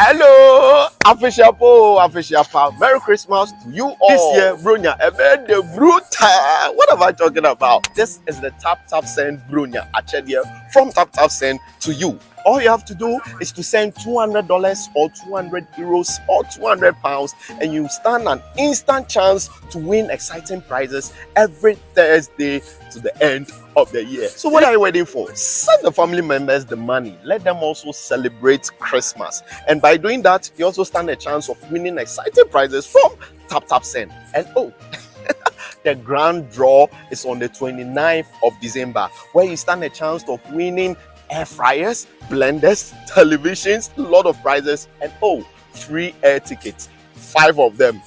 Hello, official pal. Merry Christmas to you all. This year, Brunya, the brutal. What am I talking about? This is the Tap Send Brunya Achedia from Tap Send to you. All you have to do is to send $200 or 200 euros or 200 pounds, and you stand an instant chance to win exciting prizes every Thursday to the end of the year. So what are you waiting for? Send the family members the money. Let them also celebrate Christmas. And by doing that, you also stand a chance of winning exciting prizes from Tap Send. And the grand draw is on the 29th of December, where you stand a chance of winning air fryers, blenders, televisions, a lot of prizes, and free air tickets, 5 of them.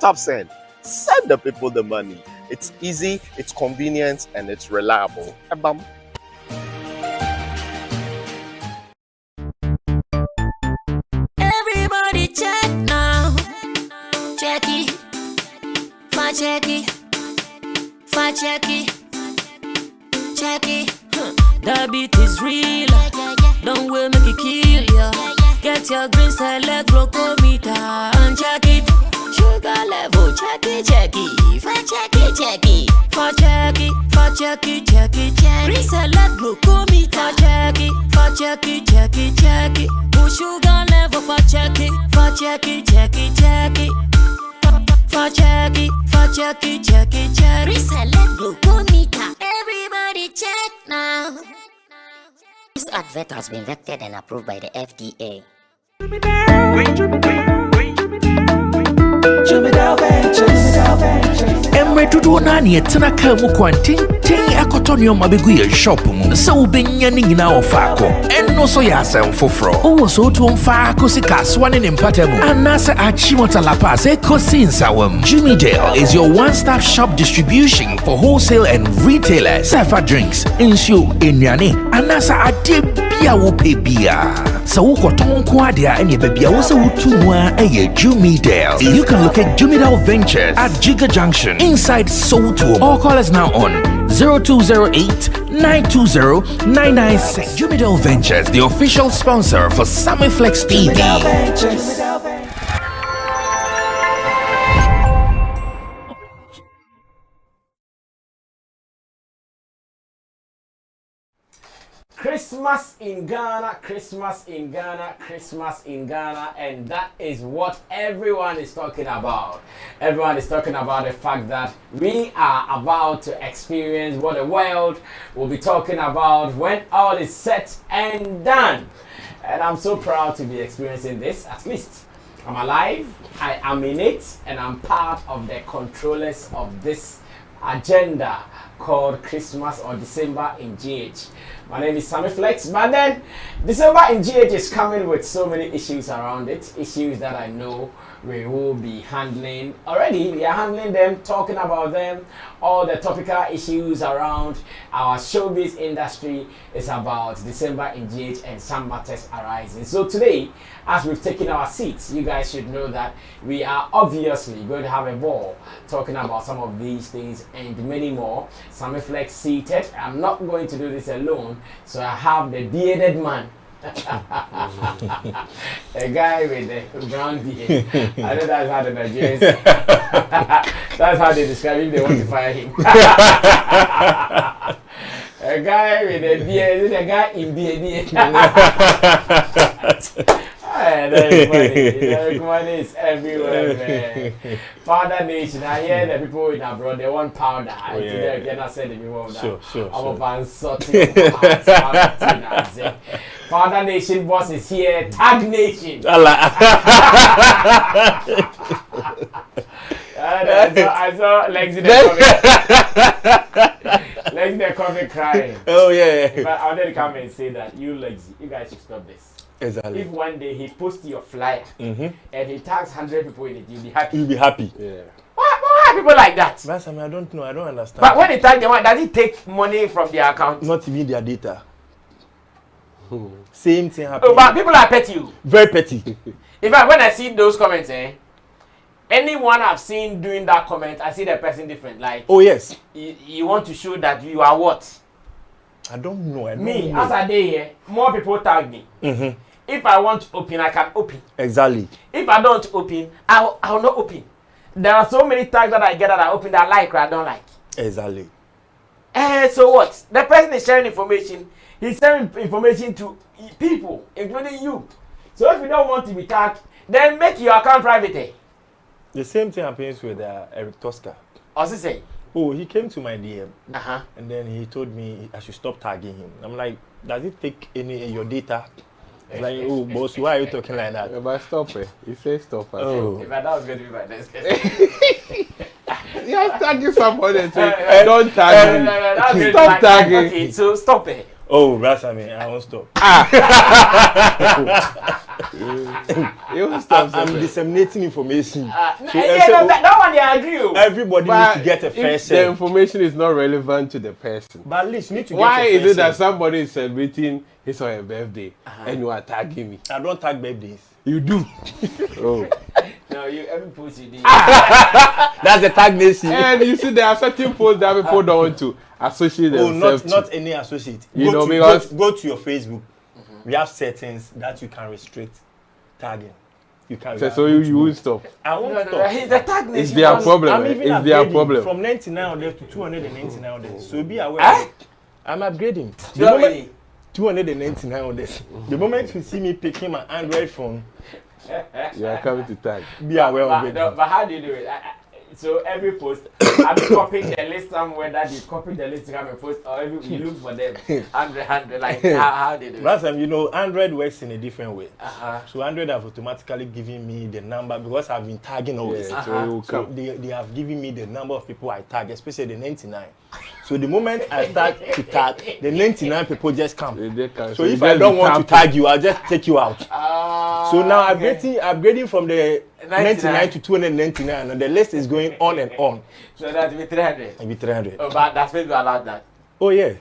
Tap Send. Send the people the money. It's easy, it's convenient, and it's reliable. Everybody check now. Check it. Check it. Check it. Check it. The beat is real. Don't wait, make it kill ya. Get your green select glucometer and check it. Sugar level, check it. Check it. Green select glucometer. Check it. Push sugar level for check it. Reselect glucometer. Everybody check now. This advert has been vetted and approved by the FDA. Emre Dudu Nani etena ka mu kwanten akotonyo mabegu ye shop mu se ubenya ni nyina ofako enno so ya asem foforo owo so to mfa akosika swane ne mpatamu anase achimota la pass ekosi nsawam. Jimmy Dale is your one-stop shop distribution for wholesale and retailers. Safa drinks, insure, enyane, anasa ade bia wo pebia. So ukoton kwa dia enye bebia wo se wutu mwa eye Jimmy Dale. You can locate Jimmy Dale Ventures at Giga Junction inside Soto, or call us now on 0208-920-996. Jimmy Dale Ventures, the official sponsor for Sammy Flex TV. Christmas in Ghana, and that is what everyone is talking about. Everyone is talking about the fact that we are about to experience what the world will be talking about when all is said and done. And I'm so proud to be experiencing this. At least I'm alive, I am in it, and I'm part of the controllers of this agenda called Christmas or December in GH. My name is Sammy Flex, but then December in GH is coming with so many issues around it, issues that I know we will be handling. Already we are handling them, talking about them. All the topical issues around our showbiz industry is about December in GH and some matters arising. So today, as we've taken our seats, you guys should know that we are obviously going to have a ball talking about some of these things and many more. Sammy Flex seated. I'm not going to do this alone, so I have the bearded man. A guy with the brown beard. I know that's how the Nigerians that's how they describe him. They want to fire him. A guy with a beard, a guy in beard. Money is everywhere, man. Powder Nation. I hear the people in abroad, they want powder. I cannot say the people of that. Sure. Powder Nation boss is here. Tag Nation. I saw Lexi the comic crying. Oh yeah. But I'll let come and say that you guys should stop this. Exactly. If one day he posts your flyer and he tags 100 people in it, you'll be happy. You'll be happy. Yeah. What Why are people like that? But Sammy, I don't know. I don't understand. But when they tag them, does it take money from their account? Not even their data. Same thing happens. Oh, but people are petty. Very petty. In fact, when I see those comments, anyone I've seen doing that comment, I see the person different. Like, Oh yes. you want to show that you are what? I don't know. I don't Me, know. as a day here, more people tag me. If I want to open, I can open. Exactly. If I don't open, I'll not open. There are so many tags that I get that I open that I like or I don't like. Exactly. So what? The person is sharing information. He's sharing information to people, including you. So if you don't want to be tagged, then make your account private. The same thing happens with Eric Tosca. What's he say? Oh, he came to my DM Uh-huh. and then he told me I should stop tagging him. I'm like, does it take any your data? He's like, oh, boss, why are you talking like that? Yeah, but stop it. He says stop it. Oh. If that was going to be my next question. You're tagging somebody and say, don't tag me. Stop tagging. Okay, so stop it. Oh, that's I mean, I won't stop. You won't stop. I'm disseminating information. That one they agree. Everybody needs to get a fair if the share. information is not relevant to the person. But at least you need to Why get a is fair it that share. somebody is celebrating his or her birthday and you are tagging me? I don't tag birthdays. You do. Oh. No, you every post you did. That's the tag nation. And you see, there are certain posts that people don't want to associate Oh, themselves not any associate. You know, because- go to your Facebook. We have settings that you can restrict tagging. You can. to. So you will stop. I won't No, stop. he's the tag It's nation. their I'm problem. even It's their upgrading problem. from 99 to 299 on So be aware. Eh? of it. I'm upgrading. The You moment, already? 299 on this. The moment you see me picking my Android phone, You are coming to tag. be aware of it. But how do you do it? So every post, have you copied the list somewhere that you copy the list to come and post, or you look for them 100, like how do you do it? Last time, you know, Android works in a different way. Uh-huh. So Android have automatically given me the number because I've been tagging always. Yeah, so you will So come. they have given me the number of people I tag, especially the 99. So the moment I start to tag, the 99 people just come. They can. So you if I just don't be want to tapping. tag you, I'll just take you out. So now I'm upgrading from the 99 to 299, and the list is going on and on. So that's be 300. Maybe 300. Oh, but that's Facebook allowed that. Oh yeah,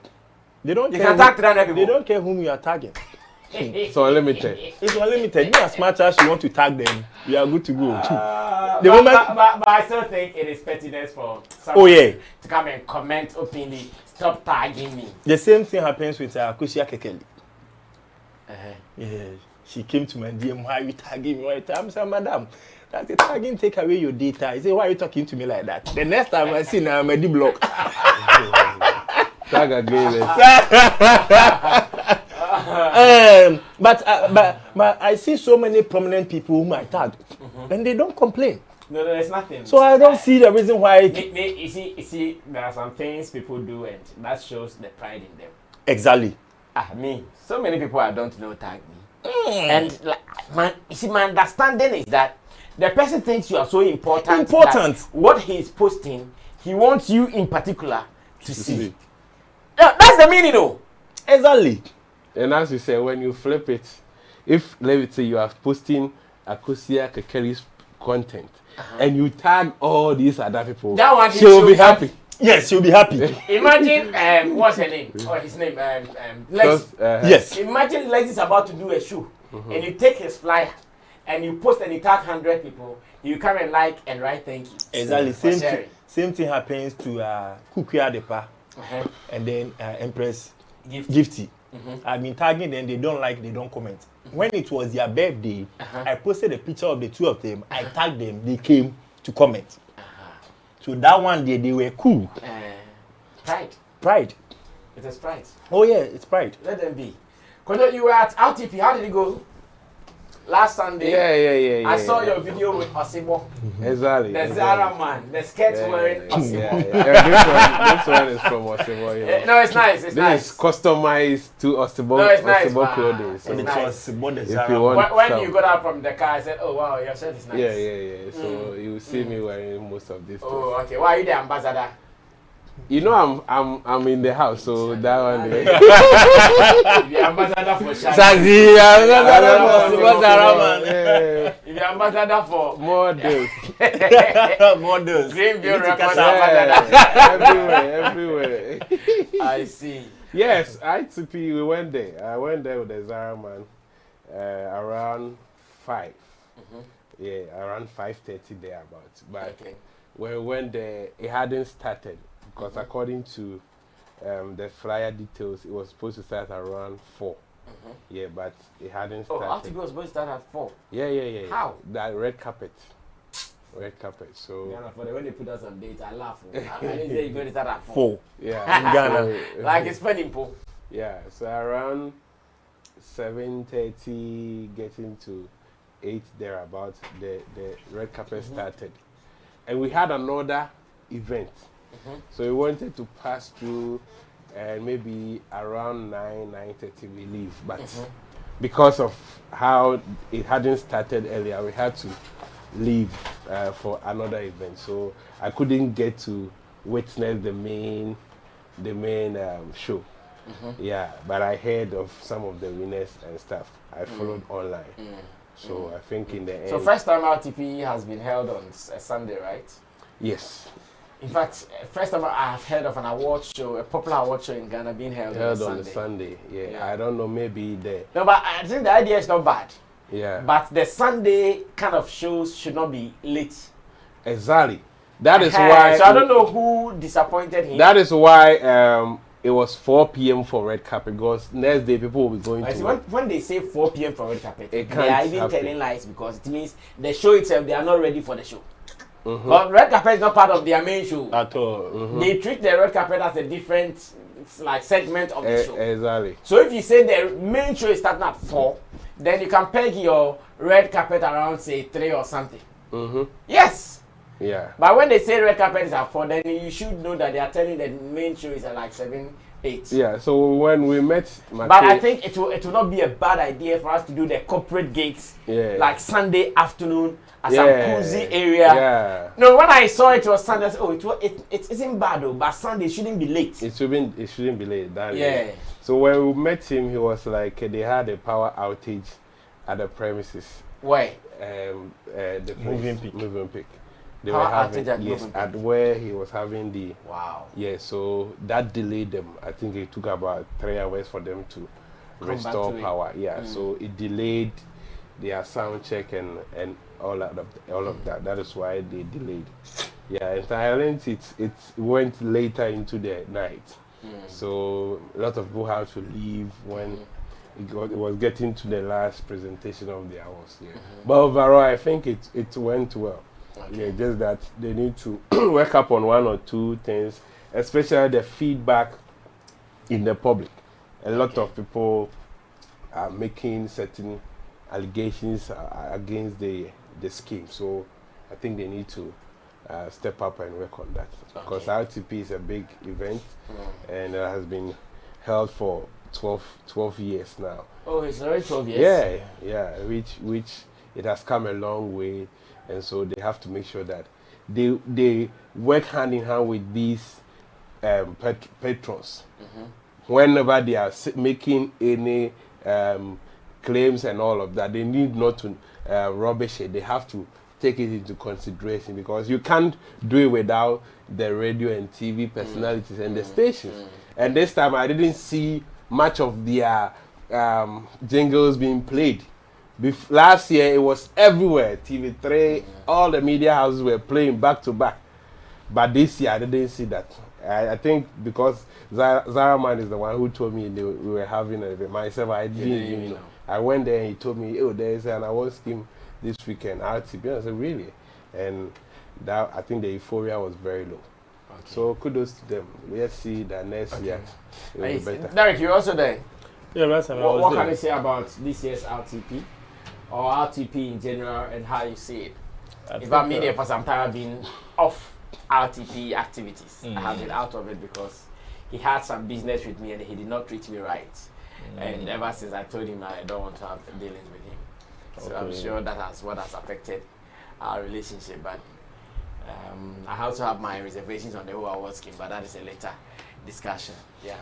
they don't. You care can tag 300 people. They don't care whom you are tagging. So unlimited. It's unlimited. You as much as you want to tag them, you are good to go. The but, moment. but I still think it is pettiness for someone Oh yeah. to come and comment openly. Stop tagging me. The same thing happens with Kusia Kekeli. Uh-huh. Yeah, she came to my DM. Why are you tagging me? Why are you tagging? I said, madam, that's the tagging. Take away your data. I said, why are you talking to me like that? The next time I see now, I'm a D-block. Tag again. But I see so many prominent people whom I tag, and they don't complain. No, there's nothing. So I don't see the reason why. You see, there are some things people do, and that shows the pride in them. Exactly. Me, so many people I don't know tag me, and like, my understanding is that the person thinks you are so important. That what he is posting, he wants you in particular to see. Yeah, that's the meaning, though. Exactly. And as you say, when you flip it, if let me say you are posting Akosia Kekeli's content and you tag all these other people, That one she will be happy. Yes, you'll be happy. Imagine, what's her name? Or his name? Lex. Yes. Imagine Lex is about to do a show, and you take his flyer, and you post and you tag 100 people. You come and like and write thank you. Exactly. For sharing. Same thing happens to Kuku Adepa and then Empress Gifty. I've been tagging them, they don't like, they don't comment. When it was their birthday, I posted a picture of the two of them, I tagged them, they came to comment. So that one day, they were cool. Pride. Pride. It is pride. Oh yeah, it's pride. Let them be. Kojo, you were at RTP, how did it go? Last Sunday. Yeah. I saw your video with Osibo. Exactly. The Zara man, the skirts wearing Osibo. This one is from Osibo. No, it's nice. It's This nice. is customized to Osibo. No, it's nice, Osibo man. clothing. It's So nice. if you want When some- you got out from the car, I said, "Oh wow, your shirt is nice." Yeah. So you will see me wearing most of these. Oh, okay. Why are you the ambassador? You know I'm in the house, so that one. The ambassador for Sazi, If the ambassador for models. Models. Greenville Records everywhere. I see. Yes, RTP, we went there. I went there with the Zara man around 5. Yeah, around 5:30 thereabouts. But when we went there, it hadn't started because according to the flyer details, it was supposed to start around 4. Yeah, but it hadn't started. Oh, RTP was supposed to start at 4? Yeah. How? That red carpet. So Ghana, for the when they put us on dates, I laugh. I didn't say you're going to start at 4. 4. yeah, In Ghana. Like it's funny, po. yeah. So around 7:30, getting to 8 thereabouts, the red carpet started, and we had another event. So we wanted to pass through, and maybe around 9:30 we leave, but because of how it hadn't started earlier, we had to leave for another event. So I couldn't get to witness the main show. Yeah, but I heard of some of the winners and stuff. I followed online. So I think in the end. So first time RTP has been held on a Sunday, right? Yes. In fact, first time I have heard of an award show, a popular award show in Ghana being held on a Sunday. Yeah. I don't know, maybe the. No, but I think the idea is not bad. Yeah. But the Sunday kind of shows should not be late. Exactly. That is why. So I don't know who disappointed him. That is why it was 4 p.m. for red carpet, because next day people will be going to. When they say 4 p.m. for red carpet, it they are even telling lies, because it means the show itself, they are not ready for the show. But red carpet is not part of their main show At all. They treat the red carpet as a different segment of the show. Exactly. So if you say the main show is starting at 4, then you can peg your red carpet around say 3 or something. Yes. Yeah. But when they say red carpet is at 4, then you should know that they are telling the main show is at like 7, 8. Yeah. So when we met, but I think it will not be a bad idea for us to do the corporate gigs like Sunday afternoon at some cozy area. Yeah. No, when I saw it was Sunday, I said, it isn't bad though, but Sunday shouldn't be late. It shouldn't be late. That yeah. So when we met him, he was like they had a power outage at the premises. Why? The Moving peak. They power were having outage at where he was having the. Wow. Yeah. So that delayed them. I think it took about 3 hours for them to restore power. Yeah. So it delayed their sound check and all of that. That is why they delayed. Yeah, in Thailand it went later into the night. So a lot of people had to leave when it was getting to the last presentation of the awards. Yeah. But overall, I think it went well. Okay. Yeah, just that they need to work up on 1 or 2 things, especially the feedback in the public. A lot of people are making certain allegations against the scheme, so I think they need to step up and work on that, because RTP is a big event and it has been held for 12 years now. Oh, it's already 12 years. Yeah, which it has come a long way, and so they have to make sure that they work hand in hand with these patrons whenever they are making any claims and all of that. They need not to rubbish it. They have to take it into consideration, because you can't do it without the radio and TV personalities and the stations. And this time I didn't see much of their jingles being played. Last year it was everywhere. TV3, all the media houses were playing back to back. But this year I didn't see that. I think because Zara man is the one who told me we were having a event. Myself, I didn't even know. I went there and he told me, oh, there is an award scheme this weekend, RTP. I said, really? And that, I think the euphoria was very low. Okay. So kudos to them. Let's see that next year it will be better. Derek, you're also there. Yeah, last time What can you say about this year's RTP, or RTP in general, and how you see it? If I'm there for some time, I've been off RTP activities. I have been out of it because he had some business with me and he did not treat me right. And ever since I told him I don't want to have dealings with him. So I'm sure that what has affected our relationship. But I also have my reservations on the whole awards scheme, but that is a later discussion. Yeah.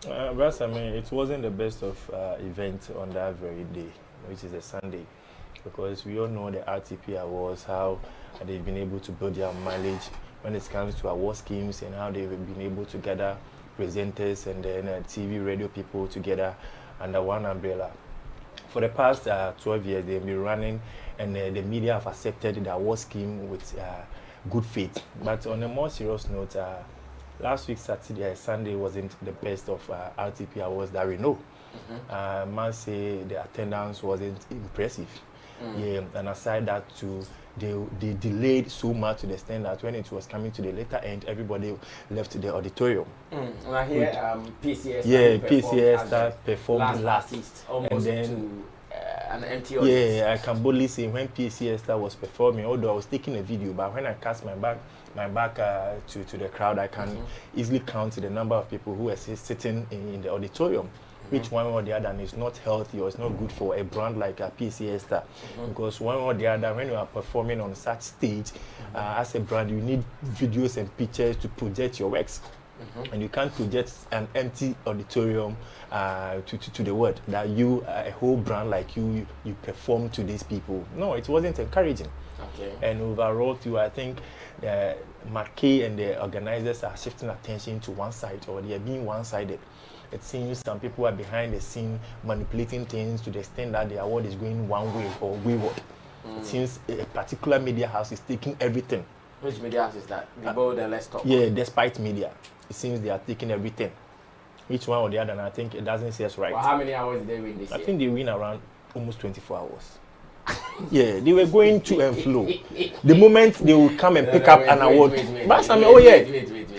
But I mean, it wasn't the best of events on that very day, which is a Sunday, because we all know the RTP Awards, how they've been able to build their mileage when it comes to award schemes, and how they've been able to gather presenters and then TV, radio people together under one umbrella. For the past 12 years, they've been running, and the media have accepted the award scheme with good faith. But on a more serious note, last week, Sunday wasn't the best of RTP Awards that we know. I must say the attendance wasn't impressive. Yeah, and aside that too, they delayed so much to the extent that when it was coming to the later end, everybody left the auditorium. And I hear PCS. Yeah, PCS that performed last, almost and then to an empty audience. Yeah, I can boldly say when PCS was performing, although I was taking a video, but when I cast my back to the crowd, I can easily count the number of people who were sitting in the auditorium. Which one or the other is not healthy or it's not good for a brand like a PCS star. Because one or the other, when you are performing on such stage, as a brand, you need videos and pictures to project your works. And you can't project an empty auditorium to the world that you, a whole brand like you perform to these people. No, it wasn't encouraging. Okay. And overall, too, I think McKay and the organizers are shifting attention to one side, or they are being one-sided. It seems some people are behind the scene manipulating things to the extent that the award is going one way or wayward. It seems a particular media house is taking everything. Which media house is that? The Bold and Let's Talk? Yeah, despite media. It seems they are taking everything. Each one or the other, and I think it doesn't say us right. Well, how many hours did they win this year? I think they win around almost 24 hours. Yeah, they were going to and flow. The moment they will come and pick up an award.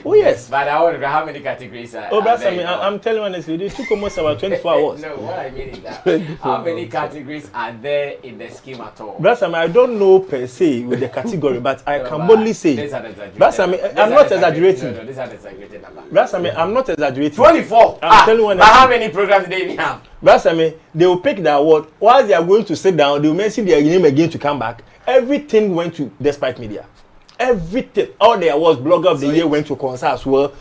Oh yes. But award, how many categories are there? I'm telling you honestly, they took almost about 24 hours. No, what I mean is that how many categories are there in the scheme at all? I don't know per se with the category, but I can boldly say. I'm not exaggerating. No, these are exaggerated numbers. I'm not exaggerating. 24. I'm telling you honestly. But how many programs do they even have? They will pick the award. While they are going to sit down, they will mention their name again to come back. Everything went to Despite Media. Everything. All the awards, Blogger of the Year went to concert as well.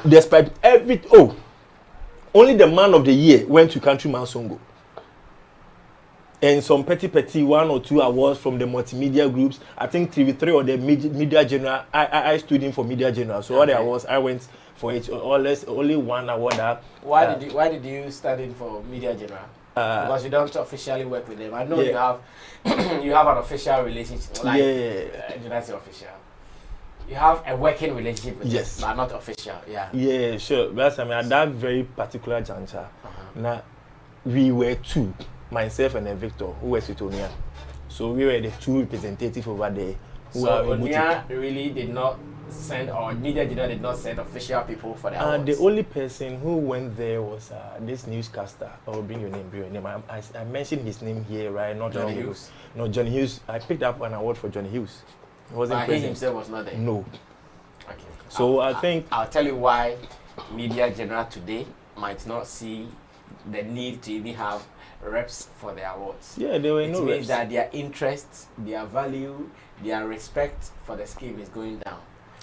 Despite everything. Oh, only the Man of the Year went to Countryman Songo. And some petty 1 or 2 awards from the multimedia groups. I think TV3 or the Media General. I stood in for Media General. So all the awards, I went for it. Or less, only one award. Why did you stand in for Media General? Because you don't officially work with them. I know you have you have an official relationship. Like, did I say official? You have a working relationship with them, but not official. Yeah. Yeah, sure. But at that very particular juncture, now we were two, myself and Victor, who was with Onia. So we were the two representatives over there. So Onia really did not send, or Media General did not send official people for the awards? The only person who went there was this newscaster. Oh, bring your name. I mentioned his name here, right? Not Johnny Hughes. No, Johnny Hughes. I picked up an award for Johnny Hughes. He wasn't present. He himself was not there? No. Okay. So I think I'll tell you why Media General today might not see the need to even have reps for the awards. Yeah, there were no reps. It means that their interest, their value, their respect for the scheme is going down.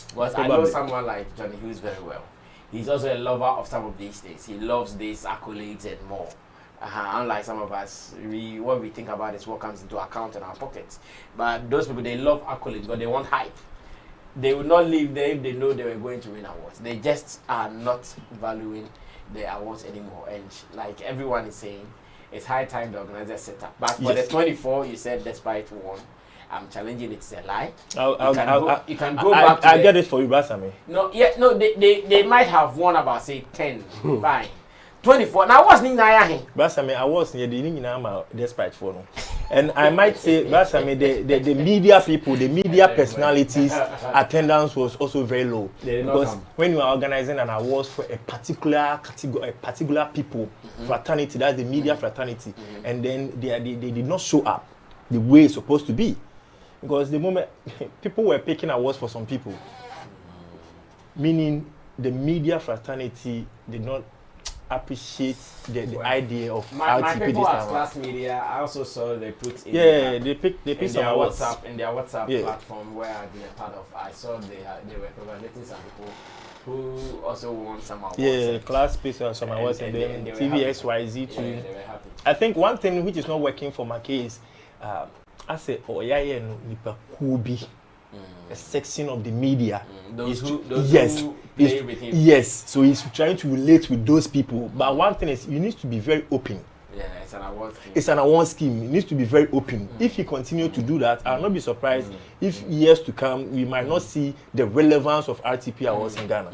Because I know someone like Johnny Hughes very well. He's also a lover of some of these things. He loves these accolades and more. Unlike some of us, what we think about is what comes into account in our pockets. But those people, they love accolades, but they want hype. They would not live there if they know they were going to win awards. They just are not valuing the awards anymore. And like everyone is saying, it's high time the organizer set up. But for the 24, you said Despite one. I'm challenging it's a lie. You can go back to I get it for you, Basami. They might have won about say 10. Fine. 24. Now what's Nigerian? Basami, I was near the Nigerian Despite.For. And I might say, Basami, the media people, the media personalities, attendance was also very low. Because when you are organizing an awards for a particular category, a particular people, fraternity, that's the media fraternity, and then they did not show up the way it's supposed to be. Because the moment people were picking awards for some people, meaning the media fraternity did not, appreciate the idea of my RTP people this at time. Class Media, I also saw they put in They picked some their awards. WhatsApp in their WhatsApp platform where I've been a part of. I saw they were congratulating some people who also won some awards. Yeah, Class picked some awards, and then TVXYZ too. Yeah, they were happy. I think one thing which is not working for my case, I say, oh yeah, no, nipa kubi. A section of the media. Those who play with him. Yes, so he's trying to relate with those people. But one thing is, you need to be very open. Yeah, it's an award scheme. It's an award scheme. It needs to be very open. If he continue to do that, I'll not be surprised if years to come we might not see the relevance of RTP Awards in Ghana.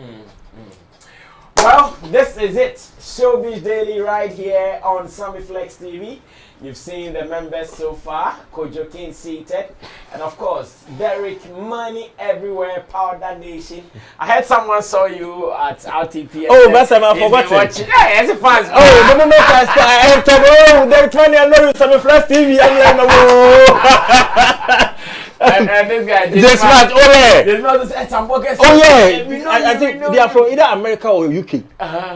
Well, this is it. Showbiz Daily right here on Sammy Flex TV. You've seen the members so far. Kojo King seated. And of course, Derek Money everywhere, Powder Nation. I heard someone saw you at RTP. Oh, that's I forgot it. Yeah, as a fans. Oh, no, I have to go. Derek Money, I know you Sammy Flex TV. I'm like, no. And this guy, this match, oh yeah. This man said some workers. Oh yeah. I think they are from either America or UK.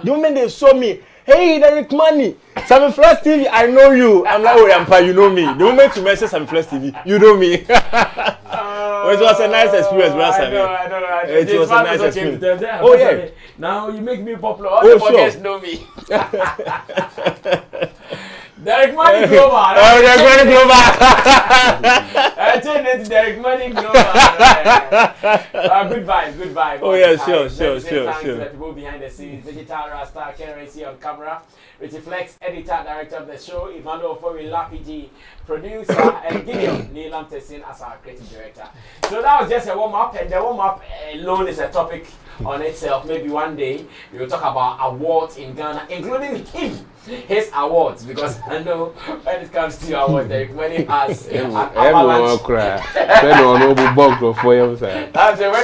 The moment they saw me, hey, Derek Money, Sammy Flex TV, I know you. I'm like, oh, Yampa, you know me. The moment you mention Sammy Flex TV, you know me. It was a nice experience, bro, Sammy. I know. It was a nice experience. Oh yeah. Now you make me popular. All the workers know me. Derek Money Global. Oh, Derek Money Global. I turned into Derek Money Global. Good vibe. Oh yeah, sure. Thanks to the people behind the scenes. Digital Rasta, Currency on camera. Richie Flex, editor, director of the show. Emmanuel Fori, Lapiji, producer, and Gideon Neelam Tessin as our creative director. So that was just a warm-up, and the warm-up alone is a topic on itself. Maybe one day we will talk about awards in Ghana, including his awards, because I know when it comes to awards, Derek Money has an avalanche. When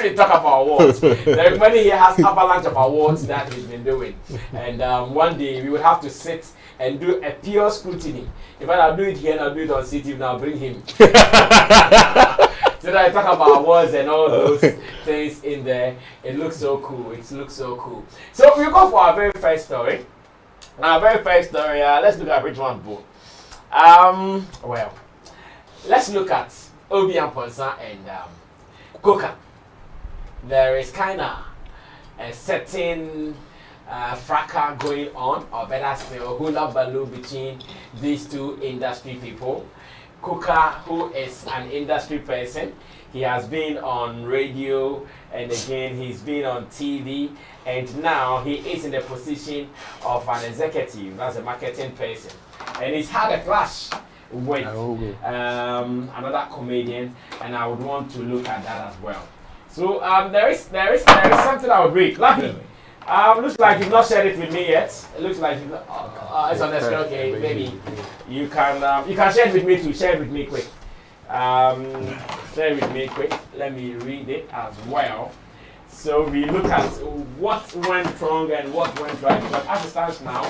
we talk about awards, Derek Money here has avalanche of awards that he's been doing, and one day we will have to sit and do a pure scrutiny. In fact, I'll do it here and I'll do it on CTV and I'll bring him. So that I talk about awards and all those things in there. It looks so cool. So we'll go for our very first story. Let's look at which one, Bo. Well, let's look at Obi Amponsa and Coca. There is kind of a certain fracas going on, or better still, hula baloo between these two industry people. Coca, who is an industry person, he has been on radio, and again he's been on TV, and now he is in the position of an executive as a marketing person, and he's had a clash with another comedian, and I would want to look at that as well. So there is something I would read. Lucky. Looks like you've not shared it with me yet. It looks like you've not, it's on the screen. Okay, maybe you can share it with me too. Share it with me quick. Share it with me quick. Let me read it as well. So we look at what went wrong and what went right. But as it stands now,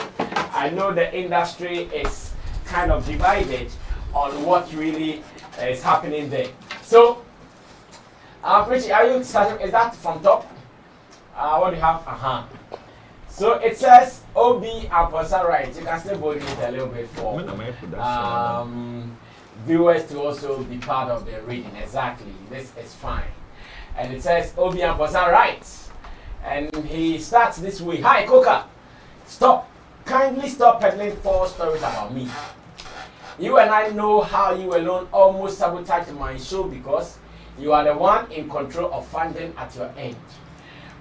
I know the industry is kind of divided on what really is happening there. So, Richie, are you starting? Is that from top? What do you have? So it says Obi Amponsa, right? You can still body it a little bit for viewers to also be part of the reading. Exactly. This is fine. And it says Obi Amponsa, right? And he starts this way. Hi, Coca. Stop. Kindly stop peddling false stories about me. You and I know how you alone almost sabotaged my show because you are the one in control of funding at your end.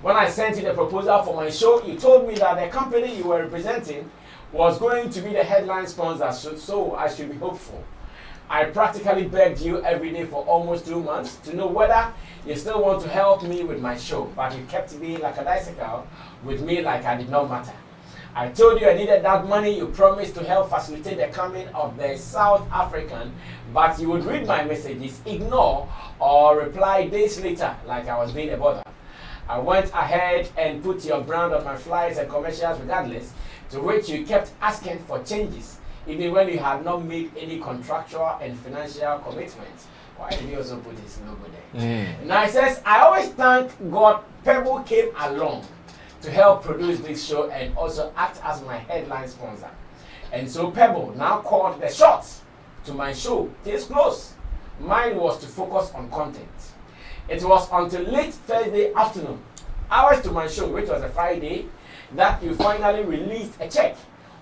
When I sent you the proposal for my show, you told me that the company you were representing was going to be the headline sponsor, so I should be hopeful. I practically begged you every day for almost 2 months to know whether you still want to help me with my show, but you kept being like a bicycle with me like I did not matter. I told you I needed that money. You promised to help facilitate the coming of the South African, but you would read my messages, ignore, or reply days later like I was being a bother. I went ahead and put your brand on my flyers and commercials regardless, to which you kept asking for changes, even when you had not made any contractual and financial commitments. Why did you also put his logo there? Now it says, I always thank God Pebble came along to help produce this show and also act as my headline sponsor. And so Pebble now called the shots to my show. Case closed. Mine was to focus on content. It was until late Thursday afternoon, hours to my show, which was a Friday, that you finally released a check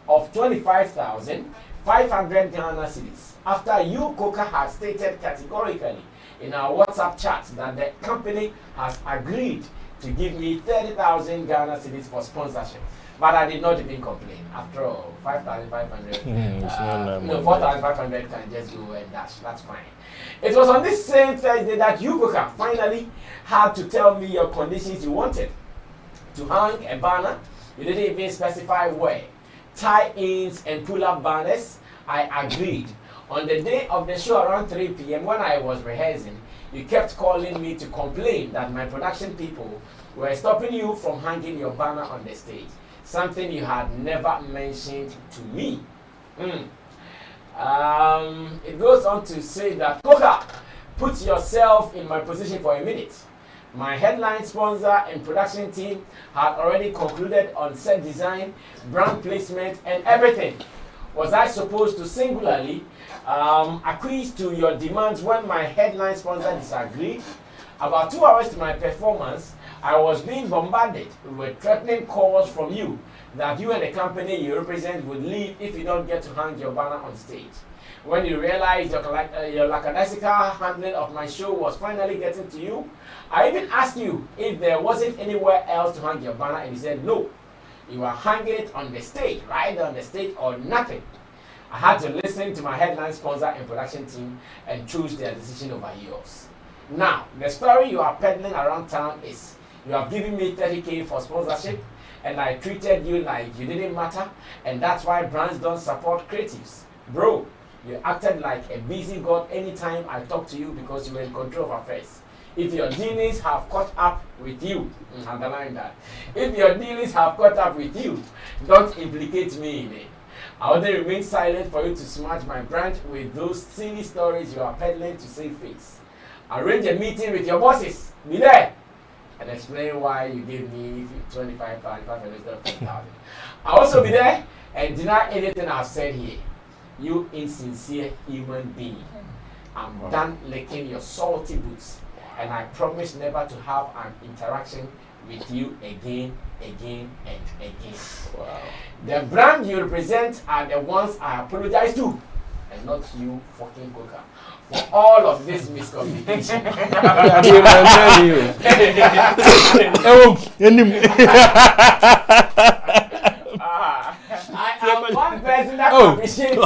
of 25,500 Ghana cedis after you, Coca, had stated categorically in our WhatsApp chat that the company has agreed to give me 30,000 Ghana cedis for sponsorship. But I did not even complain. After all, 5,500, no, 4,500 can just go and dash. That's fine. It was on this same Thursday that you, Coca, finally had to tell me your conditions you wanted. To hang a banner, you didn't even specify where. Tie-ins and pull-up banners, I agreed. On the day of the show around 3 p.m. when I was rehearsing, you kept calling me to complain that my production people were stopping you from hanging your banner on the stage. Something you had never mentioned to me. It goes on to say that, Coca, put yourself in my position for a minute. My headline sponsor and production team had already concluded on set design, brand placement, and everything. Was I supposed to singularly acquiesce to your demands when my headline sponsor disagreed? About 2 hours to my performance, I was being bombarded with threatening calls from you that you and the company you represent would leave if you don't get to hang your banner on stage. When you realized your lackadaisical handling of my show was finally getting to you, I even asked you if there wasn't anywhere else to hang your banner, and you said no. You were hanging it on the stage, right on the stage, or nothing. I had to listen to my headline sponsor and production team and choose their decision over yours. Now, the story you are peddling around town is you have given me 30K for sponsorship, and I treated you like you didn't matter, and that's why brands don't support creatives. Bro, you acted like a busy god anytime I talked to you because you were in control of affairs. If your dealings have caught up with you, underline that. If your dealings have caught up with you, don't implicate me in it. I only remain silent for you to smash my brand with those silly stories you are peddling to save face. Arrange a meeting with your bosses. Be there. And explain why you gave me 25,000 instead of 10,000. I'll also be there and deny anything I've said here. You insincere human being. I'm done licking your salty boots, and I promise never to have an interaction with you again, and again. Wow. The brand you represent are the ones I apologize to, and not you fucking Coca, for all of this miscommunication. I am one person that appreciates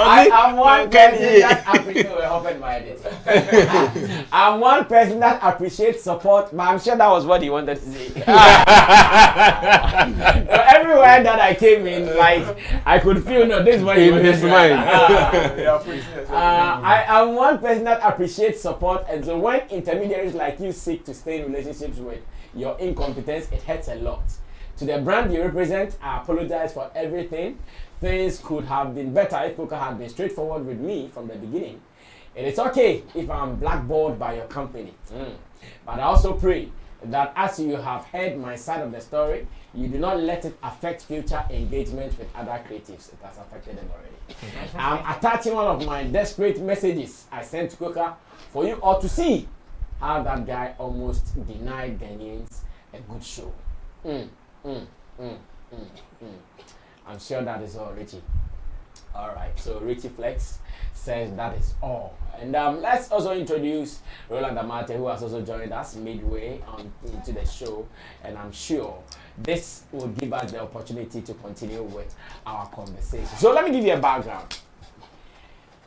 I'm one person that I'm one person that appreciates support, but I'm sure that was what he wanted to say. Everywhere that I came in, like I could feel this is what he wanted to say. I am one person that appreciates support, and so when intermediaries like you seek to stay in relationships with your incompetence, it hurts a lot. To the brand you represent, I apologize for everything. Things could have been better if Coca had been straightforward with me from the beginning. And it's okay if I'm blackballed by your company. But I also pray that as you have heard my side of the story, you do not let it affect future engagement with other creatives. It has affected them already. I'm attaching one of my desperate messages I sent to Coca for you all to see how that guy almost denied Ghanaians a good show. I'm sure that is all, Richie. All right, so Richie Flex says that is all. And let's also introduce Roland Amate, who has also joined us midway into the show. And I'm sure this will give us the opportunity to continue with our conversation. So let me give you a background.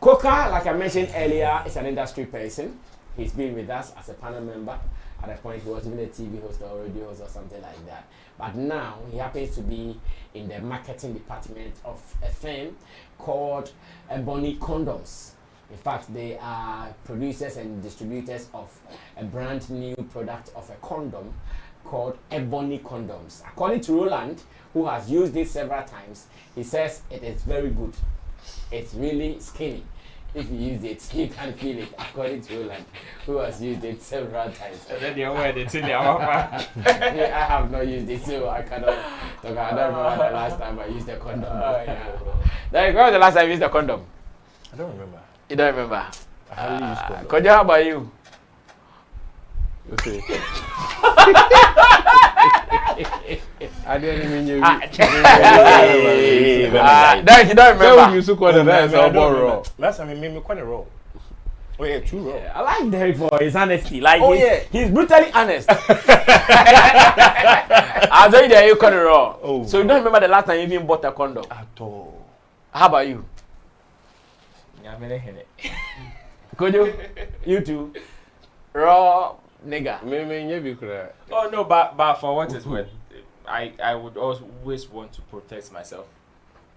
Coca, like I mentioned earlier, is an industry person. He's been with us as a panel member. At a point, he was even a TV host or radio host or something like that. But now, he happens to be in the marketing department of a firm called Ebony Condoms. In fact, they are producers and distributors of a brand new product of a condom called Ebony Condoms. According to Roland, who has used it several times, he says it is very good. It's really skinny. if you use it, you can feel it. According to Roland, who has used it several times. And then you're wearing it in there, I have not used it, so I cannot talk. I don't remember the last time I used a condom. When was the last time you used a condom? I don't remember. You don't remember? I hardly use condom. Kojo, how about you? Okay. I didn't mean you. You don't remember? You condom. That's all raw. Last time he made me quite a raw. Oh yeah, too raw. I like Derek for his honesty. Like he's brutally honest. I'll tell you that you cut it raw. Oh. So you don't remember the last time you even bought a condom? At all. How about you? Yeah, I'm Kojo, you too. Raw nigga. Oh no, but for what it's worth, I would always want to protect myself.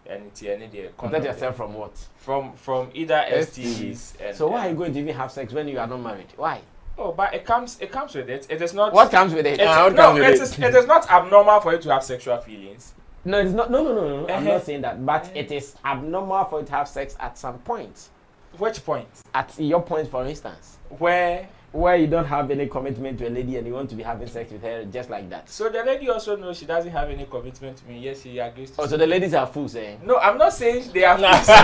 And Protect yourself from what? From either STDs. And, so why are you going to even have sex when you are not married? Why? Oh, but it comes with it. It is not. What comes with it? It is not abnormal for you to have sexual feelings. No, it's not. No. I'm not saying that. But it is abnormal for you to have sex at some point. Which point? At your point, for instance. Where you don't have any commitment to a lady and you want to be having sex with her just like that. So the lady also knows she doesn't have any commitment to me. Yes, she agrees to. Oh, so the ladies are fools, eh? No, I'm not saying they are fools. Over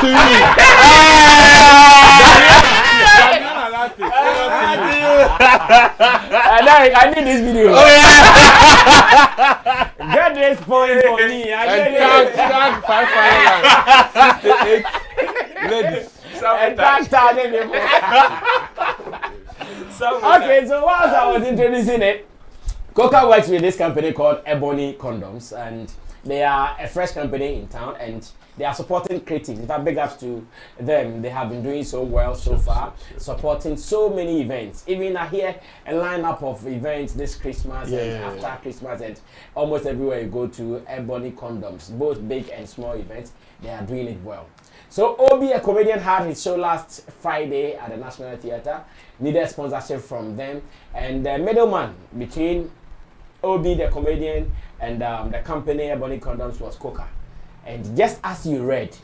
to you. I need this video. Get this point for me. Tag 5 ladies. Okay, so whilst I was introducing it, Coca works with this company called Ebony Condoms, and they are a fresh company in town, and they are supporting creatives. In fact, big ups to them. They have been doing so well so far, supporting so many events. Even I hear a lineup of events this Christmas and after Christmas, and almost everywhere you go to, Ebony Condoms, both big and small events, they are doing it well. So Obi, a comedian, had his show last Friday at the National Theatre, needed sponsorship from them, and the middleman between Obi, the comedian, and the company Ebony Condoms was Coca. And just as you read,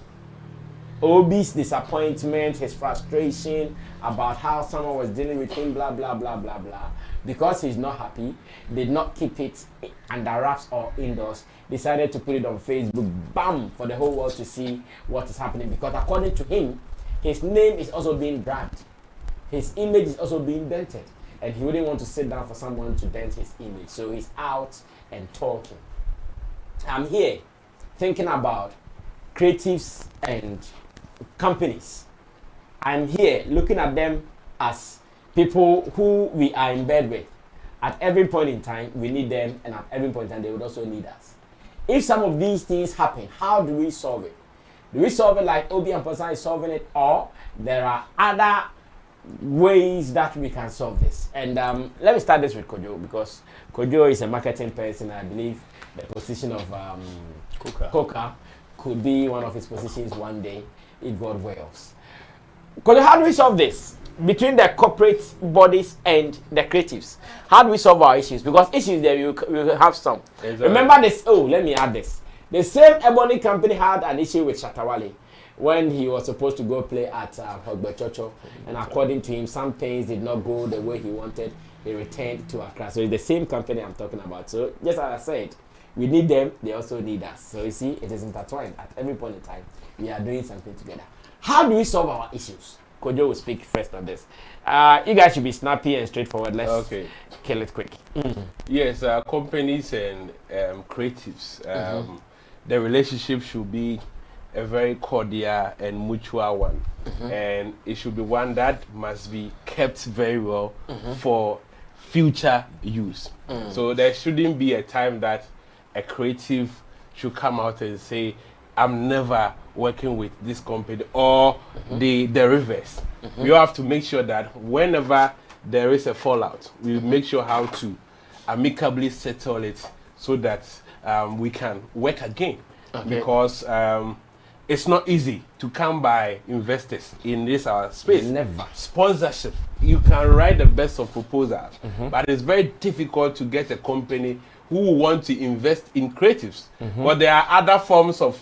Obi's disappointment, his frustration about how someone was dealing with him, blah, blah, blah, blah, blah, because he's not happy, did not keep it under wraps or indoors, decided to put it on Facebook, bam, for the whole world to see what is happening. Because according to him, his name is also being dragged. His image is also being dented. And he wouldn't want to sit down for someone to dent his image. So he's out and talking. I'm here thinking about creatives and companies. I'm here looking at them as people who we are in bed with. At every point in time, we need them, and at every point in time, they would also need us. If some of these things happen, how do we solve it? Do we solve it like Obi and Posa is solving it, or there are other ways that we can solve this? And let me start this with Kojo, because Kojo is a marketing person. I believe the position of Coca could be one of his positions one day, if God wills. Kojo, how do we solve this between the corporate bodies and the creatives? How do we solve our issues? Because issues there, we will have some. Exactly. Remember this. Oh, let me add this. The same Ebony company had an issue with Shatawale when he was supposed to go play at Hogbechocho, and according to him, some things did not go the way he wanted. He returned to Accra. So it's the same company I'm talking about. So just as I said, we need them, they also need us. So you see, it is intertwined. At every point in time, we are doing something together. How do we solve our issues? Kojo will speak first on this. You guys should be snappy and straightforward. Let's kill it quick. Yes, companies and creatives, the relationship should be a very cordial and mutual one. And it should be one that must be kept very well for future use. So there shouldn't be a time that a creative should come out and say, I'm never working with this company, or the reverse. We have to make sure that whenever there is a fallout, we make sure how to amicably settle it so that we can work again. Because it's not easy to come by investors in this our space. Never. Sponsorship. You can write the best of proposals, but it's very difficult to get a company who want to invest in creatives. But there are other forms of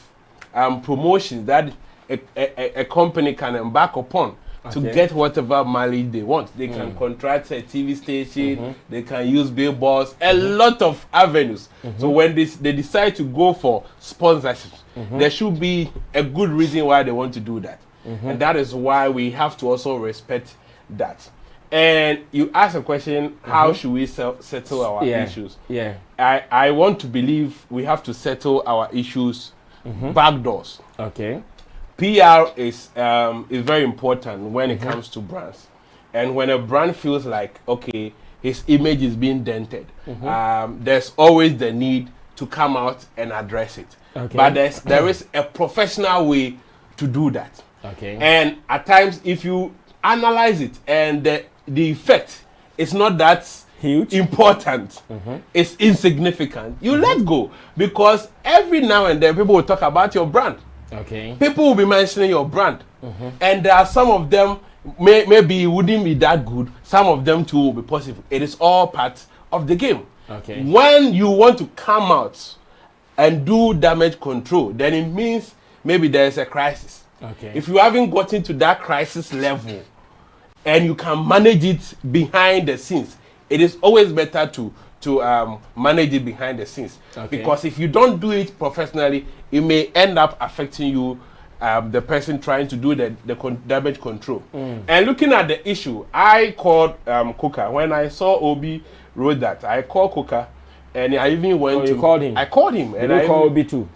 promotions that a company can embark upon to get whatever mileage they want. They can contract a TV station, they can use billboards, a lot of avenues. So when they decide to go for sponsorships, there should be a good reason why they want to do that. And that is why we have to also respect that. And you ask a question, how should we settle our issues? Yeah. I want to believe we have to settle our issues back doors. Okay. PR is very important when it comes to brands. And when a brand feels like, okay, his image is being dented, there's always the need to come out and address it. Okay. But there is a professional way to do that. Okay. And at times, if you analyze it and the effect is not that huge, important, it's insignificant, you let go. Because every now and then, people will talk about your brand. Okay. People will be mentioning your brand. And there are some of them, maybe it wouldn't be that good. Some of them too will be positive. It is all part of the game. Okay. When you want to come out and do damage control, then it means maybe there is a crisis. Okay. If you haven't gotten to that crisis level and you can manage it behind the scenes, it is always better to manage it behind the scenes. Okay. Because if you don't do it professionally, it may end up affecting you, the person trying to do the damage control. And looking at the issue, I called Kuka. When I saw Obi wrote that, I called Kuka, and I even went to... You called him? I called him. Did you call Obi too?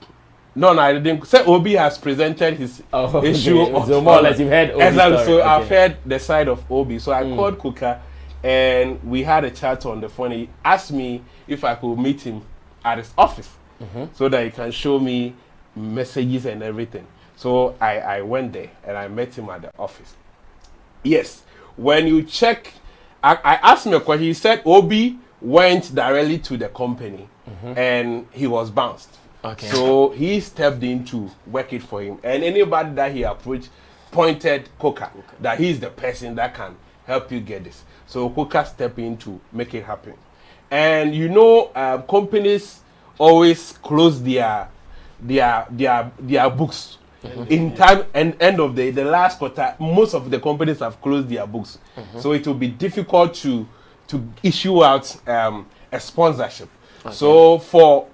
No, I didn't. Say Obi has presented his issue. So more or less you've heard Obi's exactly. So I've heard the side of Obi. So I called Kuka, and we had a chat on the phone. He asked me if I could meet him at his office so that he can show me messages and everything. So I went there and I met him at the office. Yes, when you check, I asked him a question. He said Obi went directly to the company and he was bounced. Okay. So he stepped in to work it for him. And anybody that he approached pointed Kuka that he's the person that can help you get this. So Kuka stepped in to make it happen. And you know, companies always close their books. In time and end of the last quarter, most of the companies have closed their books. So it will be difficult to issue out a sponsorship. Okay. So for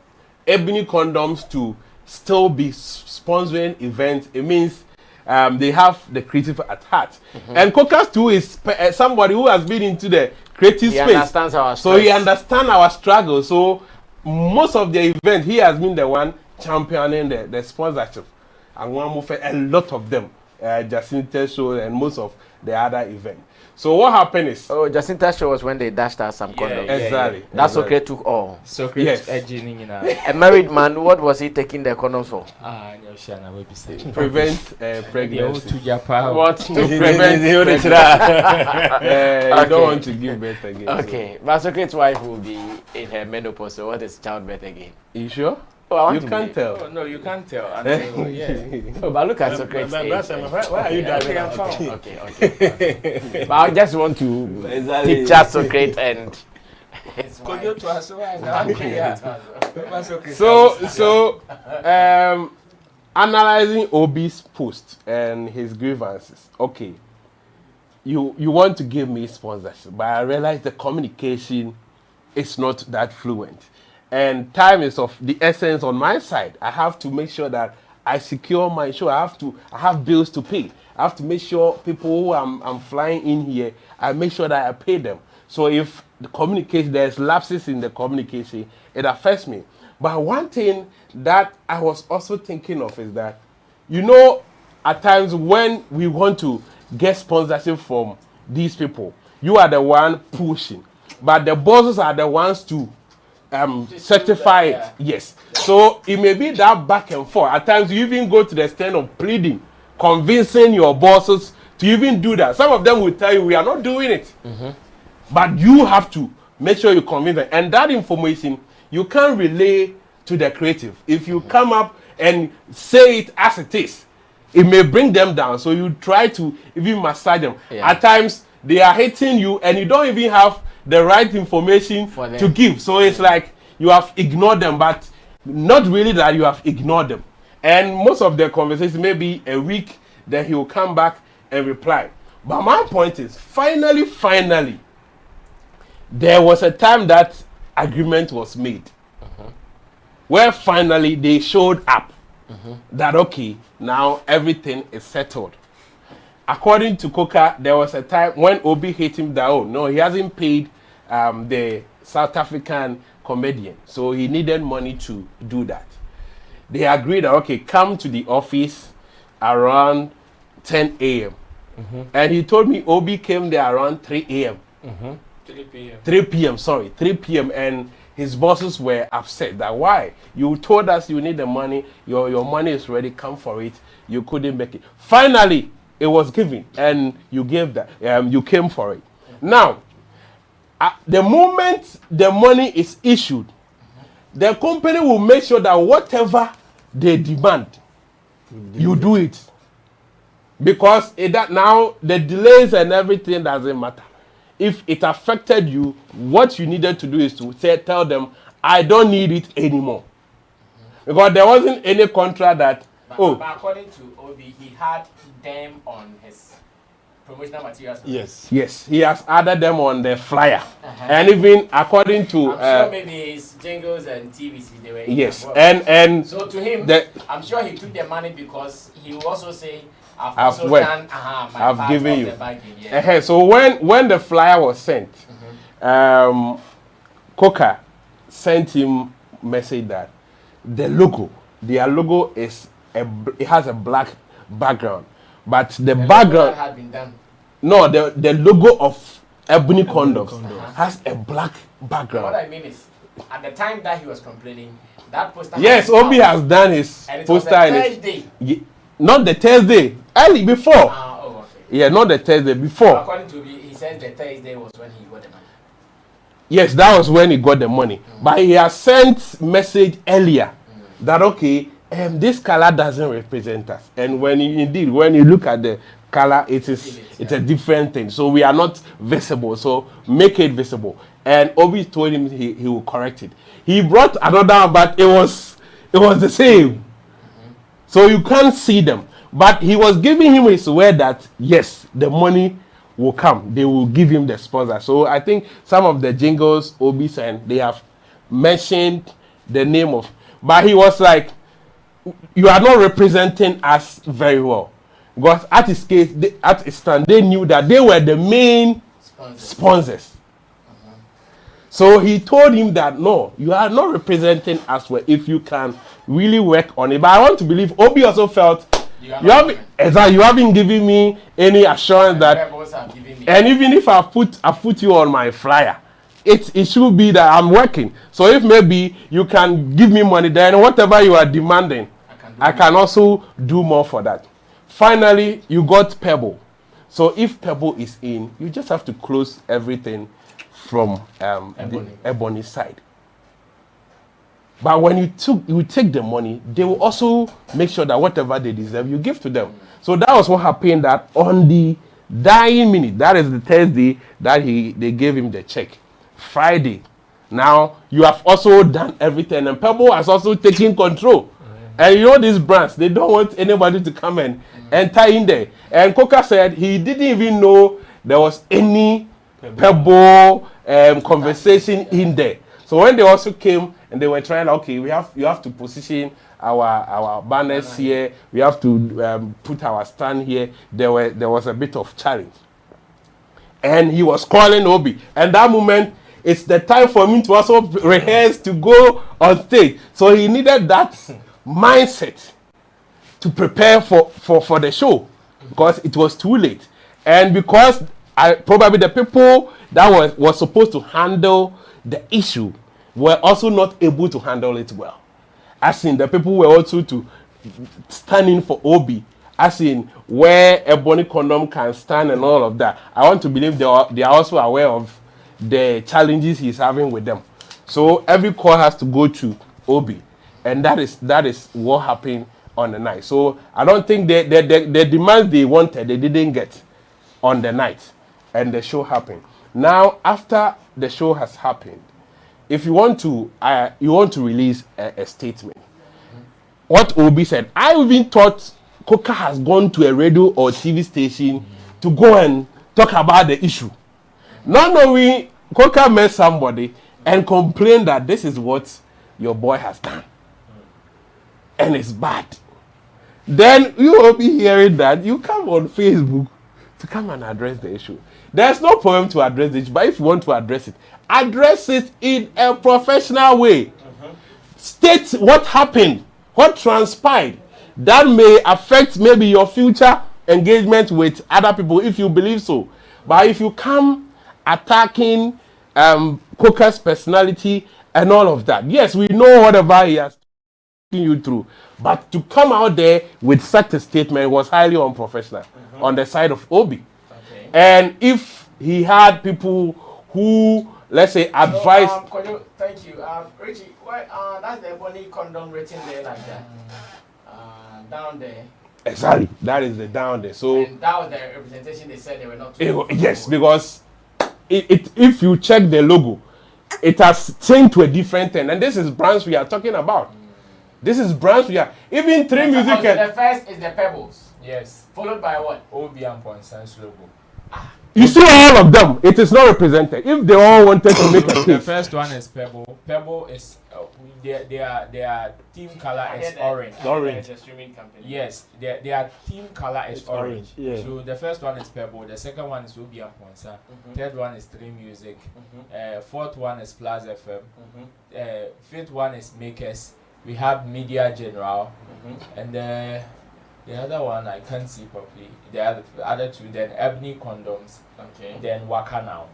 Ebony Condoms to still be sponsoring events, it means they have the creative at heart. And Kokas too is somebody who has been into the creative space. He understands our struggle. So he understands our struggle. So most of the events, he has been the one championing the sponsorship. And one move a lot of them, Jacinta show and most of the other events. So what happened is... Oh, Jacinta show was when they dashed out some condoms. Exactly. That's okay took all. So yes. A married man, what was he taking the condoms for? Prevent pregnancy. What? To prevent pregnancy. You don't want to give birth again. Okay. So. But Socrates' wife will be in her menopause, so what is childbirth again? You sure? Oh, you can't tell. Oh, no, you can't tell. Until, Oh, but look at Socrates' age. Why are you driving? Okay. But I just want to picture Socrates and his wife. So, analyzing Obi's post and his grievances. Okay, you want to give me sponsorship, but I realize the communication is not that fluent. And time is of the essence on my side. I have to make sure that I secure my show. I have bills to pay. I have to make sure people who I'm flying in here, I make sure that I pay them. So if the communication, there's lapses in the communication, it affects me. But one thing that I was also thinking of is that, you know, at times when we want to get sponsorship from these people, you are the one pushing, but the bosses are the ones to certify it. Yes. So it may be that back and forth. At times you even go to the extent of pleading, convincing your bosses to even do that. Some of them will tell you we are not doing it. But you have to make sure you convince them. And that information you can't relay to the creative. If you come up and say it as it is, it may bring them down. So you try to even massage them. At times they are hating you and you don't even have the right information to give. So it's like you have ignored them, but not really that you have ignored them. And most of the conversations, maybe a week, then he will come back and reply. But my point is, finally, there was a time that agreement was made. Where finally they showed up that, okay, now everything is settled. According to Coca, there was a time when Obi hit him that, oh, no, he hasn't paid the South African comedian. So he needed money to do that. They agreed that, okay, come to the office around 10 a.m. And he told me Obi came there around 3 a.m. 3 p.m. 3 p.m., sorry, 3 p.m. And his bosses were upset that, why? You told us you need the money, your money is ready, come for it. You couldn't make it. Finally, it was given, and you gave that. You came for it. Now, the moment the money is issued, the company will make sure that whatever they demand, you do it. Because now the delays and everything doesn't matter. If it affected you, what you needed to do is to tell them, I don't need it anymore. Because there wasn't any contract that. But according to Obi, he had them on his promotional materials. Yes, he has added them on the flyer. And even according to I'm sure maybe his jingles and TVC they were. Yes, and so to him, I'm sure he took the money because he will also say, I've given you. So when the flyer was sent, Coca sent him message that their logo is it has a black background, but the background had been done. No, the logo of Ebony Condoms has a black background. What I mean is, at the time that he was complaining, that poster. Yes, Obi has done his poster on the Thursday. Not the Thursday, early before. Okay. Yeah, not the Thursday, before. According to me, he said the Thursday was when he got the money. Yes, that was when he got the money. But he has sent message earlier that, okay, this color doesn't represent us. And when you look at the color, it's a different thing. So we are not visible. So make it visible. And Obi told him he will correct it. He brought another, but it was the same. So you can't see them. But he was giving him his word that, yes, the money will come. They will give him the sponsor. So I think some of the jingles Obi sent, they have mentioned the name of. But he was like, you are not representing us very well. Because at his case, at his stand, they knew that they were the main sponsors. So he told him that, no, you are not representing us well if you can really work on it. But I want to believe Obi also felt you haven't given me any assurance that, and even if I put you on my flyer, it should be that I'm working. So if maybe you can give me money, then whatever you are demanding, I can also do more for that. Finally, you got Pebble. So if Pebble is in, you just have to close everything from the Ebony side. But when you take the money, they will also make sure that whatever they deserve, you give to them. So that was what happened, that on the dying minute, that is the Thursday that they gave him the check. Friday, now you have also done everything, and Pebble has also taken control. And you know these brands, they don't want anybody to come and enter in there. And Coca said he didn't even know there was any Pebble conversation in there. So when they also came and they were trying, okay, you have to position our banners here. We have to put our stand here. There was a bit of challenge. And he was calling Obi. And that moment, it's the time for him to also rehearse to go on stage. So he needed that mindset to prepare for the show, because it was too late. And because probably the people that was supposed to handle the issue were also not able to handle it well. As in, the people were also to stand in for Obi, as in where Ebony Condom can stand and all of that. I want to believe they are also aware of the challenges he's having with them. So every call has to go to Obi. And that is what happened on the night. So I don't think the demands they wanted, they didn't get on the night. And the show happened. Now, after the show has happened, if you want to release a statement, what Obi said. I even thought Coca has gone to a radio or TV station to go and talk about the issue. Not knowing Coca met somebody and complained that this is what your boy has done. And it's bad. Then you will be hearing that you come on Facebook to come and address the issue. There's no problem to address it, but if you want to address it in a professional way. State what happened, what transpired. That may affect maybe your future engagement with other people if you believe so. But if you come attacking Coca's personality and all of that, yes, we know whatever he has taken you through. But to come out there with such a statement was highly unprofessional on the side of Obi. Okay. And if he had people who, let's say, advise. So, thank you. Richie, that's the Ebony condom written there like that. Down there. Exactly. That is the down there. So and that was the representation they said they were not. Yes, because if you check the logo, it has changed to a different thing. And this is brands we are talking about. This is brands we are. Even three music. The first is the Pebbles. Yes. Followed by what? Obi and Ponsan's logo. You see all of them. It is not represented. If they all wanted to make a case. The first one is Pebble. Pebble is their team color is orange. Orange. The streaming company. Yes, their team color is orange. Yeah. So the first one is Pebble. The second one is Obi and Ponsa. Third one is Three Music. Fourth one is Plus FM. Fifth one is Makers. We have Media General, and the other one I can't see properly. The other two, then Ebony Condoms, then Waka Now.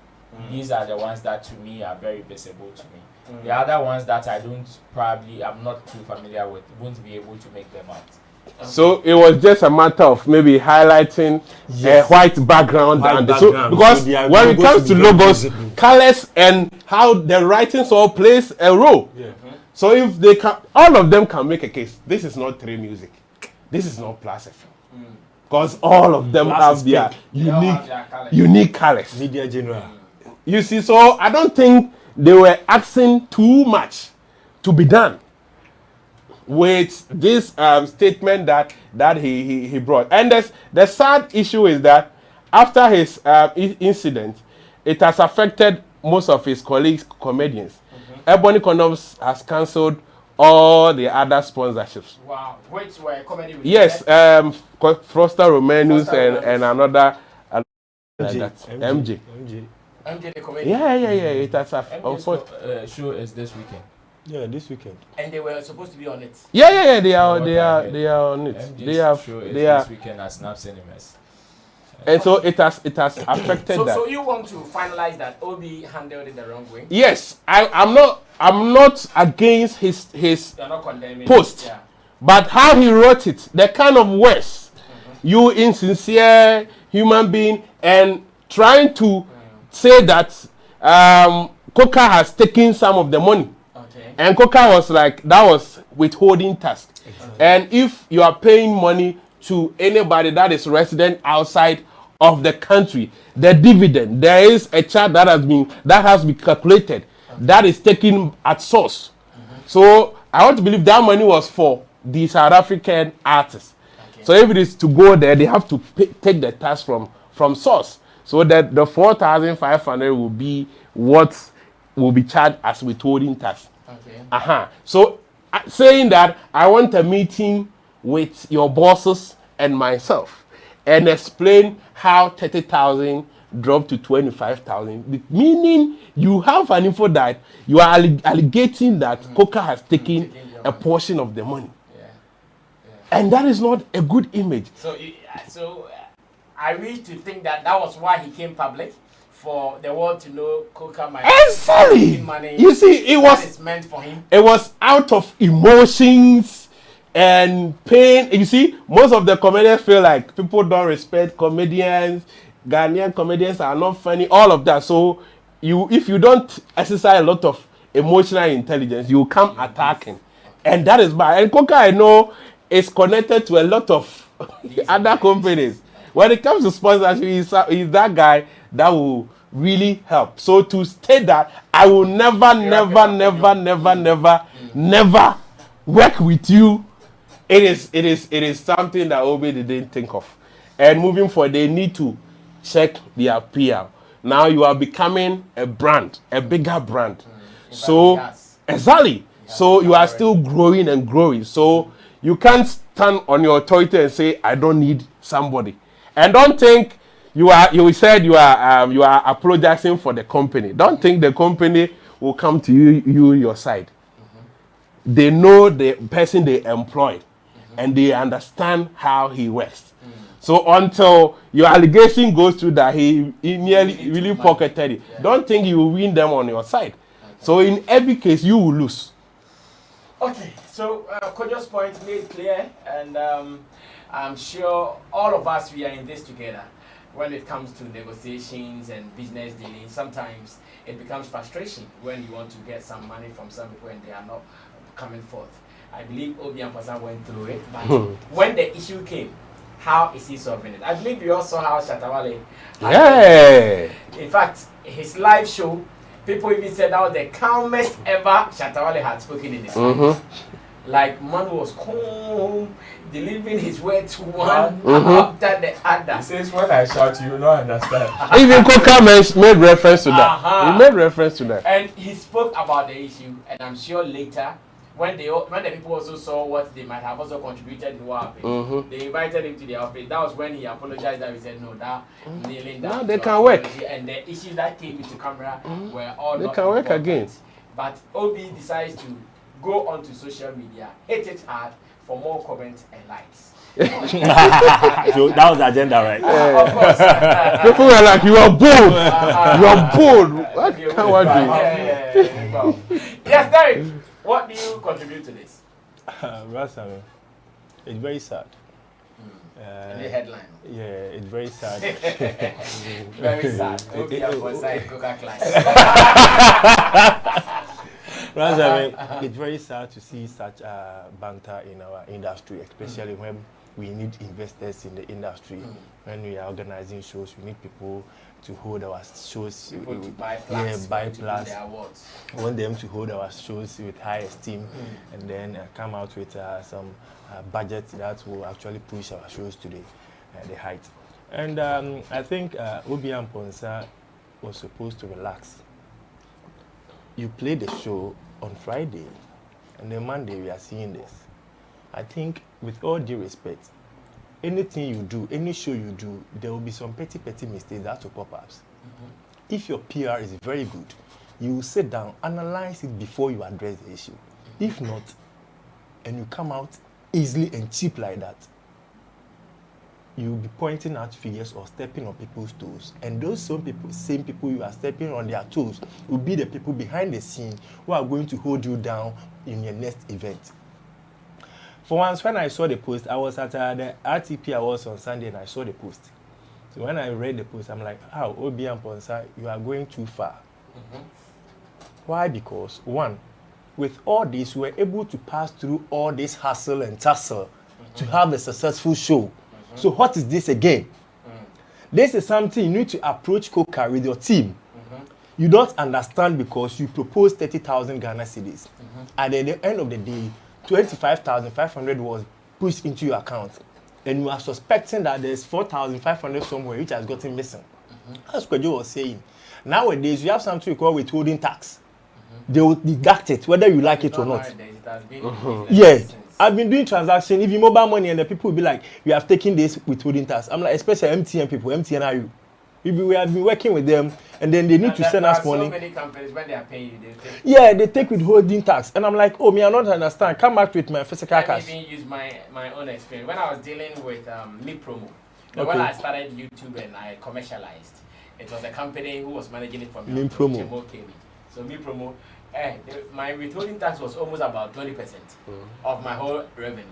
These are the ones that to me are very visible to me. The other ones that I'm not too familiar with, won't be able to make them out. So it was just a matter of maybe highlighting a white background. Because when it comes to logos, colors and how the writings all plays a role. Yeah. So if they can, all of them can make a case. This is not Three Music. This is not Plus FM. Because all of them have their unique colors. Media General. You see, so I don't think they were asking too much to be done with this statement that he brought. And the sad issue is that after his incident, it has affected most of his colleagues, comedians. Ebony Condoms has cancelled all the other sponsorships. Wow, which were comedy with yes, Froster Romanus and another like that. MJ. MJ the comedian. Yeah. It has MJ's show is this weekend. Yeah, this weekend. And they were supposed to be on it. Yeah. They are on it. MJ's show is this weekend at Snap Cinemas. And so it has affected that. So you want to finalize that Obi handled it the wrong way? Yes, I'm not against his You're not condemning post, yeah. But how he wrote it, the kind of words, you insincere human being, and trying to say that Coca has taken some of the money, and Coca was like that was withholding tax, and if you are paying money to anybody that is resident outside of the country, the dividend, there is a chart that has been calculated, that is taken at source. So I want to believe that money was for the South African artists. So if it is to go there, they have to take the tax from source. So that the 4,500 will be what will be charged as withholding tax. So saying that I want a meeting with your bosses and myself and explain how 30,000 dropped to 25,000, meaning you have an info that you are alleging that Coca has taken a portion of the money. And that is not a good image. So I wish to think that was why he came public, for the world to know Coca might exactly. Money. You see, it was meant for him. It was out of emotions and pain. You see, most of the comedians feel like people don't respect comedians. Ghanaian comedians are not funny. All of that. So if you don't exercise a lot of emotional intelligence, you come attacking, and that is bad. And Coca, I know, is connected to a lot of other companies. When it comes to sponsorship, he's that guy that will really help. So to state that I will never work with you it is something that Obi didn't think of. And moving forward, they need to check their PR. Now you are becoming a brand, a bigger brand. So exactly. So you are still growing and growing. So you can't stand on your authority and say, I don't need somebody. And don't think you said you are apologizing for the company. Don't think the company will come to you your side. They know the person they employed and they understand how he works. So until your allegation goes through that he nearly really pocketed it, don't think you will win them on your side. So in every case, you will lose. Okay, so Kojo's point made clear, and I'm sure all of us, we are in this together. When it comes to negotiations and business dealings, sometimes it becomes frustration when you want to get some money from some people and they are not coming forth. I believe Obi and Pasa went through it, but when the issue came, how is he solving it? I believe you all saw how Shatawale. In fact, his live show, people even said that was the calmest ever Shatawale had spoken in his life. Like man was calm, delivering his words one after the other. He says, when I shout, you will not understand. Even Koka made reference to that. He made reference to that. And he spoke about the issue, and I'm sure later, when the people also saw what they might have also contributed to what happened, they invited him to their office. That was when he apologized. That he said, no, that kneeling down. Now they can work. And the issues that came into camera were all they can work important. again. But Obi decides to go onto social media, hit it hard for more comments and likes. So that was the agenda, right? Of course. People were like, you are bold. You are bold. What can I do? Yes, Derek. What do you contribute to this? Sammy, it's very sad. The headline. Yeah, it's very sad. Very sad. Obi outside Coca class. It's very sad to see such banter in our industry, especially when we need investors in the industry. When we are organizing shows, we need people to hold our shows. People to buy plaques. Buy plaques. We want them to hold our shows with high esteem, and then come out with some budget that will actually push our shows to the height. And I think Obi and Ponsa was supposed to relax. You play the show on Friday, and then Monday we are seeing this. I think, with all due respect, anything you do, any show you do, there will be some petty mistakes that will pop up. If your PR is very good, you will sit down, analyze it before you address the issue. If not, and you come out easily and cheap like that, you will be pointing out figures or stepping on people's toes. And those same people you are stepping on their toes will be the people behind the scene who are going to hold you down in your next event. For once, when I saw the post, I was at the RTP Awards on Sunday and I saw the post. So when I read the post, I'm like, oh, Obi and Ponsa, you are going too far. Why? Because, one, with all this, we were able to pass through all this hustle and tussle to have a successful show. So what is this again? This is something you need to approach Coca with your team. You don't understand because you propose 30,000 Ghana cedis. At the end of the day, 25,500 was pushed into your account. And you are suspecting that there's 4,500 somewhere which has gotten missing. That's what Joe was saying. Nowadays, you have something we call withholding tax. They will deduct it, whether you like it or not. Yes. I've been doing transactions, even mobile money, and the people will be like, we have taken this withholding tax. I'm like, especially MTN people, MTN are you? We have been working with them, and then they need to send us money. So many companies, when they are paying you, they take withholding tax. And I'm like, oh, me, I don't understand. Come back with my physical cash. Let me use my own experience. When I was dealing with Me Promo, when I started YouTube and I commercialized, it was a company who was managing it for me. Me Promo. So Me Promo, my withholding tax was almost about 20% of my whole revenue.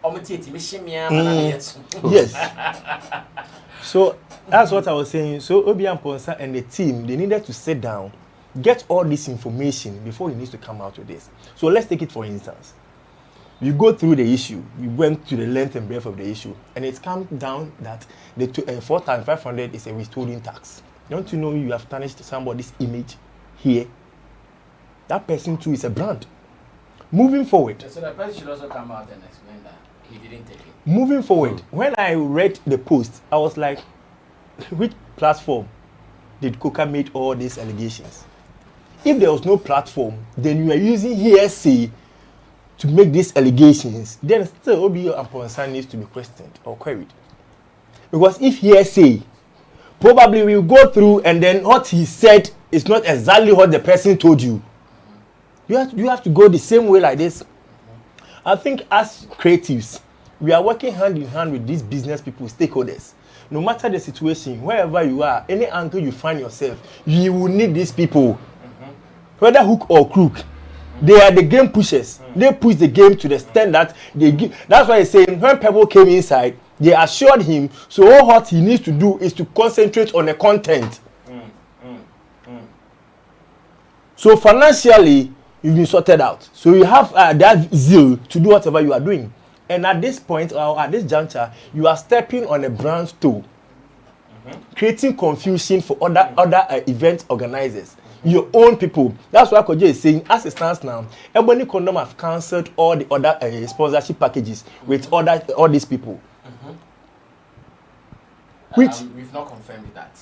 Yes. So that's what I was saying. So Obi and Ponsa and the team, they needed to sit down, get all this information before he needs to come out with this. So let's take it for instance. You go through the issue. We went to the length and breadth of the issue, and it comes down that the 4,500 is a withholding tax. Don't you know you have tarnished somebody's image here? That person too is a brand. Moving forward. So the person should also come out and explain that. He didn't take it. Moving forward, when I read the post, I was like, which platform did Coca make all these allegations? If there was no platform, then you are using hearsay to make these allegations, then still Obi and Ponsan needs to be questioned or queried. Because if hearsay, probably we'll go through and then what he said is not exactly what the person told you. You have to go the same way like this. I think as creatives, we are working hand in hand with these business people, stakeholders. No matter the situation, wherever you are, any angle you find yourself, you will need these people. Whether hook or crook, they are the game pushers. They push the game to the extent that they give. That's why I say when people came inside, they assured him, so all what he needs to do is to concentrate on the content. So financially, you've been sorted out. So you have that zeal to do whatever you are doing. And at this point, or at this juncture, you are stepping on a brand toe, creating confusion for other event organizers, your own people. That's why Koje is saying, as it stands now, Ebony Condom have cancelled all the other sponsorship packages with all these people. Which we've not confirmed that.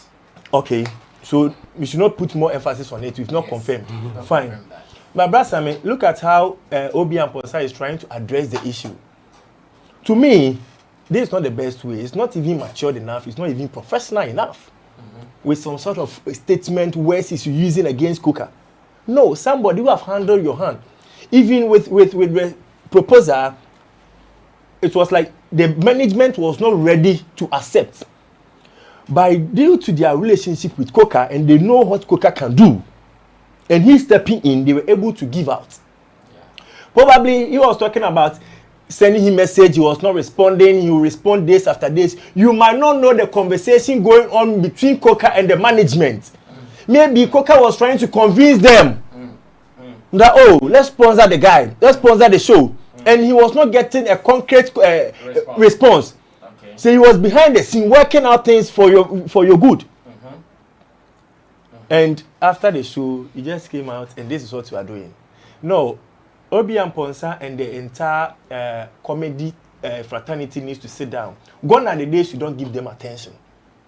Okay, so we should not put more emphasis on it. We've not confirmed. Fine. Confirmed that. But brother Sammy, look at how Obi and Ponsa is trying to address the issue. To me, this is not the best way. It's not even matured enough. It's not even professional enough. With some sort of statement words is using against Coca. No, somebody who have handled your hand. Even with the proposal, it was like the management was not ready to accept. But due to their relationship with Coca and they know what Coca can do, and he stepping in, they were able to give out. Yeah. Probably he was talking about sending him message, he was not responding, he will respond days after days. You might not know the conversation going on between Coca and the management. Maybe Coca was trying to convince them that, oh, let's sponsor the guy, let's sponsor the show. And he was not getting a concrete response. Okay. So he was behind the scene working out things for your good. And after the show, he just came out and this is what we are doing. No, Obi and Ponsa and the entire comedy fraternity needs to sit down. Gone are the days you don't give them attention.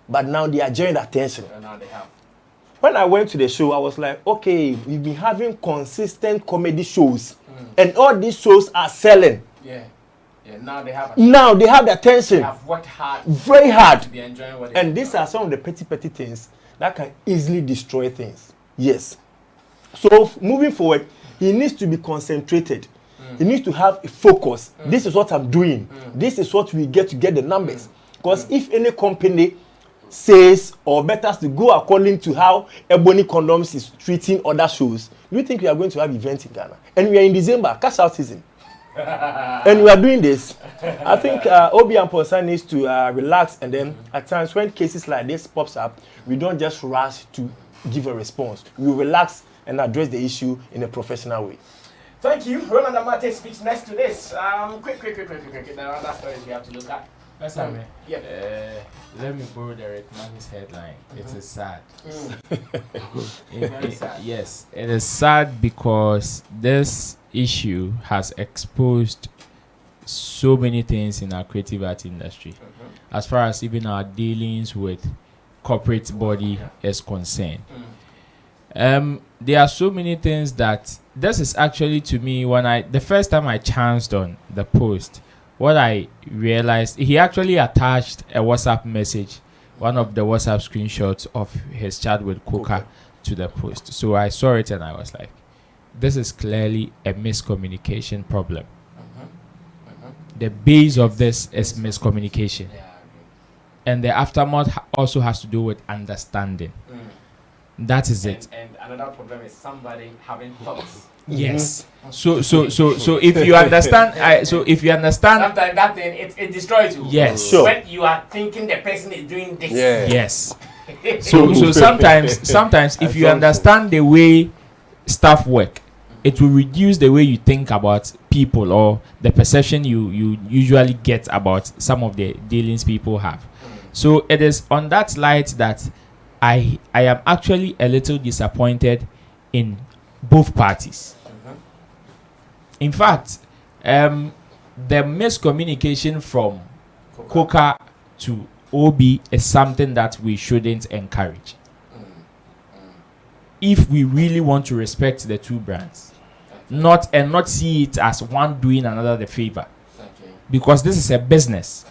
But now they are joined attention. And now they have. When I went to the show, I was like, okay, we've been having consistent comedy shows. And all these shows are selling. Yeah. Yeah, now they have the attention. They have worked hard. Very hard. To be enjoying what they and these are some of the petty things that can easily destroy things. Yes. So moving forward, he needs to be concentrated. He needs to have a focus. This is what I'm doing. This is what we get to get the numbers. Because if any company says or better to go according to how Ebony Condoms is treating other shows, do you think we are going to have events in Ghana? And we are in December, cash out season. And we are doing this. I think Obi and Ponsa needs to relax, and then at times when cases like this pops up, we don't just rush to give a response. We relax and address the issue in a professional way. Thank you. Roland Amate speaks next to this. Quick. There are other stories we have to look at. Yes, I mean. Let me borrow the Rickman's headline. It is sad. Yes, it is sad because this issue has exposed so many things in our creative art industry, as far as even our dealings with corporate body is concerned. There are so many things that this is actually, to me, the first time I chanced on the post, what I realized, he actually attached a WhatsApp message, one of the WhatsApp screenshots of his chat with Coca to the post. So I saw it and I was like, this is clearly a miscommunication problem. The base of this is miscommunication. And the aftermath also has to do with understanding. That is it. And another problem is somebody having thoughts. Yes. So if you understand, sometimes that thing it destroys you. Yes. Sure. When you are thinking the person is doing this. Yeah. Yes. So sometimes if you understand the way stuff work, it will reduce the way you think about people or the perception you usually get about some of the dealings people have. So it is on that light that I am actually a little disappointed in both parties. In fact, the miscommunication from Coca to OB is something that we shouldn't encourage. If we really want to respect the two brands, not see it as one doing another the favor, because this is a business.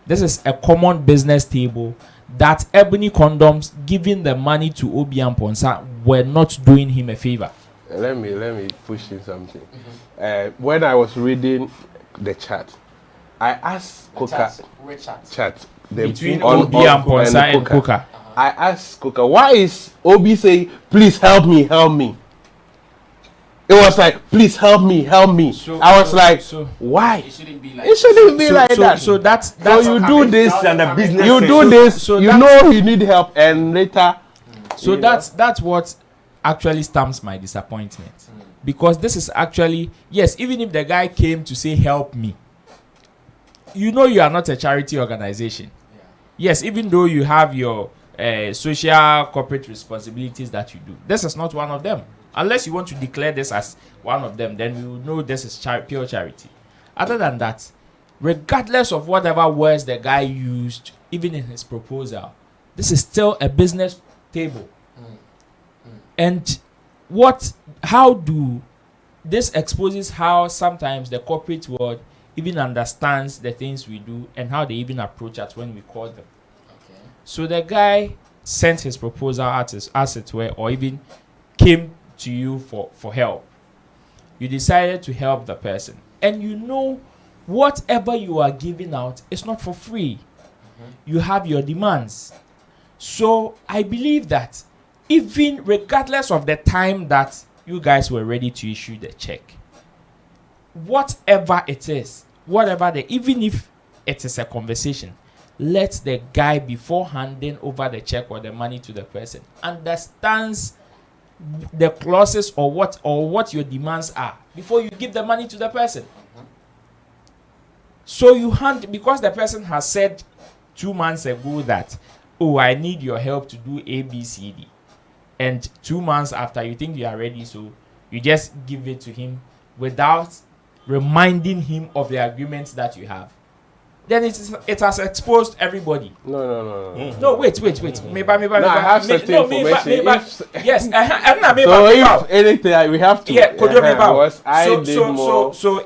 This is a common business table that Ebony Condoms giving the money to Obi and Ponsa were not doing him a favor. Let me push in something. When I was reading the chat, I asked Coca chat between Obi and Ponsa and Coca. I asked Coca, why is Obi saying, please help me, help me? It was like, please help me, help me. I was why? It shouldn't be like that. So that's you do this and a business. You do this, so you know you need help, and later. So that's what actually stamps my disappointment, because this is actually, yes, even if the guy came to say help me, you know you are not a charity organization. Yes, even though you have your social corporate responsibilities that you do, this is not one of them. Unless you want to declare this as one of them, then you know this is pure charity. Other than that, regardless of whatever words the guy used, even in his proposal, this is still a business table. And this exposes how sometimes the corporate world even understands the things we do and how they even approach us when we call them. So the guy sent his proposal as it were, or even came to you for help. You decided to help the person, and you know whatever you are giving out is not for free. You have your demands. So I believe that even regardless of the time that you guys were ready to issue the check, whatever it is, even if it is a conversation, let the guy, before handing over the check or the money to the person, understands the clauses or what your demands are before you give the money to the person. So you hand, because the person has said 2 months ago that, oh, I need your help to do A, B, C, D, and 2 months after you think you are ready, so you just give it to him without reminding him of the agreements that you have, then it has exposed everybody. No, wait. Maybe I have certain information. Yes, so if anything, we have to. Yeah,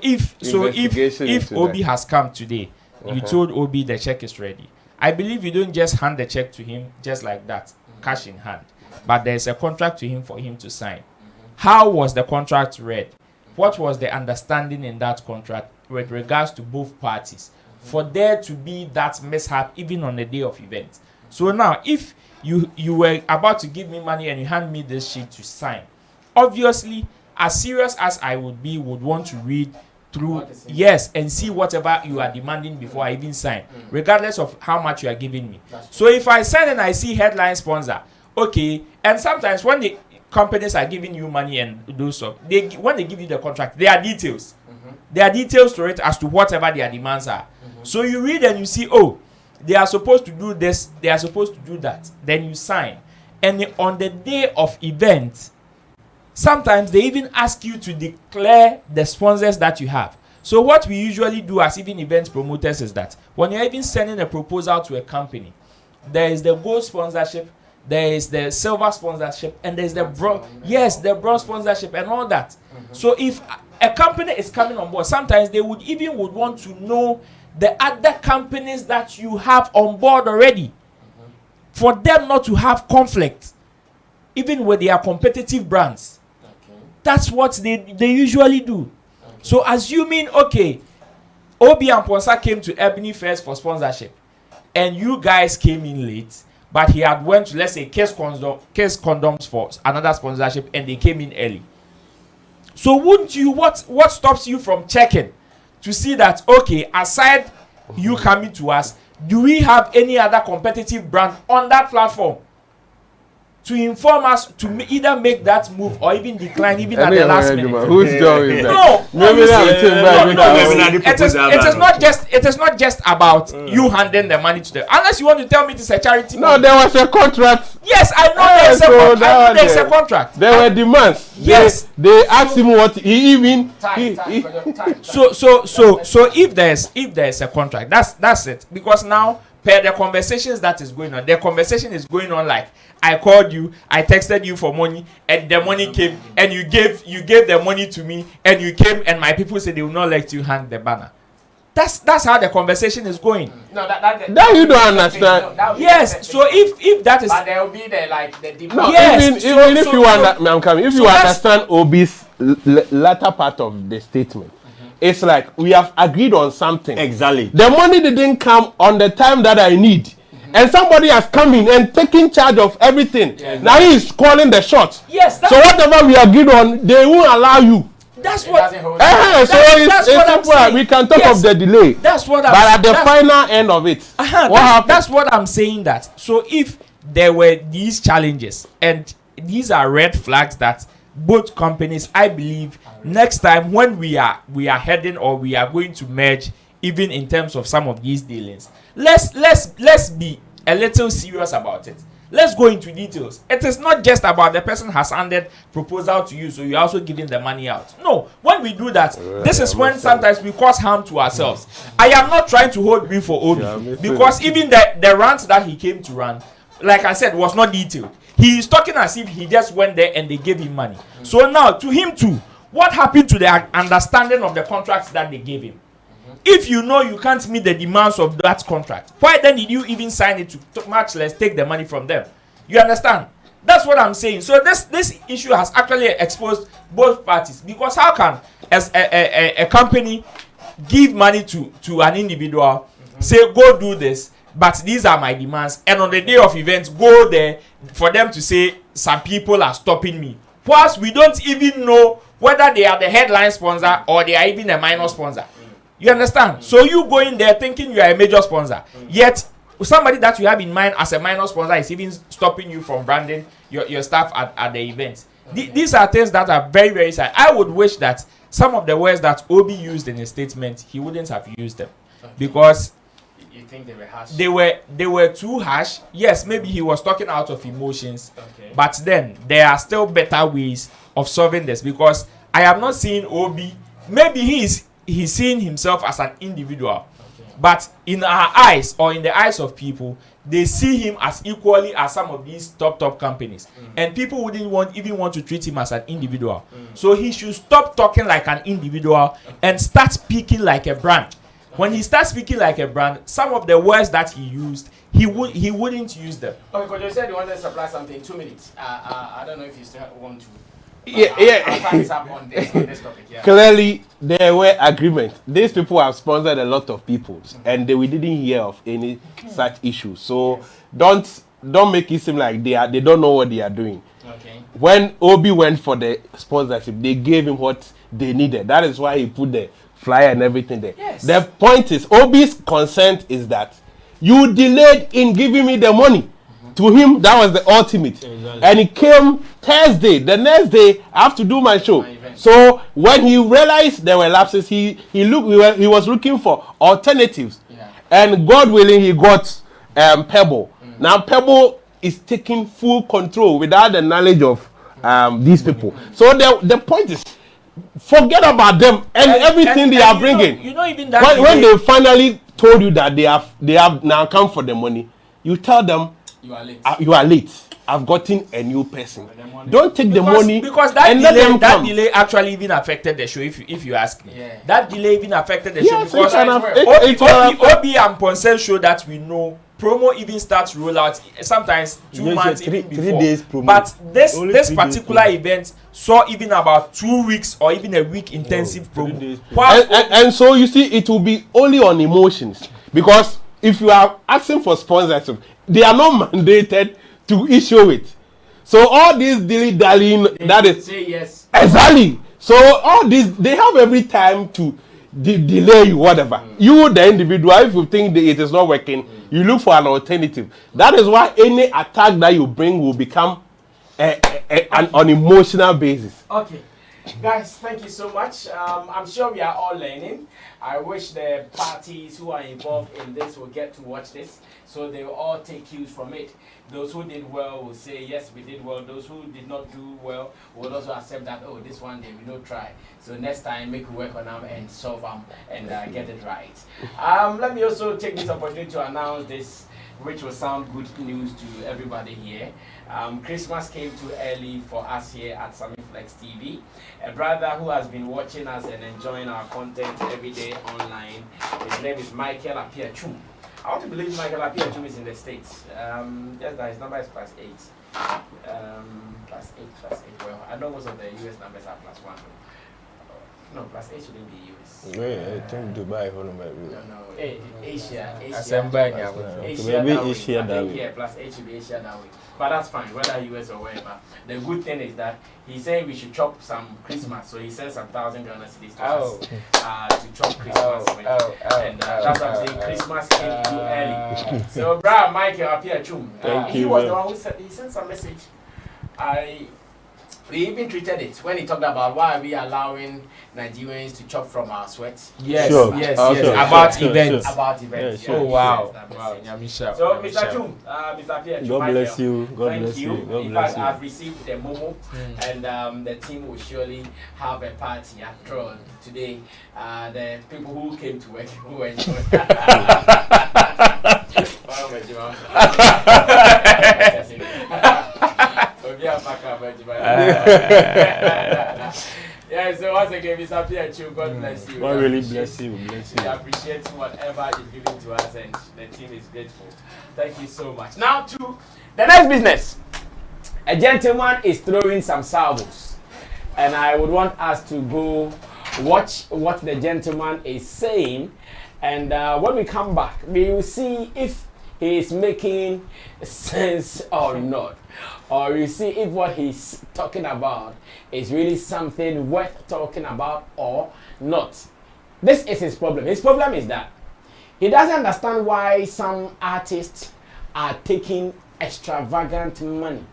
if so Obi has come today, you told Obi the check is ready. I believe you don't just hand the check to him just like that, cash in hand, but there's a contract to him for him to sign. How was the contract read? What was the understanding in that contract with regards to both parties? For there to be that mishap even on the day of event. So now, if you were about to give me money and you hand me this sheet to sign, obviously, as serious as I would want to read through, yes, and see whatever you are demanding before I even sign, regardless of how much you are giving me. So if I sign and I see headline sponsor, okay, and sometimes when the companies are giving you money and do so, when they give you the contract, there are details. There are details to it as to whatever their demands are. So you read and you see, oh, they are supposed to do this, they are supposed to do that. Then you sign. And on the day of event, sometimes they even ask you to declare the sponsors that you have. So what we usually do as even event promoters is that when you're even sending a proposal to a company, there is the gold sponsorship, there is the silver sponsorship, and there's the bronze sponsorship and all that. So if a company is coming on board, sometimes they would want to know the other companies that you have on board already, for them not to have conflict, even with their competitive brands. That's what they usually do. So assuming, okay, Obi and Ponsa came to Ebony first for sponsorship, and you guys came in late, but he had went to, let's say, Case Condoms for another sponsorship, and they came in early. So wouldn't you, what stops you from checking to see that, okay, aside you coming to us, do we have any other competitive brand on that platform to inform us to either make that move or even decline even at the last minute? Who's doing that? It is not just about you handing the money to them. Unless you want to tell me it is a charity. No, there was a contract. Yes, I know there's a contract. There were demands. Yes. They asked him what he even. So if there's a contract, that's it. Because now, per the conversations that is going on, the conversation is going on like, I called you, I texted you for money, and the money came, and you gave the money to me, and you came, and my people said they will not let you hang the banner. That's how the conversation is going. No, that you don't understand. Yes, so if that is, but there will be the demand. No, yes, even if you understand Obi's latter part of the statement, it's like we have agreed on something. Exactly. The money didn't come on the time that I need. And somebody has come in and taken charge of everything. Yeah, now he is calling the shots. Yes. So whatever we agreed on, they won't allow you. That's what. That's what I'm saying. We can talk of the delay. That's what I'm saying. But at the final end of it, what happened? That's what I'm saying. That so if there were these challenges and these are red flags that both companies, I believe, next time when we are heading or we are going to merge, even in terms of some of these dealings, let's be a little serious about it. Let's go into details. It is not just about the person has handed proposal to you, so you're also giving the money out. No, when we do that, this is when sometimes we cause harm to ourselves. I am not trying to hold grief for Obi, because even the rant that he came to run, like I said, was not detailed. He is talking as if he just went there and they gave him money. So now, to him too, what happened to the understanding of the contracts that they gave him? If you know you can't meet the demands of that contract, why then did you even sign it to much less take the money from them? You understand? That's what I'm saying. So this issue has actually exposed both parties, because how can as a company give money to an individual, say go do this, but these are my demands, and on the day of events go there for them to say some people are stopping me, whilst we don't even know whether they are the headline sponsor or they are even a minor sponsor. You understand? So you go in there thinking you are a major sponsor, yet somebody that you have in mind as a minor sponsor is even stopping you from branding your staff at the events. These are things that are very, very sad. I would wish that some of the words that Obi used in his statement, he wouldn't have used them, because you think they were harsh? They were too harsh. Yes, maybe he was talking out of emotions, but then there are still better ways of solving this, because I am not seeing Obi. Maybe he's seeing himself as an individual, but in our eyes or in the eyes of people, they see him as equally as some of these top companies, and people wouldn't even want to treat him as an individual. So he should stop talking like an individual and start speaking like a brand. When he starts speaking like a brand, some of the words that he used, he wouldn't use them. Okay, because you said you wanted to supply something. 2 minutes. I don't know if you still want to. On this topic, Clearly, there were agreements. These people have sponsored a lot of people, and we didn't hear of any such issues. So don't make it seem like they don't know what they are doing. Okay. When Obi went for the sponsorship, they gave him what they needed. That is why he put the flyer and everything there. Yes. The point is, Obi's consent is that you delayed in giving me the money. To him, that was the ultimate. Exactly. And it came Thursday. The next day, I have to do my show. So when he realized there were lapses, he was looking for alternatives. Yeah. And God willing, he got Pebble. Now Pebble is taking full control without the knowledge of these people. So the point is, forget about them and everything they are bringing. You know even that when they finally told you that they have now come for the money, you tell them, you are late. You are late. I've gotten a new person. Don't take the money, because that delay actually even affected the show. If you ask me, that delay even affected the show, because Obi and Ponsen show that we know promo even starts roll out sometimes 2 months even before. 3 days promo. But this particular event saw even about 2 weeks or even a week intensive promo. And so you see, it will be only on emotions, because if you are asking for sponsorship, they are not mandated to issue it. So all this dilly-dallying, that is say yes. Exactly. So all this, they have every time to delay you, whatever. You, the individual, if you think it is not working, you look for an alternative. That is why any attack that you bring will become an emotional basis. Okay. Guys, thank you so much. I'm sure we are all learning. I wish the parties who are involved in this will get to watch this, so they will all take cues from it. Those who did well will say, yes, we did well. Those who did not do well will also accept that, oh, this one they will not try. So next time, make we work on them and solve them and get it right. Let me also take this opportunity to announce this, which will sound good news to everybody here. Christmas came too early for us here at Sammy Flex TV. A brother who has been watching us and enjoying our content every day online. His name is Michael Apiachum. I want to believe Michael Apiachum is in the States. Just that his number is +8. +8. Well, I know most of the US numbers are +1. No, +8 shouldn't be US. I think Dubai. No, Asia. Asia that way. Yeah, +8 should be Asia that way. But that's fine, whether US or wherever. The good thing is that he's saying we should chop some Christmas, so he sent some 1,000 Ghana cedis to us to chop Christmas with. And that's what I'm saying. Christmas came too early. So, brother Michael Apiachum, he was the one who said he sent some message. We even treated it when he talked about why are we allowing Nigerians to chop from our sweat. Yes, sure. yes. About events. About events. Sure. Oh, wow. So, Mr. Chum, Mr. Pierre, God bless you. God bless you. In fact, I've received the momo, and the team will surely have a party after all today. The people who came to work who enjoyed. Yeah, so once again, Mr. Pierre, God bless you. God really bless you. We appreciate whatever you've given to us, and the team is grateful. Thank you so much. Now to the next business. A gentleman is throwing some salvos, and I would want us to go watch what the gentleman is saying, and when we come back, we will see if he is making sense or not. Or you see if what he's talking about is really something worth talking about or not. This is his problem. His problem is that he doesn't understand why some artists are taking extravagant money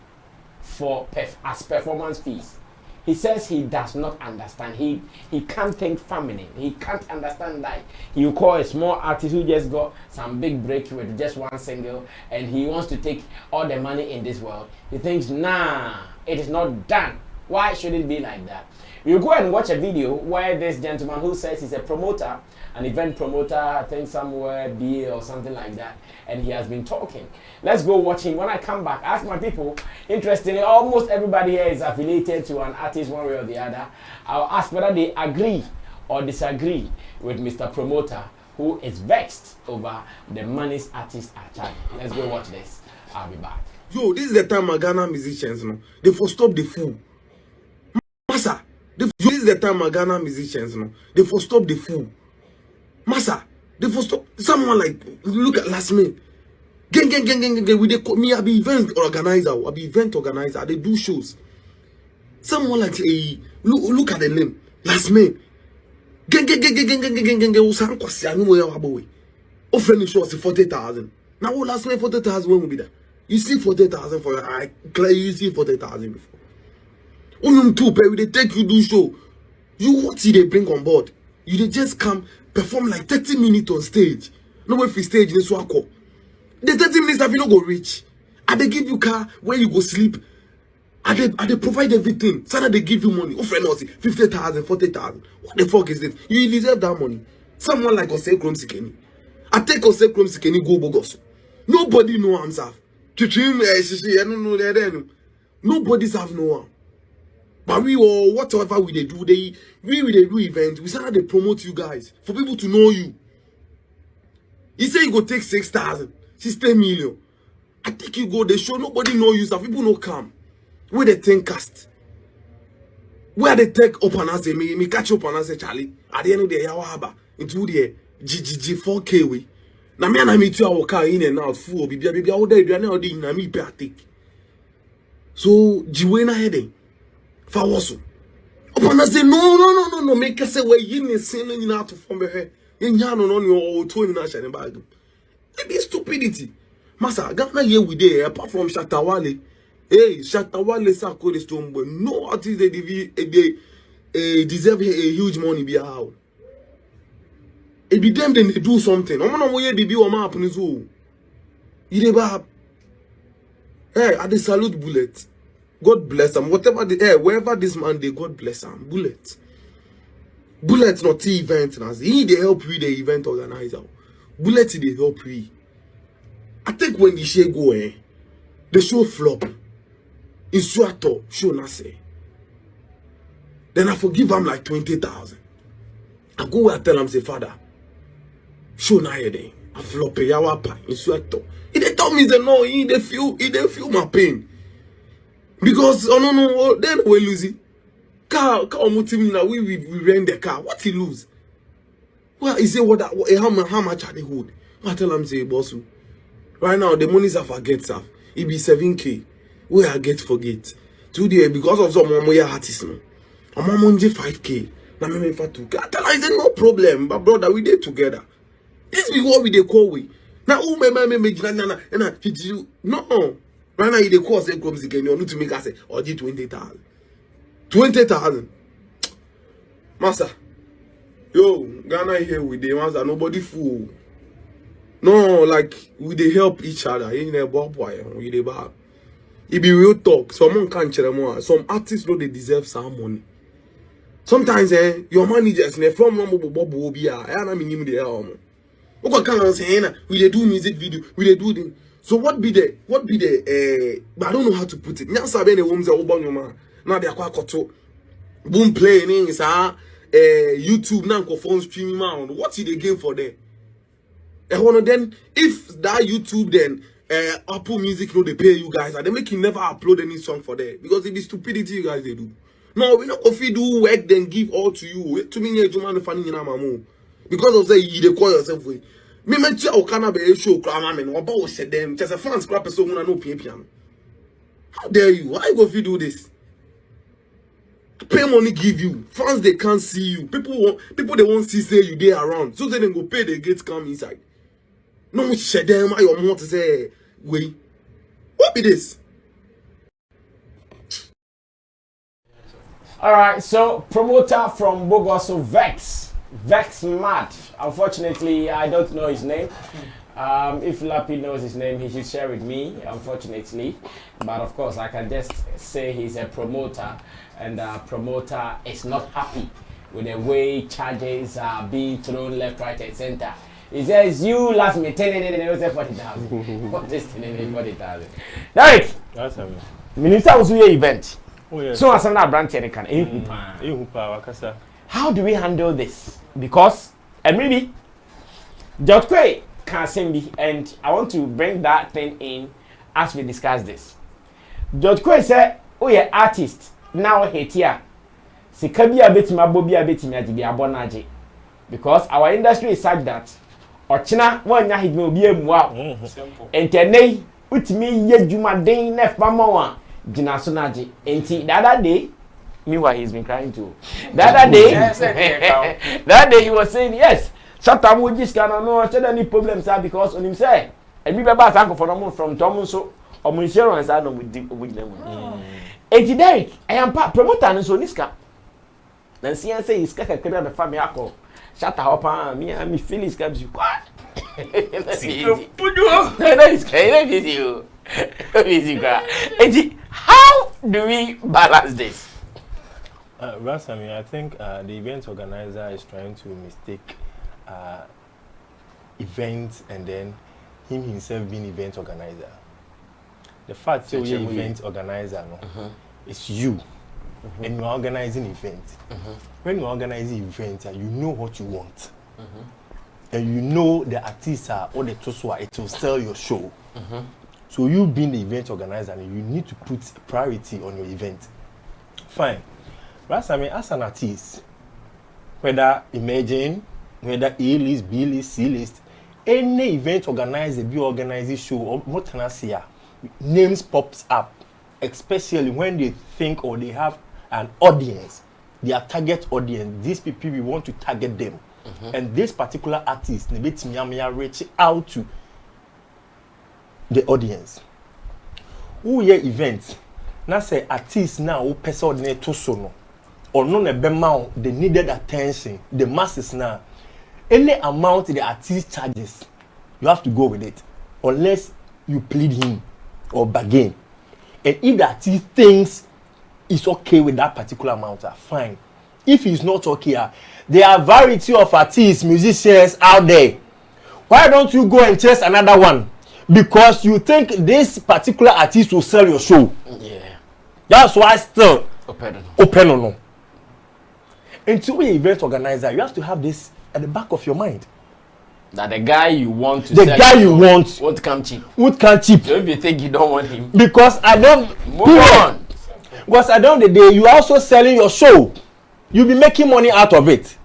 for as performance fees. He says he does not understand. He can't think feminine. He can't understand that you call a small artist who just got some big break with just one single and he wants to take all the money in this world. He thinks, nah, it is not done. Why should it be like that? You go and watch a video where this gentleman who says he's a promoter, an event promoter, I think somewhere BA or something like that, and he has been talking. Let's go watch him. When I come back, ask my people. Interestingly, almost everybody here is affiliated to an artist one way or the other. I'll ask whether they agree or disagree with Mr. Promoter, who is vexed over the monies artists are charging. Let's go watch this. I'll be back. Yo, this is the time my Ghana musicians, no, they for stop the fool. Massa, this is the time my Ghana musicians, no, they for stop the fool. Massa, they for stop someone like look at last minute. Gang. We they me I be event organizer. They do shows. Someone like a look at the name last minute. Gang. Usan kwasi anu we waboy. Offering shows 40,000. Now last minute 40,000 when will be that? You see 40,000 for your eye. You see 40,000 before. Too, but they take you do show. You what see they bring on board? You they just come perform like 30 minutes on stage. No way free stage in Swako. The 30 minutes have you not go reach. And they give you car where you go sleep. And they provide everything. So that they give you money. Oh friend, 50,000, 40,000. What the fuck is this? You deserve that money. Someone like Osei Krom Sikeni. I take Osei Krom Sikeni go bogos. Nobody know himself. I don't know that. Nobody's have no one. But we or whatever we they do, we do events. We say they promote you guys for people to know you. You say you go take 6,000, 60 million. I think you go they show nobody know you. So people no come. Where they think cast. Where they take up and I say me catch up and I say Charlie. At the end of the day, haba into the GGG 4K way. Na me and meet you our car in and out full. Baby, all day you na dey na me pay take. So jiwe na heading. Fawoso. Upon I say no. Make us say we yin sin in out from the hair. In yano on your 20 national bag. It is stupidity. Massa, Ghana here we there apart from Shatawale. Hey, Shatawale Sako the stone, but no artist they deserve a huge money be how. It be them then they do something. I'm not way they be on my happen so. You never. Hey, I salute Bullet. God bless them. Whatever the wherever this man they God bless them. Bullet. Bullet's not the event. He they help we the event organizer. Bullet they help we. I think when the show go the show flop. Instructor show na say. Then I forgive him like 20,000. I go and tell him say father. Show na here then. I flop a yawa pa instructor. He they tell me say no. He they feel my pain. Because oh no then we lose it. Car now we rent the car. What he lose? Well, he say how much are they hold? I tell him say boss. Right now the money's I forget stuff. It be 7K. Where I get forget. Today because of some more artists no. I'm on 5K. Now me for 2K. I tell him say no problem, but brother we did together. This be what we they call we. Now who me no. Right now, the course comes again. You need to make us say, or 20,000. 20,000. Master. Yo, Ghana here with the ones that nobody fool. No, like, we they help each other. In a bob boy, we they bad. It be real talk. Someone can't share more. Some artists know they deserve some money. Sometimes, your managers, from Bob will be a, and I mean, the helm. What can I say? We they do music video, we they do them. So what be the I don't know how to put it. Now sabe the women are over man. Now they are quite koto. Boom playing is YouTube now phone streaming man. What's the game for there? Then if that YouTube then Apple Music know they pay you guys and they make you never upload any song for there because it is stupidity you guys they do. No, we not if you do work then give all to you. To me you man funny in my because of say you they call yourself way. Me mentia o kana be show crama me no oba o se dem just a fans crap person who no pay piano. How dare you? Why go if you do this? Pay money give you. Fans they can't see you. People they won't see say you there around. So they then go pay the gates come inside. No me share them I want to say wait. What be this? Alright, so promoter from Bullgod, so Vex Mad. Unfortunately, I don't know his name. If Lappy knows his name, he should share with me, unfortunately. But of course, I can just say he's a promoter, and the promoter is not happy with the way charges are being thrown left, right, and center. He says, you last me 40,000. What is 40,000? Derek! That's a Minister was your event. Oh, yes. So, as an brand, how do we handle this? Because, and maybe, Jotque can send me, and I want to bring that thing in as we discuss this. Jotque said, oh, yeah, artist, now hate here. Se kabi abetima bobi abetima jibi abonaje. Because our industry is such that, Ochina, one ya hidme obi emwa. Entene, utimi ye juma den nef mamawa. Jina sonaje. Enti, the other day, meanwhile, he's been crying too. The other day, he was saying, yes, sometimes we just cannot know any problems because on him say, and we better thank for them from Thomas so or Monsieur and Sano with them. And Derek, I am promoter and so Niska. Then see and say, he's got a career the family alcohol. Shut up, me and me Phyllis comes you. What? How do we balance this? Rasami, I think the event organizer is trying to mistake events and then him himself being event organizer. The fact that you're event organizer is you and you're organizing event. When you're organizing event, you know what you want. And you know the artists are or the toswa, it will sell your show. So you being the event organizer, you need to put priority on your event. Fine. But I mean, as an artist, whether emerging, whether A-list, B-list, C-list, any event organizer, be organizing show, or what can I say, names pops up, especially when they think or they have an audience, their target audience, these people we want to target them. And this particular artist, they reach out to the audience. Who ye events? Now say artists now who person to sono. or no amount the needed attention, the masses now. Any amount the artist charges, you have to go with it, unless you plead him or bargain. And if the artist thinks it's okay with that particular amount, fine. If it's not okay, there are variety of artists, musicians out there. Why don't you go and chase another one? Because you think this particular artist will sell your show. Yeah. That's why still Open or no. And to be an event organizer, you have to have this at the back of your mind. That the guy you want to the sell guy you want won't come cheap. Would come cheap. So if you think you don't want him, because I don't move on. Because at the end of the day, you are also selling your show. You'll be making money out of it.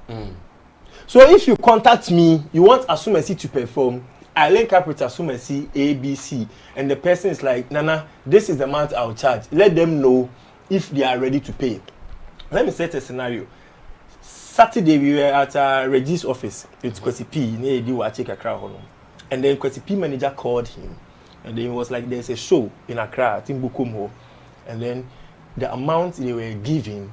So if you contact me, you want Asumesi to perform, I link up with Asumesi ABC, and the person is like, Nana, this is the amount I'll charge. Let them know if they are ready to pay. Let me set a scenario. Saturday we were at Reggie's office. It's Kwesi P. Accra, and then Kwesi P manager called him, and then he was like, "There's a show in Accra, I think Bukumho," and then the amount they were giving,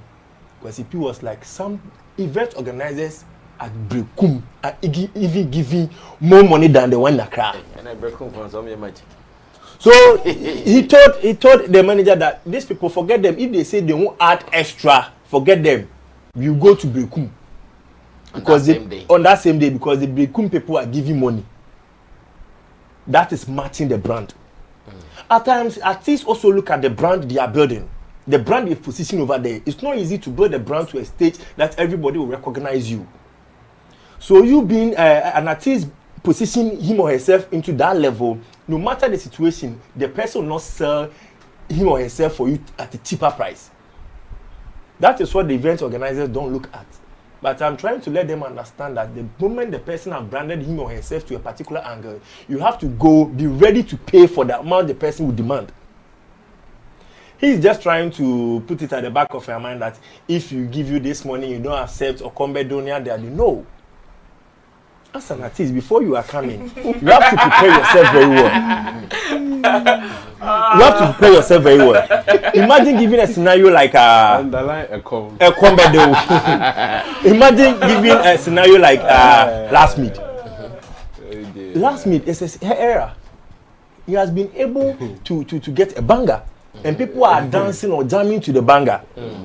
Kwesi P was like, some event organizers at Brekum are even giving more money than the one in Accra. And I Brekum for some magic. So he told the manager that these people, forget them. If they say they won't add extra, forget them. You go to Brekum. Because on that same day, because the Brekum people are giving money. That is matching the brand. At times, artists also look at the brand they are building. The brand is positioned over there. It's not easy to build a brand to a stage that everybody will recognize you. So you being an artist, positioning him or herself into that level, no matter the situation, the person will not sell him or herself for you at a cheaper price. That is what the event organizers don't look at. But I'm trying to let them understand that the moment the person has branded him or herself to a particular angle, you have to be ready to pay for the amount the person will demand. He's just trying to put it at the back of your mind that if you give you this money, you don't accept or come back down here, no. As an artist, before you are coming, you have to prepare yourself very well. You have to prepare yourself very well. Imagine giving a scenario like underline a comb. Imagine giving a scenario like last meet. Last meet is an era. He has been able to get a banger. And people are dancing or jamming to the banger.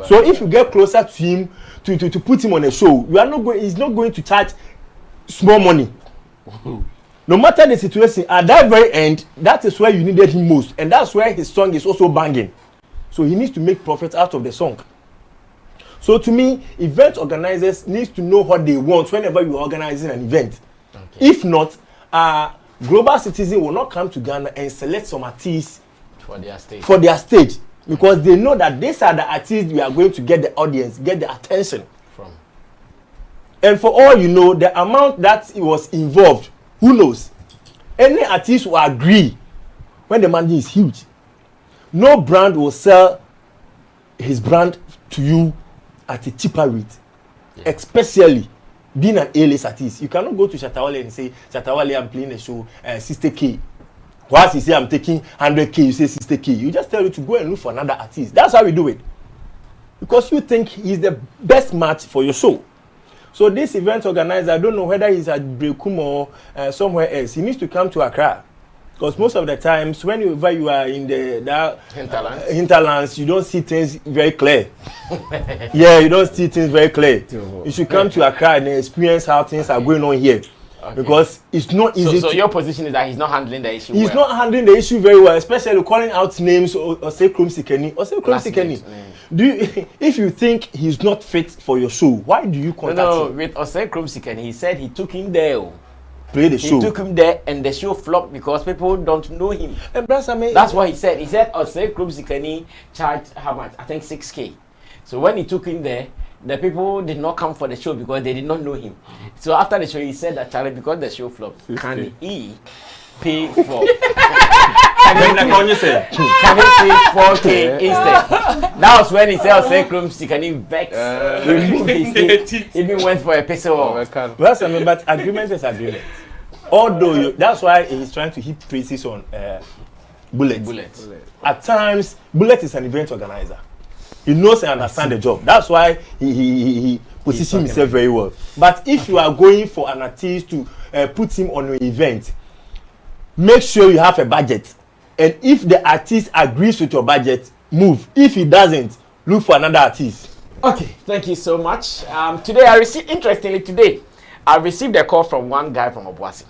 So if you get closer to him to put him on a show, he's not going to charge small money. No matter the situation, at that very end, that is where you needed him most, and that's where his song is also banging. So he needs to make profit out of the song. So to me, event organizers need to know what they want whenever you're organizing an event. Okay. If not, global citizens will not come to Ghana and select some artists for their stage because they know that these are the artists we are going to get the audience, get the attention from. And for all you know, the amount that was involved, who knows? Any artist will agree when the money is huge. No brand will sell his brand to you at a cheaper rate, especially being an A-list artist. You cannot go to Shatawale and say, Shatawale, I'm playing a show, 60K. Once you say I'm taking 100K, you say 60K. You just tell you to go and look for another artist. That's how we do it. Because you think he's the best match for your show. So this event organizer, I don't know whether he's at Brekum or somewhere else. He needs to come to Accra. Because most of the times, whenever you are in the hinterlands, you don't see things very clear. Yeah, you don't see things very clear. You should come to Accra and experience how things are going on here. Okay. Because it's not easy. So your position is that he's not handling the issue. He's not handling the issue very well, especially calling out names or say Krum Sikeni or say Krum Sikeni. If you think he's not fit for your show, why do you contact him? With Osei Krum Sikeni, he said he took him there. Play the show. He took him there and the show flopped because people don't know him. And that's what he said. He said Osei Krum Sikeni charged how much? I think 6K. So when he took him there, the people did not come for the show because they did not know him. So after the show, he said that Charlie, because the show flopped, can he pay for? Can he pay 4K instead? That was when he said, "Say, can he vex?" Remove his teeth. Even went for a peso. But agreement is agreement. Although that's why he's trying to heap praises on Bullet. At times, Bullet is an event organizer. He knows and understands the job. That's why he positions himself very well. But if you are going for an artist to put him on an event, make sure you have a budget. And if the artist agrees with your budget, move. If he doesn't, look for another artist. Okay, thank you so much. Today I received a call from one guy from Obuasi.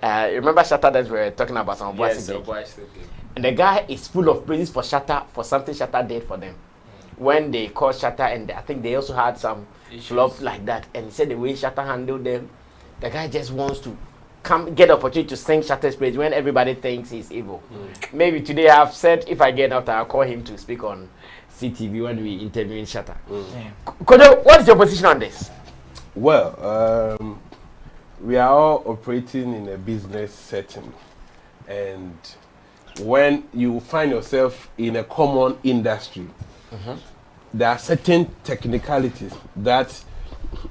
Remember Shatta that we were talking about some Obuasi? Yes, and the guy is full of praises for Shatta, for something Shatta did for them. When they called Shatta, and I think they also had some flops like that, and he said the way Shatta handled them, the guy just wants to come get opportunity to sing Shatta's praise when everybody thinks he's evil. Maybe today I've said if I get out, I'll call him to speak on CTV when we interview in Shatta. Kojo, what is your position on this? Well, we are all operating in a business setting, and when you find yourself in a common industry, there are certain technicalities that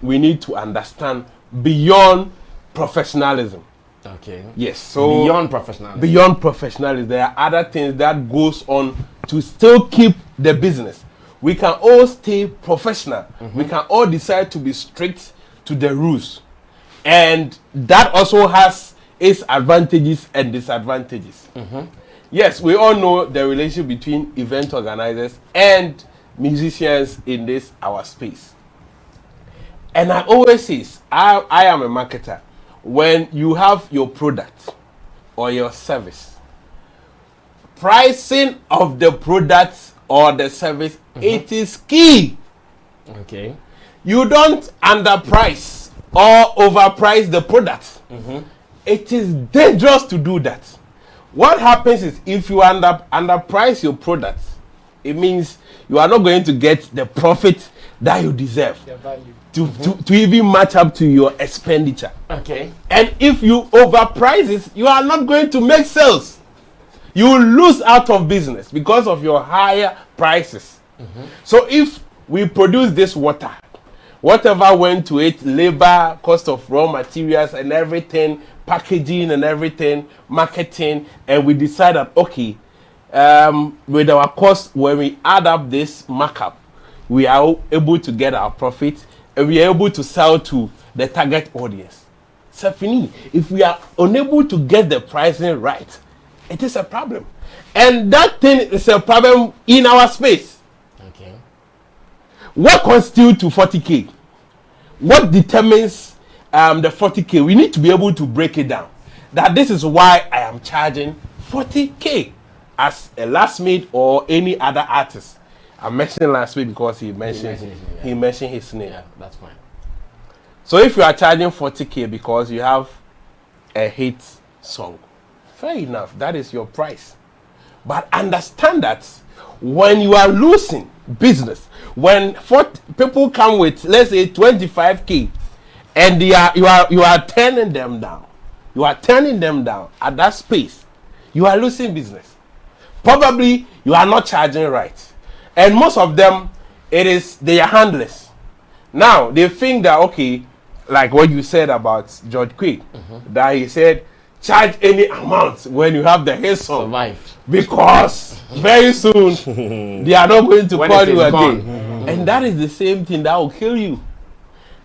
we need to understand beyond professionalism. Okay. Yes. So beyond professionalism. Beyond professionalism, there are other things that goes on to still keep the business. We can all stay professional. We can all decide to be strict to the rules, and that also has its advantages and disadvantages. Yes, we all know the relationship between event organizers and musicians in this our space. And I always say, I am a marketer. When you have your product or your service, pricing of the product or the service, it is key. Okay. You don't underprice or overprice the product. It is dangerous to do that. What happens is if you underprice your product, it means you are not going to get the profit that you deserve to even match up to your expenditure. Okay. And if you overprice it, you are not going to make sales. You will lose out of business because of your higher prices. So if we produce this water, whatever went to it, labor, cost of raw materials and everything, packaging and everything, marketing, and we decide that, okay, with our cost, when we add up this markup, we are able to get our profit and we are able to sell to the target audience. So if we are unable to get the pricing right, it is a problem. And that thing is a problem in our space. Okay. What constitutes to 40K? What determines the 40K? We need to be able to break it down. That this is why I am charging 40K as a last mate or any other artist. I mentioned last week because he mentioned his name. Yeah, that's fine. So if you are charging 40K because you have a hit song, fair enough, that is your price. But understand that when you are losing business, when people come with, let's say, 25K, and you are turning them down, at that space, you are losing business. Probably you are not charging right, and most of them, they are handless. Now they think that, okay, like what you said about George Quick, that he said charge any amount when you have the hit song, because very soon they are not going to call you again. And that is the same thing that will kill you.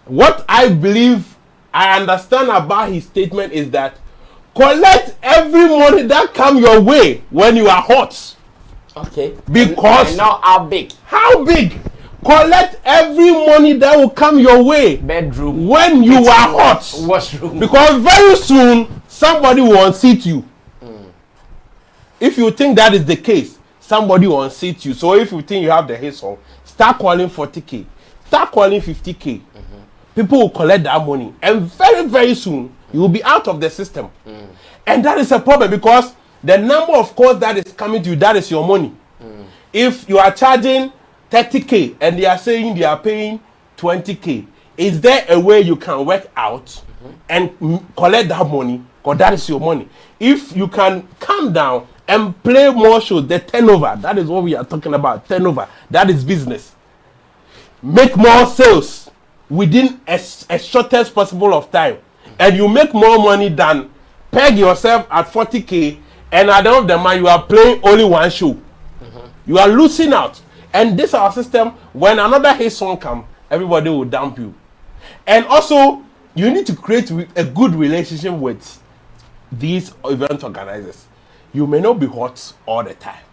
What I believe, I understand about his statement is that collect every money that come your way when you are hot. Okay. Because now how big? How big? Collect every money that will come your way. Bedroom. When you are hot. Washroom. Because very soon somebody will unseat you. If you think that is the case, somebody will unseat you. So if you think you have the hit song, start calling 40K. Start calling 50K. People will collect that money. And very, very soon, you will be out of the system. And that is a problem because the number of calls that is coming to you, that is your money. If you are charging 30K and they are saying they are paying 20K, is there a way you can work out and collect that money? Because that is your money. If you can calm down and play more shows, the turnover, that is what we are talking about, turnover, that is business. Make more sales within a shortest possible of time, and you make more money than peg yourself at 40K, and at the end of the month you are playing only one show. You are losing out. And this our system. When another hit song come, everybody will dump you. And also, you need to create a good relationship with these event organizers. You may not be hot all the time.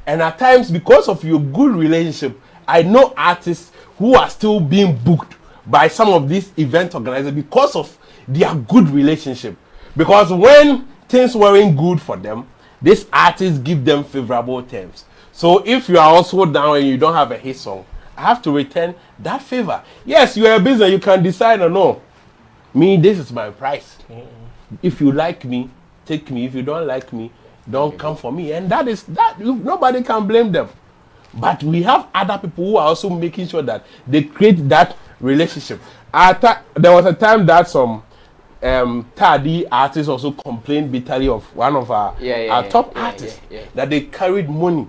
And at times, because of your good relationship, I know artists who are still being booked by some of these event organizers because of their good relationship. Because when things weren't good for them, these artists give them favorable terms. So if you are also down and you don't have a hit song, I have to return that favor. Yes, you are a business, you can decide or no. Me, this is my price. If you like me, take me. If you don't like me, don't come for me. And that is that. Nobody can blame them. But we have other people who are also making sure that they create that relationship. There was a time that some Tadi artists also complained bitterly of one of our top artists that they carried money,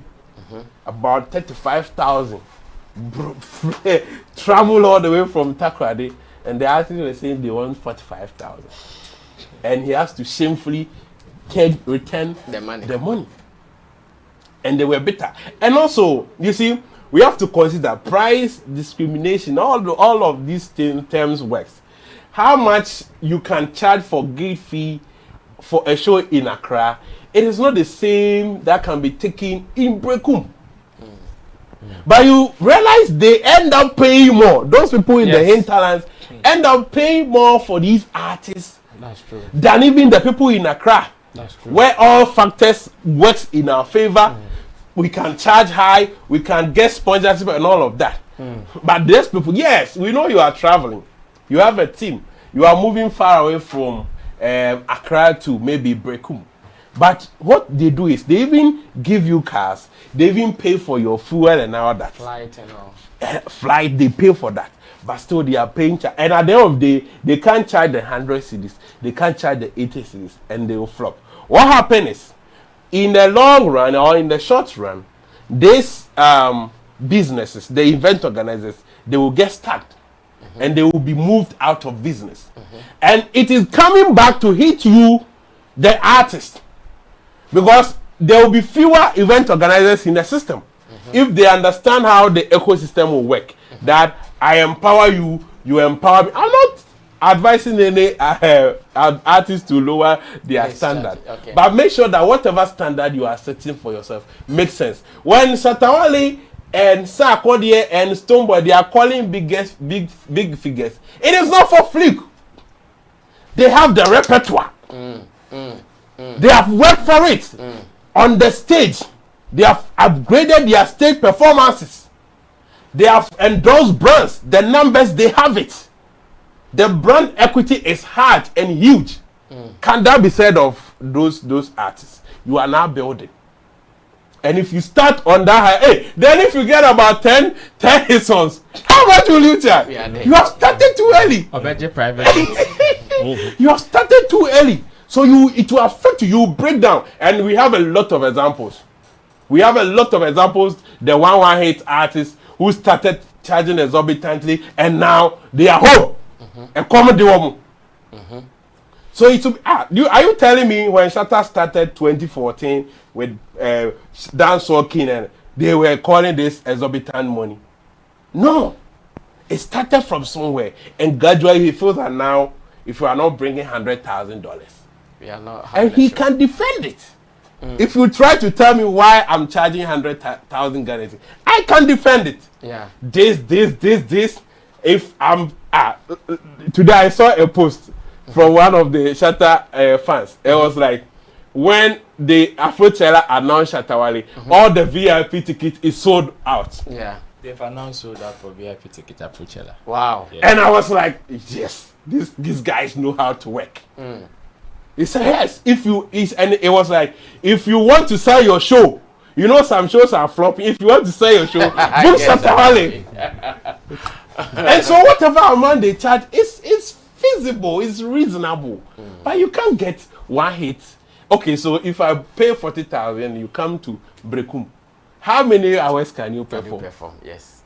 about 35,000, travel all the way from Takrade, and the artists were saying they want 45,000, and he has to shamefully return the money. And they were bitter. And also, you see, we have to consider price discrimination. All of these terms works. How much you can charge for gate fee for a show in Accra, it is not the same that can be taken in Brekum. But you realize they end up paying more. Those people in the hinterlands end up paying more for these artists than even the people in Accra. That's true. Where all factors works in our favor. We can charge high, we can get sponsorship and all of that. But these people, yes, we know you are traveling. You have a team. You are moving far away from Accra to maybe Brekum. But what they do is they even give you cars. They even pay for your fuel and all that. Flight and all. Flight, they pay for that. But still they are paying. And at the end of the day, they can't charge the 100 cedis. They can't charge the 80 cedis. And they will flop. What happens is, in the long run or in the short run, these businesses, the event organizers, they will get stuck and they will be moved out of business. And it is coming back to hit you, the artist, because there will be fewer event organizers in the system if they understand how the ecosystem will work. That I empower you, you empower me. I'm not advising any artists to lower their standard. But make sure that whatever standard you are setting for yourself makes sense. When Satawale and Sarkodie and Stoneboy, they are calling big figures, it is not for flick. They have the repertoire. They have worked for it. On the stage, they have upgraded their stage performances. They have endorsed brands. The numbers, they have it. The brand equity is hard and huge. Can that be said of those artists? You are now building. And if you start on that high, hey, then if you get about 10 hit songs, how much will you charge? You have started too early. You have started too early. So it will affect you, break down. And we have a lot of examples. The one hit artists who started charging exorbitantly and now they are home. And comedy woman. So it will be, are you telling me when Shatta started 2014 with Dancehall King and they were calling this exorbitant money? No. It started from somewhere and gradually he feels that now if you are not bringing $100,000, and he can defend it. If you try to tell me why I'm charging 100,000 guarantee, I can defend it. This. If I'm today I saw a post from one of the Shatta fans. It was like, when the Afrochella announced Shattawale, all the VIP ticket is sold out. They've announced sold out for VIP ticket Afrochella. Wow. And I was like, yes, these guys know how to work. He said yes. And it was like, if you want to sell your show, you know some shows are flopping. If you want to sell your show, book Shattawale. And so whatever amount they charge, it's feasible, it's reasonable. But you can't get one hit. Okay, so if I pay 40,000, you come to Brekum. How many hours can you perform? Yes.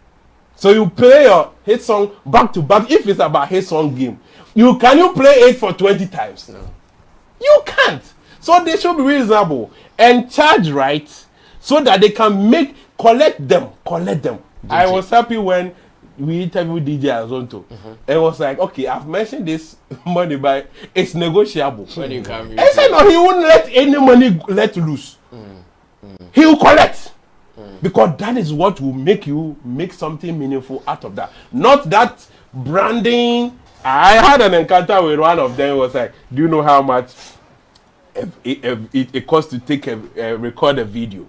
So you play your hit song back to back. If it's about hit song game, can you play it for 20 times? No. You can't. So they should be reasonable and charge right so that they can make collect them. I was happy when we interviewed DJ Azonto. It was like, okay, I've mentioned this money, but it's negotiable. When you come, I said no, he wouldn't let any money let loose. He will collect. Because that is what will make you make something meaningful out of that. Not that branding. I had an encounter with one of them. It was like, do you know how much it costs to take record a video?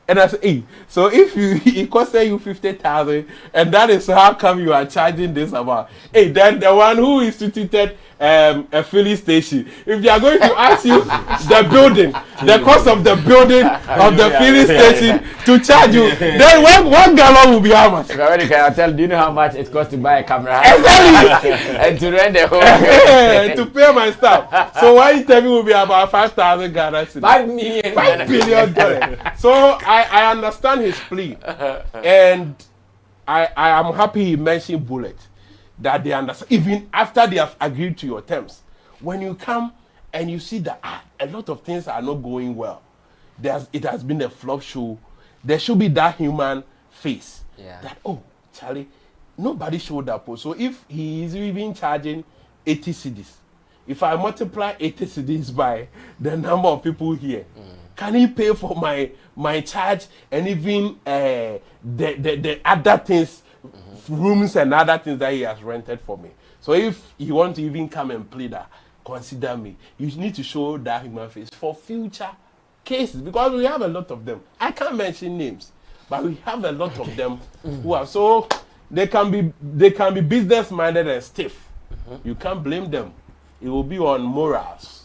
And I said, hey, so if it costed you 50,000, and that is how come you are charging this amount? Hey, then the one who instituted a filling station, if they are going to ask you the building, the cost of the building of the filling station to charge you, then one gallon will be how much? I'll tell. Do you know how much it costs to buy a camera and to rent the whole? To pay my staff. So one interview will be about 5,000 Ghana cedis. $5 billion. So I understand his plea, and I am happy he mentioned Bullet, that they understand even after they have agreed to your terms. When you come and you see that a lot of things are not going well, it has been a flop show. There should be that human face. Yeah. That Charlie, nobody showed up. So if he is even charging 80 cedis, if I multiply 80 cedis by the number of people here, can he pay for my charge and even the other things, rooms and other things that he has rented for me? So if you want to even come and plead that, consider me. You need to show that human face for future cases, because we have a lot of them. I can't mention names, but we have a lot of them who are so they can be business minded and stiff. You can't blame them. It will be on morals.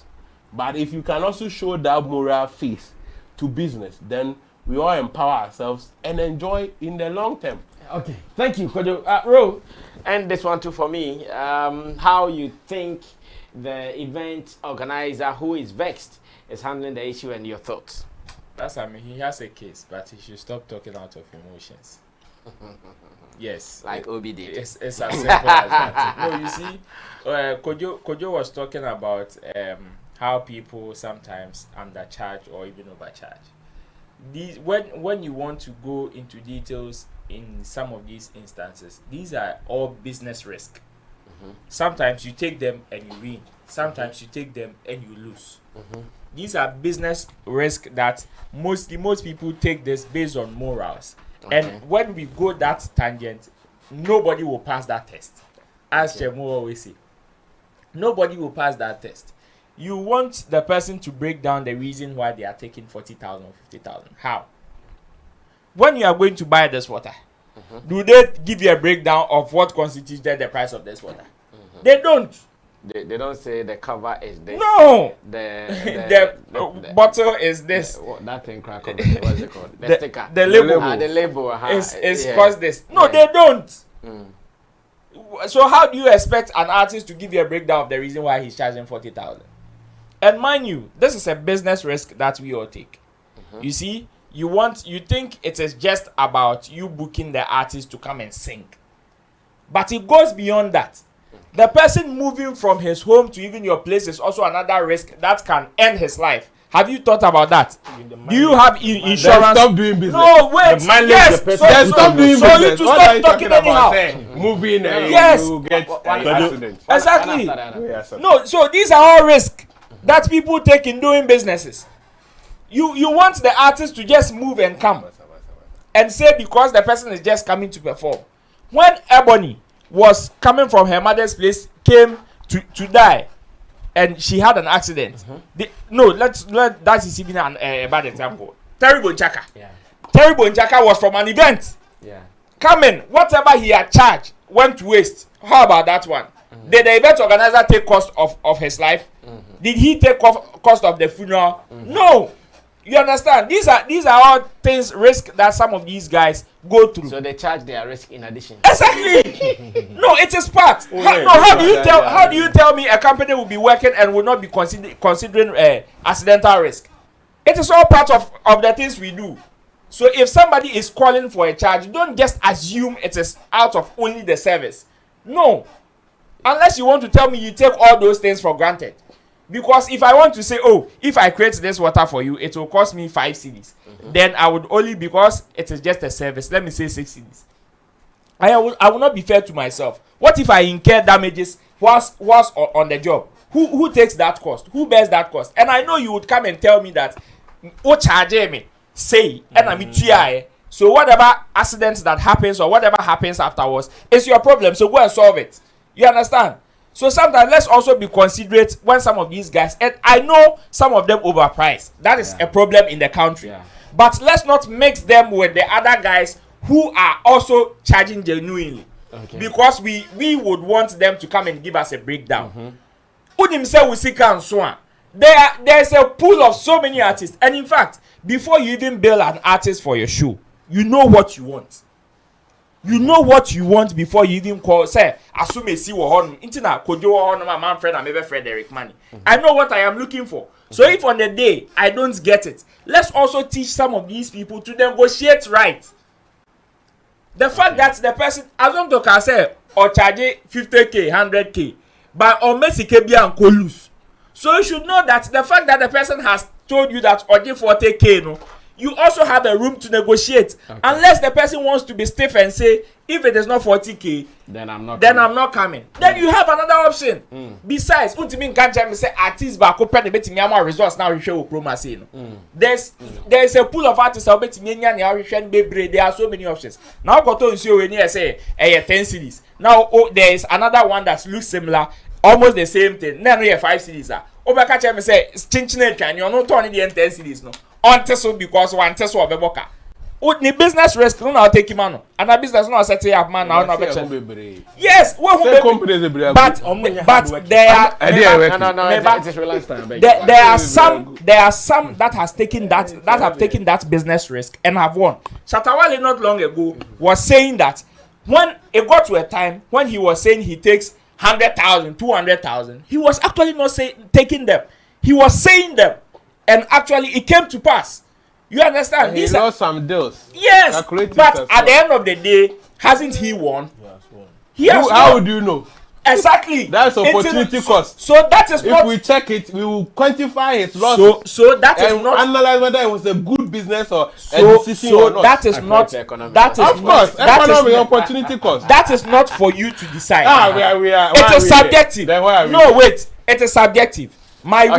But if you can also show that moral face to business, then we all empower ourselves and enjoy in the long term. Okay, thank you, Kojo. Ro, and this one too for me. How you think the event organizer who is vexed is handling the issue, and your thoughts? He has a case, but he should stop talking out of emotions. Yes, like Obi did. It's as simple as that. No, you see, Kojo was talking about how people sometimes undercharge or even overcharge. When you want to go into details in some of these instances, these are all business risk. Sometimes you take them and you win. Sometimes you take them and you lose. These are business risk that most people take this based on morals. And when we go that tangent, nobody will pass that test. As Chemo always say, nobody will pass that test. You want the person to break down the reason why they are taking 40,000 or 50,000. How? When you are going to buy this water, do they give you a breakdown of what constitutes the price of this water? They don't. They don't say the cover is this. No. The bottle is this. That thing crack on it. What's it called? The sticker. The label. The label. Is cost this. No, they don't. So how do you expect an artist to give you a breakdown of the reason why he's charging 40,000? And mind you, this is a business risk that we all take. You see, you think it is just about you booking the artist to come and sing, but it goes beyond that. The person moving from his home to even your place is also another risk that can end his life. Have you thought about that? Do you have insurance? Stop doing business. No, wait. Yes. Stop doing business. So you to stop talking anyhow. Moving and yes. you get an accident. Exactly. No, so these are all risks that people take in doing businesses. You want the artist to just move and come and say because the person is just coming to perform. When Ebony was coming from her mother's place, came to die, and she had an accident. That is even a bad example. Terry Bonchaka. Terry Bonchaka was from an event. Coming, whatever he had charged went to waste. How about that one? Did the event organizer take cost of his life? Did he take cost of the funeral? No. You understand? These are all things, risk that some of these guys go through. So they charge their risk in addition. Exactly. No, it is part. How do you tell me a company will be working and will not be considering accidental risk? It is all part of the things we do. So if somebody is calling for a charge, don't just assume it is out of only the service. No. Unless you want to tell me you take all those things for granted. Because if I want to say, oh, if I create this water for you, it will cost me 5 cedis. Then I would only, because it is just a service, let me say 6 cedis. I will not be fair to myself. What if I incur damages whilst on the job? Who takes that cost? Who bears that cost? And I know you would come and tell me that, oh, charge me, say, and I'm TI. So whatever accident that happens or whatever happens afterwards, it's your problem. So go and solve it. You understand? So sometimes let's also be considerate when some of these guys, and I know some of them overpriced. That is a problem in the country. Yeah. But let's not mix them with the other guys who are also charging genuinely. Okay. Because we would want them to come and give us a breakdown. There's a pool of so many artists. And in fact, before you even bill an artist for your show, you know what you want. You know what you want before you even call. Say, assume see what Intina Kojo my man friend and maybe Frederick Money. I know what I am looking for. So if on the day I don't get it, let's also teach some of these people to negotiate right. The fact that the person, as long as I say, or charge 50k, 100k, but or Messi and Colus. So you should know that the fact that the person has told you that or 40k, no. You also have a room to negotiate. Okay. Unless the person wants to be stiff and say, if it is not 40k, then I'm not coming. Then you have another option. Besides, can't say artists back open the betting resource now you show promo. There's a pool of artists out betting there are so many options. Now got to show when you say 10 cities. Now there is another one that looks similar, almost the same thing. Now we have 5 cities. Obaka me say chinchine can you not turn the 10 cities no. On so because one test of Beboka. The business risk no now take him and a business no set up man now yes, but there are some that have taken that business risk and have won. Shatawale not long ago was saying that when it got to a time when he was saying he takes 100,000, 200,000, he was actually not taking them. He was saying them. And actually, it came to pass. You understand? He lost some deals. Yes, but at the end of the day, hasn't he won? He has won. How would you know? Exactly. That's opportunity cost. So that is if we check it, we will quantify his loss. So that is not analyze whether it was a good business or a decision or not. That is not. That is of course. Economic opportunity cost. That is not for you to decide. We are. It is subjective. No, wait. It is subjective. My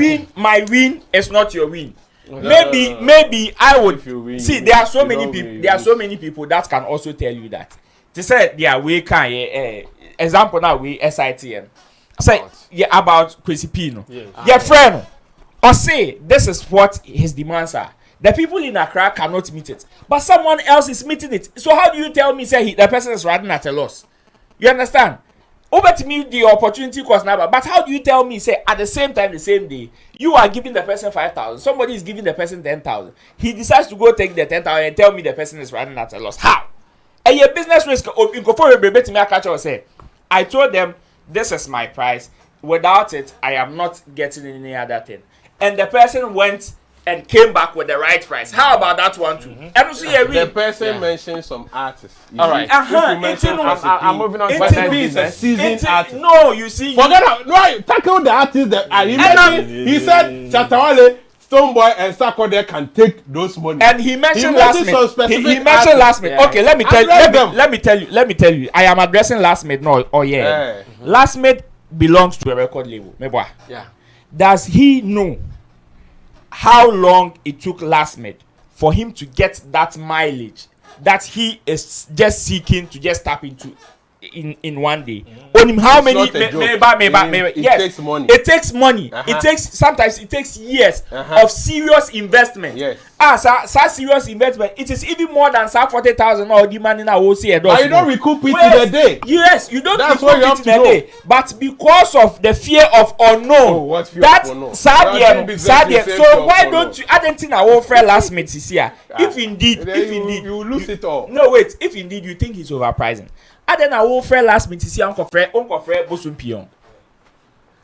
win is not your win. Maybe I would see there are so many people. There are so many people that can also tell you that. They said their way can example now we SITN. Say about Chris Pino. Your friend or say this is what his demands are. The people in Accra cannot meet it, but someone else is meeting it. So how do you tell me say the person is riding at a loss? You understand? Over to me the opportunity cost number, but how do you tell me say at the same time the same day you are giving the person 5,000, somebody is giving the person 10,000, he decides to go take the 10,000 and tell me the person is running at a loss? How? And your business risk I told them this is my price, without it I am not getting any other thing, and the person went and came back with the right price. How about that one too? The person mentioned some artists. All right. I'm moving on to a seasoned artist. No, you see. Forget no, tackle the artists that he said Chatawale, Stoneboy, and Sarkodie can take those money. And he mentioned last minute. He mentioned last minute. Okay, let me tell you. I am addressing last minute. No, Last minute belongs to a record label. Yeah. Does he know how long it took last minute for him to get that mileage that he is just seeking to just tap into in one day? On him, how many? It takes money. It takes money. It takes sometimes it takes years of serious investment. Yes. Serious investment. It is even more than 40,000 or the money now will see a dozen. You don't recoup it in a day. Yes, you don't recoup it in a day. But because of the fear of unknown, that Sadia. So why don't you? I don't think I will fair last minute this year. If indeed you lose it all. No, wait. If indeed you think he's overpricing, I then I will fair last minute this year. Uncle Fred Bosum Pion.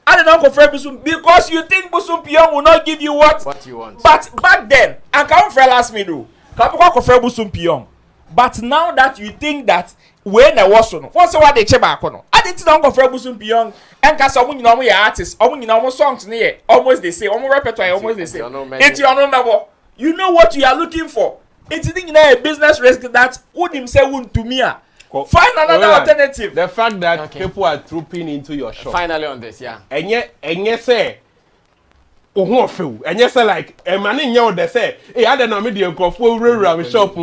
I don't know Uncle Fred Bosum because you think Bosum Pion will not give you what you want. But back then, I can't Fred last minute. Uncle Fred Bosum Pion. But now that you think that we na woso no won say what dey che back no aditi don go for busum beyond enka so omo nyina omo ya artist omo nyina omo songs ne ye almost the same omo repertoire almost the same it's your number you know what you are looking for it's a business risk that wouldn't say wouldn't to me find another alternative. The fact that people are trooping into your shop finally on this and yet say and you say like a man in your they say hey I don't know me the shop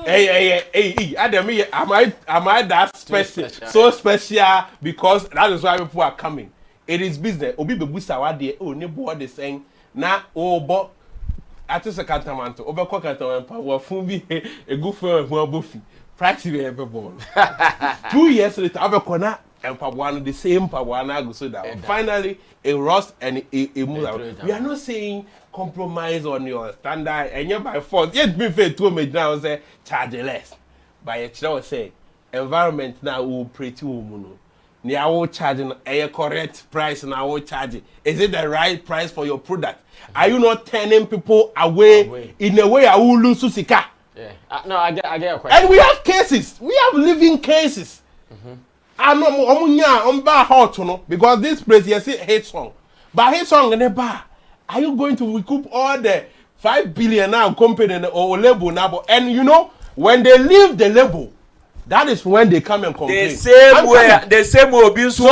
hey am I that special so special because that is why people are coming. It is business obi be busa wa de o ne board the saying na o bo ati se kantamanto obe ko kantamanto wa fun bi e go fun hu abofi price be ball 2 years later abeko na Empawano, the same Pawana go so that finally it rust and it moves out. We are not saying compromise on your standard and you're by force. Yet be fair to me now say charge less. By a child say environment now will pretty woman. Now will charging a correct price and I will charge it. Is it the right price for your product? Are you not turning people away in a way I will lose Susika? Yeah. No, I get a question. And we have cases. We have living cases. I know hot no because this place you see hate song. But hate song in the bar. Are you going to recoup all the 5 billion now company or label now? And you know, when they leave the label, that is when they come and complain. The same way being so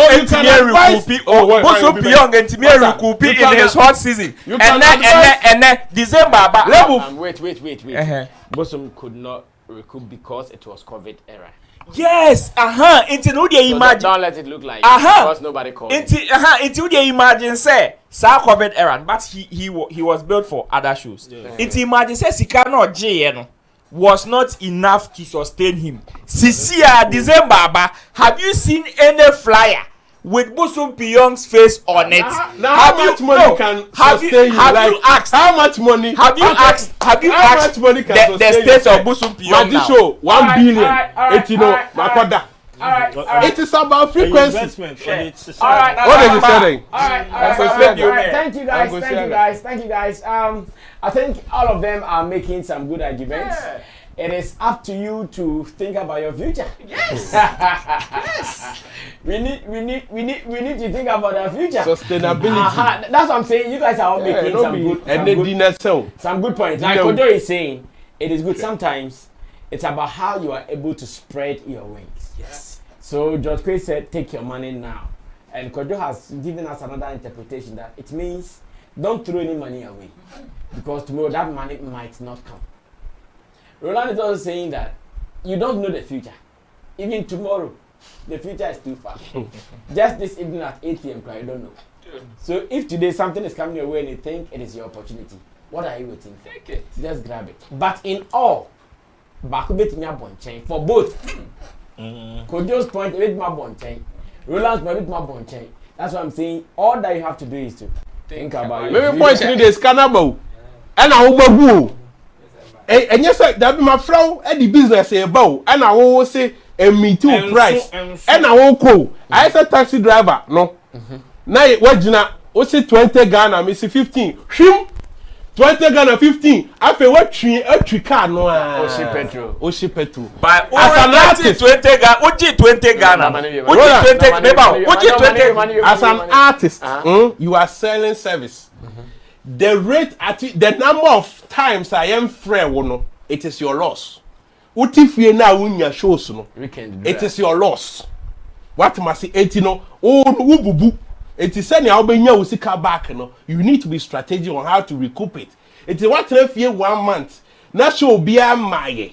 recouping in his hot season. And then December level. Wait. Bosom could not recoup because it was COVID era. Yes, Into no they imagine. Don't let it look like because nobody called. Into they imagine say COVID era, but he was built for other shows. Into imagine say Sikano J was not enough to sustain him. Sisia December, have you seen any flyer with Bosom Piyong's face on it? How much money can sustain you? Have you asked? How much money? Have you asked? How much money can the state of Bosom Piyong now? Show 1 billion. It is about frequency. What are you saying? Thank you guys. I think all of them are making some good arguments. It is up to you to think about your future. Yes. Yes. We need to think about our future. Sustainability. That's what I'm saying. You guys are all making some good points. Like Kodo is saying, it is good. Sometimes it's about how you are able to spread your wings. Yes. So George Craig said, take your money now. And Kodo has given us another interpretation that it means don't throw any money away. Because tomorrow that money might not come. Roland is also saying that you don't know the future. Even tomorrow, the future is too far. Just this evening at 8 p.m, you don't know. So if today something is coming your way and you think it is your opportunity, what are you waiting for? Take it. Just grab it. But in all, for both. Kodio's point, Roland's point, that's what I'm saying. All that you have to do is to think about it. Maybe point in this cannibal. And I will and yes, that be my friend at the business about, and I will say a me too price, and I won't call. I as a taxi driver, no. Now what you know? What's it 20 Ghana? Me see 15. Him 20 Ghana 15. After what tree car no? Oshi petrol. But as an artist 20 Ghana. Oji 20 Ghana. Oji 20. As an artist, you are selling service. The rate at the number of times I am free, it is your loss. What if you now win your shows? No, it is your loss. What must say 80 no? Oh, boo. It is any Albania will see car back. No, you need to be strategic on how to recoup it. It is what if you 1 month. Now show be a my.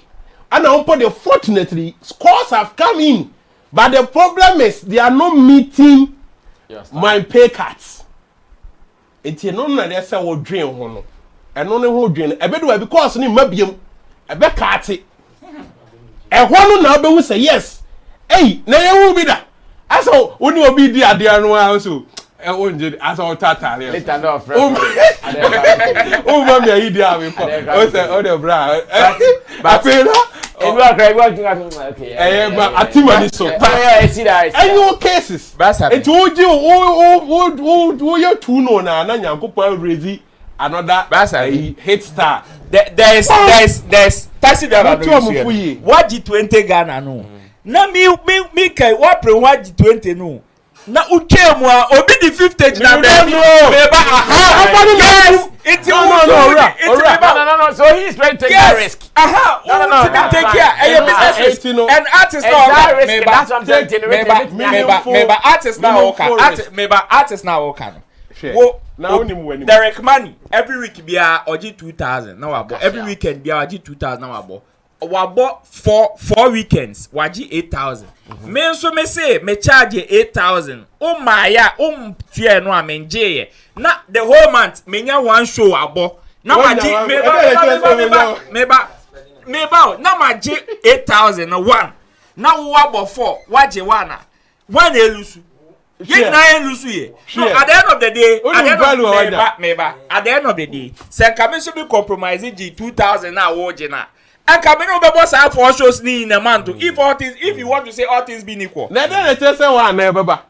And unfortunately, scores have come in, but the problem is they are not meeting my pay cuts. It's no na dey say wo dwen ho no eno ne ho dwen e be do because ni mabiem e be kaate e ho no na be wu say yes hey na ye wu bi da aso woni obi di ade anu a so e wonje aso tatale later no friend o ma me yi di ame ko o say o de bra apela okay but atimani so I see that any cases it would you two no na nyankopon raise another hit star there's taxi driver what the 20 Ghana no Na me kai wa pre wa G20 no. Na uche mu a obi di 50 na me ba aha. It's no. So he's ready to take that risk. Aha. No. Take care. Business and artist now. That's what I'm saying. Meba artist now okay. Artist now okay. Well, now Derek money every week be a oji 2,000 now abo. Every weekend be a oji 2,000 now abo. Wabo 4 weekends waji 8,000. Me so me say me charge 8,000. Oh my ya tie no amenje na the whole month me nya one show abo. Na waji meba na maji 8,000 na one. Na wo abo 4 waji one elusu. Ye na elusu ye. No, at the end of the day, at the end of the day, say come so be compromising G 2,000 na wo na. And come in over boss have 4 shows in a month. If you want to say all things being equal. Na dey just say one na baba.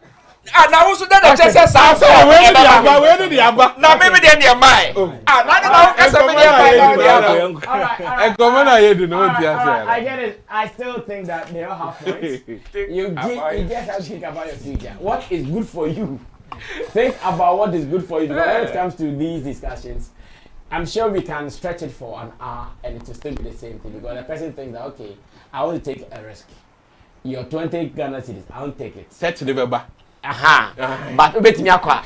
And now also that just say sound. Where did the aba? Now maybe they near mine. Now as a media I get it. I still think that they all have points. You just have to think about your future. What is good for you? Think about what is good for you. Because when it comes to these discussions, I'm sure we can stretch it for an hour and it will still be the same thing. Because the person thinks that, okay, I want to take a risk. You're 20 Ghana cedis. I won't take it. Set to the baba. But wait me akwa.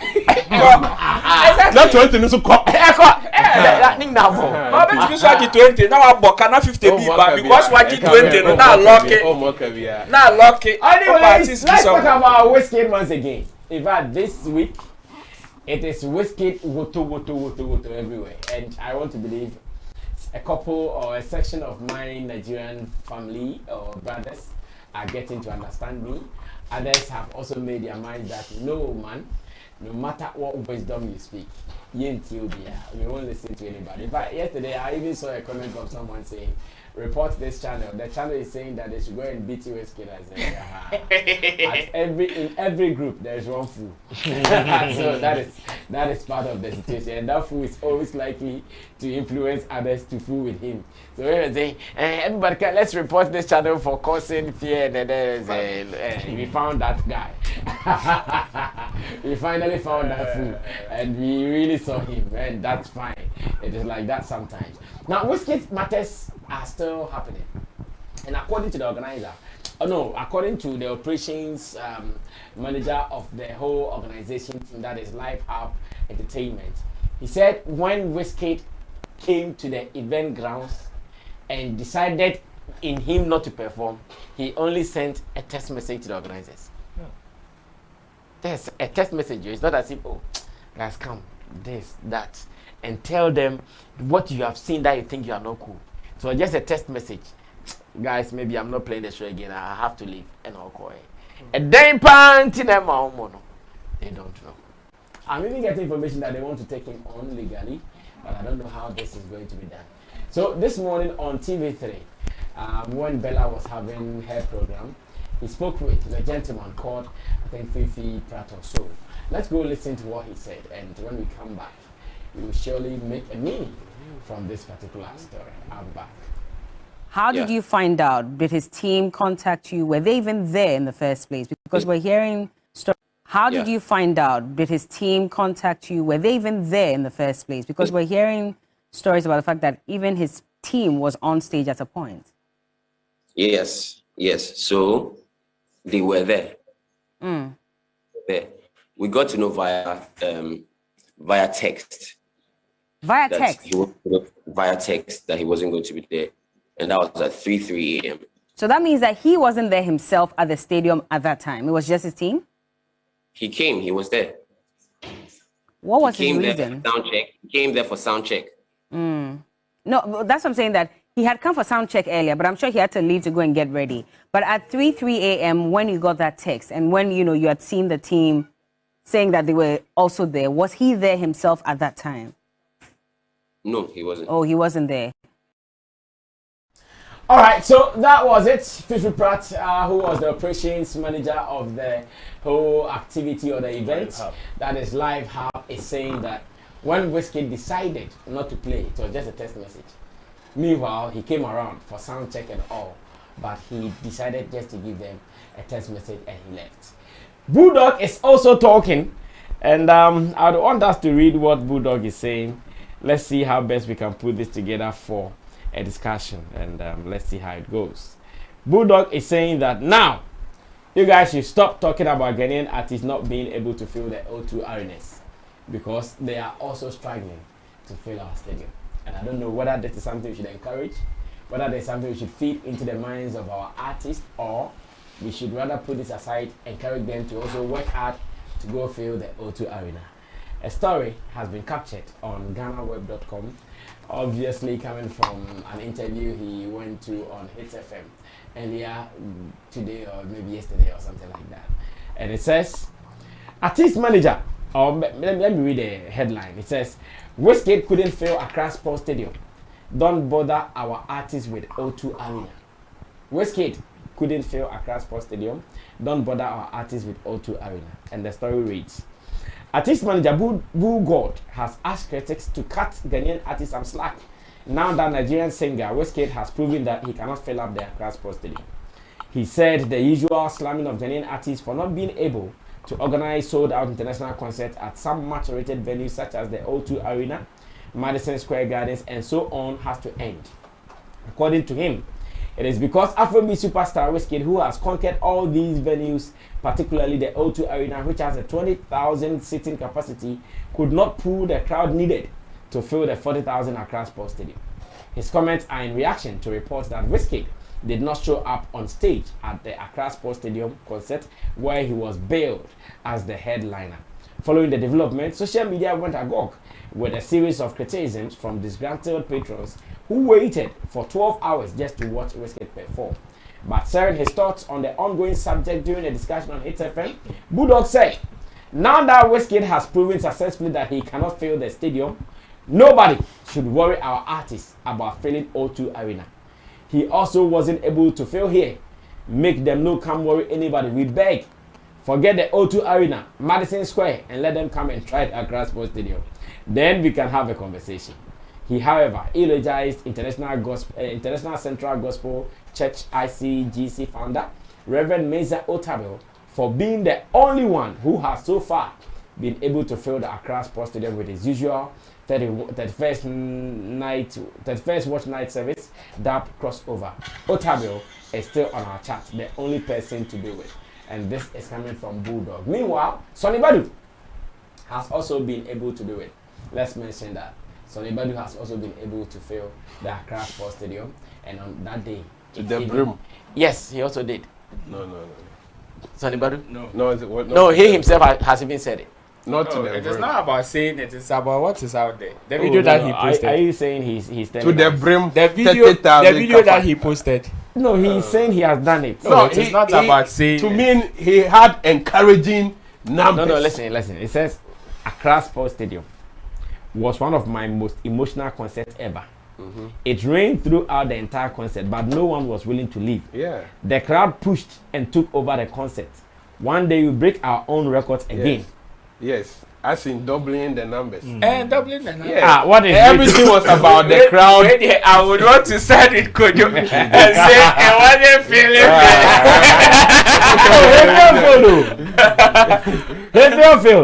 Not 20 no so call. That thing now for. But because waji 20 now I can 50 be back because waji 20 now lock it. Now lock it. Anyways, let's talk about Wizkid once again. In fact, this week it is Wizkid woto everywhere, and I want to believe a couple or a section of my Nigerian family or brothers are getting to understand me. Others have also made their mind that no man, no matter what wisdom you speak, you won't listen to anybody. In fact, yesterday I even saw a comment from someone saying, report this channel. The channel is saying that they should go and beat Wizkid. I said, in every group there is one fool. So that is part of the situation, and that fool is always likely to influence others to fool with him. So we're saying, everybody let's report this channel for causing fear, and we found that guy. We finally found that fool, and we really saw him, and that's fine. It is like that sometimes. Now, Wizkid matters are still happening, and according to the organizer, according to the operations manager of the whole organization team, that is Live Hub Entertainment, he said when Wizkid came to the event grounds and decided in him not to perform, he only sent a text message to the organizers. There's a text message. It's not as if, oh, guys, come, this, that, and tell them what you have seen that you think you are not cool. So just a text message. Guys, maybe I'm not playing the show again. I have to leave. And I'll call it. And then they don't know. I'm even getting information that they want to take him on legally, but I don't know how this is going to be done. So this morning on TV3, when Bella was having her program, he spoke with a gentleman called, I think, Fifi Pratt or so. Let's go listen to what he said, and when we come back, we will surely make a meaning from this particular story. I'm back. How did you find out? Did his team contact you? Were they even there in the first place? Because we're hearing stories. How did you find out? Did his team contact you? Were they even there in the first place? Because we're hearing stories about the fact that even his team was on stage at a point. Yes. So they were there. There. We got to know via text. Via text? Via text that he wasn't going to be there. And that was at 3 a.m. So that means that he wasn't there himself at the stadium at that time. It was just his team? He came. He was there. What was his reason? He came there for sound check. No, that's what I'm saying, that he had come for sound check earlier, but I'm sure he had to leave to go and get ready. But at 3 a.m. when you got that text and when, you had seen the team saying that they were also there, was he there himself at that time? No, he wasn't. Oh, he wasn't there. All right, so that was it. Fifi Pratt, who was the operations manager of the whole activity or the event, that is Live Hub, is saying that when Wizkid decided not to play, it was just a text message. Meanwhile, he came around for sound check and all. but he decided just to give them a text message and he left. Bulldog is also talking, and I want us to read what Bulldog is saying. Let's see how best we can put this together for a discussion, and let's see how it goes. Bulldog is saying that now you guys should stop talking about Ghanaian artists not being able to fill the O2 arenas because they are also struggling to fill our stadium. And I don't know whether this is something we should encourage, whether there's something we should feed into the minds of our artists, or we should rather put this aside, encourage them to also work hard to go fill the O2 arena. A story has been captured on GhanaWeb.com, obviously coming from an interview he went to on Hits FM earlier today or maybe yesterday or something like that. And it says, artist manager, or let me read the headline. It says, Wizkid couldn't fill Accra Sports Stadium. Don't bother our artists with O2 Arena. Wizkid couldn't fill Accra Sports Stadium. Don't bother our artists with O2 Arena. And the story reads, artist manager Bullgod has asked critics to cut Ghanaian artists some slack now that Nigerian singer Wizkid has proven that he cannot fill up the Accra Sports Stadium. He said the usual slamming of Ghanaian artists for not being able to organize sold-out international concerts at some much-rated venues such as the O2 Arena, Madison Square Gardens, and so on has to end. According to him, it is because Afrobeat superstar Wizkid, who has conquered all these venues, particularly the O2 Arena, which has a 20,000 seating capacity, could not pull the crowd needed to fill the 40,000 Accra Sports Stadium. His comments are in reaction to reports that Wizkid did not show up on stage at the Accra Sports Stadium concert where he was billed as the headliner. Following the development, social media went agog with a series of criticisms from disgruntled patrons who waited for 12 hours just to watch Wizkid perform. But sharing his thoughts on the ongoing subject during a discussion on Hits FM, Bulldog said, now that Wizkid has proven successfully that he cannot fill the stadium, nobody should worry our artists about filling O2 Arena. He also wasn't able to fill here. Make them no come worry anybody. We beg. Forget the O2 Arena, Madison Square, and let them come and try the Accra Sports Stadium. Then we can have a conversation. He, however, eulogized International Central Gospel Church ICGC founder, Reverend Meza Otabil, for being the only one who has so far been able to fill the Accra Sports Stadium with his usual 31st watch night service dub crossover. Otabil is still on our chat, the only person to do it. And this is coming from Bulldog. Meanwhile, Sonny Badu has also been able to do it. Let's mention that. Sonny Badu has also been able to fill the Accra Sports Stadium, and on that day, to the brim. Yes, he also did. No. Sonny Badu? No, he himself has even said it. Not to the It brim. is not about saying it, it's about what is out there. The video that he posted. Are you saying he's to the brim? The video that he posted. No, he's saying he has done it. No, it is not about saying. To me, he had encouraging numbers. No, listen. It says Accra Sports Stadium was one of my most emotional concerts ever. Mm-hmm. It rained throughout the entire concert, but no one was willing to leave. Yeah. The crowd pushed and took over the concert. One day we break our own records again. Yes. As in doubling the numbers. And doubling the numbers. Yeah. What is everything was about the crowd. I would want to side with Kojo and say it wasn't feeling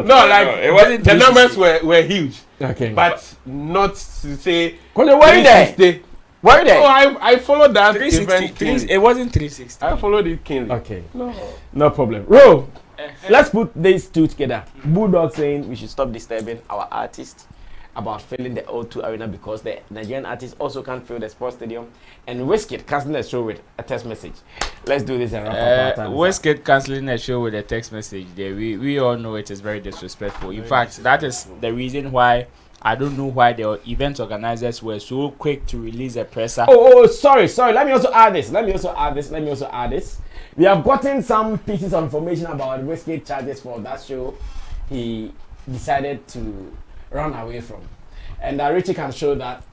No, like it wasn't. The numbers were huge. Okay. But not to say. Kojo, were you there? Were you there? Oh, I followed that event. It wasn't 360. I followed it keenly. Okay. No problem. Ro, let's put these two together. Bulldog saying we should stop disturbing our artists about filling the O2 Arena because the Nigerian artists also can't fill the sports stadium, and Wizkid canceling the show with a text message. Let's do this and wrap up. Wizkid canceling a show with a text message there. We all know it is very disrespectful. In fact, that is the reason why I don't know why the event organizers were so quick to release a presser. Sorry. Let me also add this. We have gotten some pieces of information about Wizkid charges for that show he decided to run away from. And Richie can show that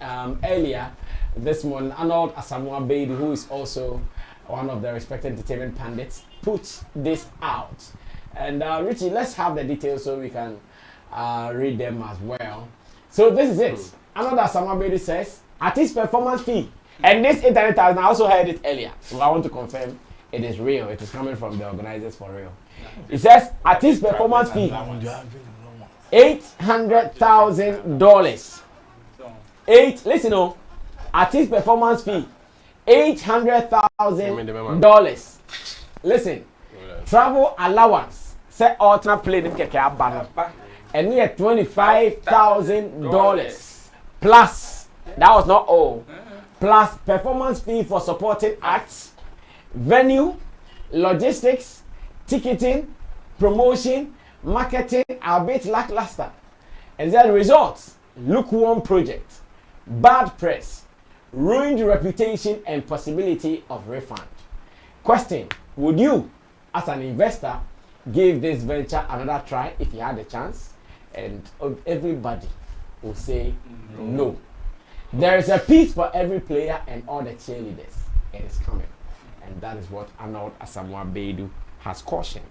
earlier this morning, Arnold Asamoah Beidi, who is also one of the respected entertainment pundits, put this out. And Richie, let's have the details so we can read them as well. So this is it. Arnold Asamoah Beidi says, artist performance fee And this internet has I also heard it earlier, so I want to confirm it is real. It is coming from the organizers for real. It says artist performance fee $800,000. Listen, artist performance fee $800,000. Listen, travel allowance. Say alternate plane in keke abano. And we at $25,000 plus. That was not all. Plus performance fee for supporting acts, venue, logistics, ticketing, promotion, marketing, albeit lackluster. And then results: lukewarm project, bad press, ruined reputation, and possibility of refund. Question: would you, as an investor, give this venture another try if you had a chance? And everybody will say no. There is a piece for every player and all the cheerleaders. It is coming. And that is what Arnold Asamoah Baidu has cautioned.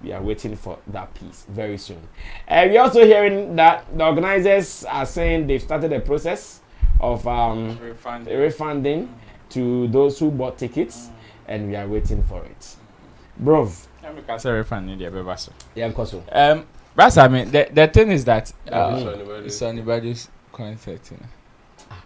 We are waiting for that piece very soon. We're also hearing that the organizers are saying they've started a process of refunding to those who bought tickets, and we are waiting for it. Bro. But I mean, the thing is that it's anybody's concert.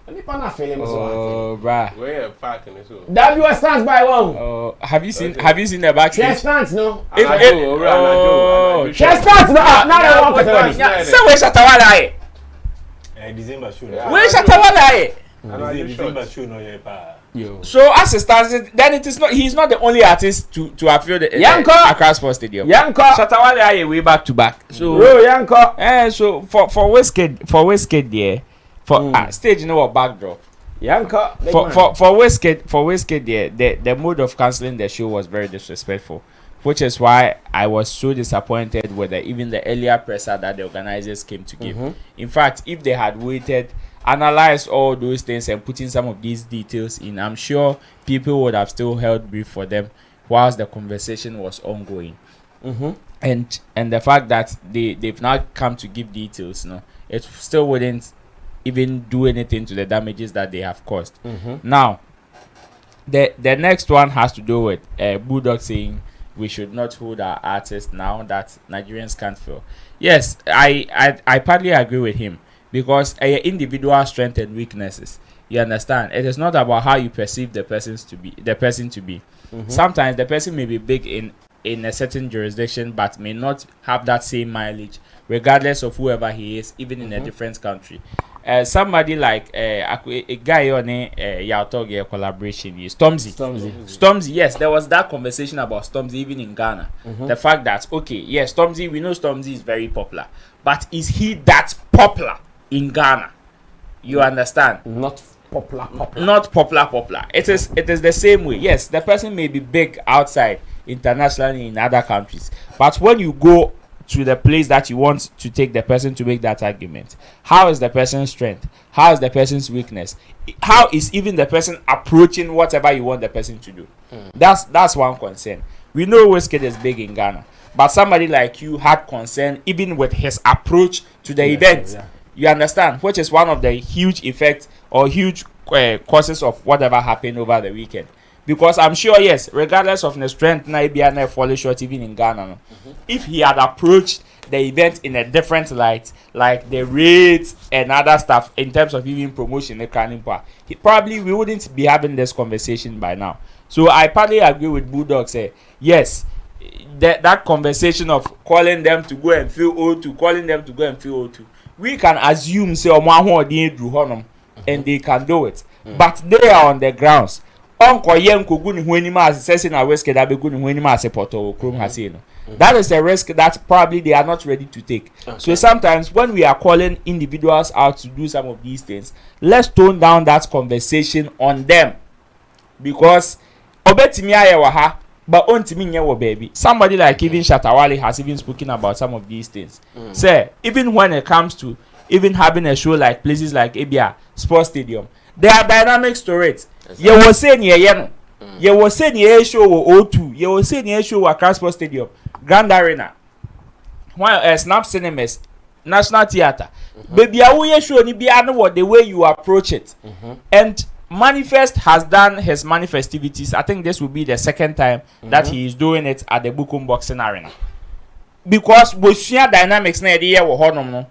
Oh, bruh. Where parking is so? W stands by one. Oh, have you seen the backstage? Yes, stands no. Yes, stands no. Now they want to. So where's Shatawala? December show. Where's Shatawala? December show no Yo. So as it stands, then it is not. He's not the only artist to have filled the Accra Sports Stadium. Yanko. Shatawala are way back to back. So Yanko. So for Wizkid there. For stage, you know what, backdrop. Yanko. For Wizkid, the mode of cancelling the show was very disrespectful, which is why I was so disappointed with even the earlier presser that the organizers came to give. In fact, if they had waited, analyzed all those things and put in some of these details in, I'm sure people would have still held brief for them whilst the conversation was ongoing. And the fact that they've now come to give details, it still wouldn't even do anything to the damages that they have caused. Now, the next one has to do with Bulldog saying we should not hold our artists now that Nigerians can't feel. Yes, I partly agree with him, because individual strengths and weaknesses, you understand, it is not about how you perceive the person to be. Sometimes the person may be big in a certain jurisdiction but may not have that same mileage regardless of whoever he is, even in a different country. Somebody like a guy on a collaboration is Stormzy. Yes, there was that conversation about Stormzy even in Ghana. The fact that, okay, yes, Stormzy, we know Stormzy is very popular, but is he that popular in Ghana? You understand? Not popular. Not popular. It is the same way. Yes, the person may be big outside, internationally in other countries, but when you go to the place that you want to take the person to make that argument, how is the person's strength? How is the person's weakness? How is even the person approaching whatever you want the person to do? That's one concern. We know Wizkid is big in Ghana, but somebody like you had concern even with his approach to the event. You understand? Which is one of the huge effects or huge causes of whatever happened over the weekend. Because I'm sure, yes, regardless of the strength, Nigerian falling short even in Ghana. If he had approached the event in a different light, like the rates and other stuff in terms of even promotion, we wouldn't be having this conversation by now. So I partly agree with Bulldog. Say yes, that conversation of calling them to go and fill O2, we can assume say and they can do it, but they are on the grounds. That is a risk that probably they are not ready to take. So sometimes when we are calling individuals out to do some of these things, let's tone down that conversation on them, because but baby, somebody like even Shatawale has even spoken about some of these things. Say even when it comes to even having a show like places like Abia Sports Stadium, there are dynamics to it. You were saying you were saying show O2, you were saying show Accra Sports Stadium, Grand Arena, while Snap Cinemas, National Theatre. Baby, I will show you the way you approach it. And Manifest has done his manifestivities. I think this will be the second time that he is doing it at the Bukum Boxing Arena. Because we share dynamics na the year no,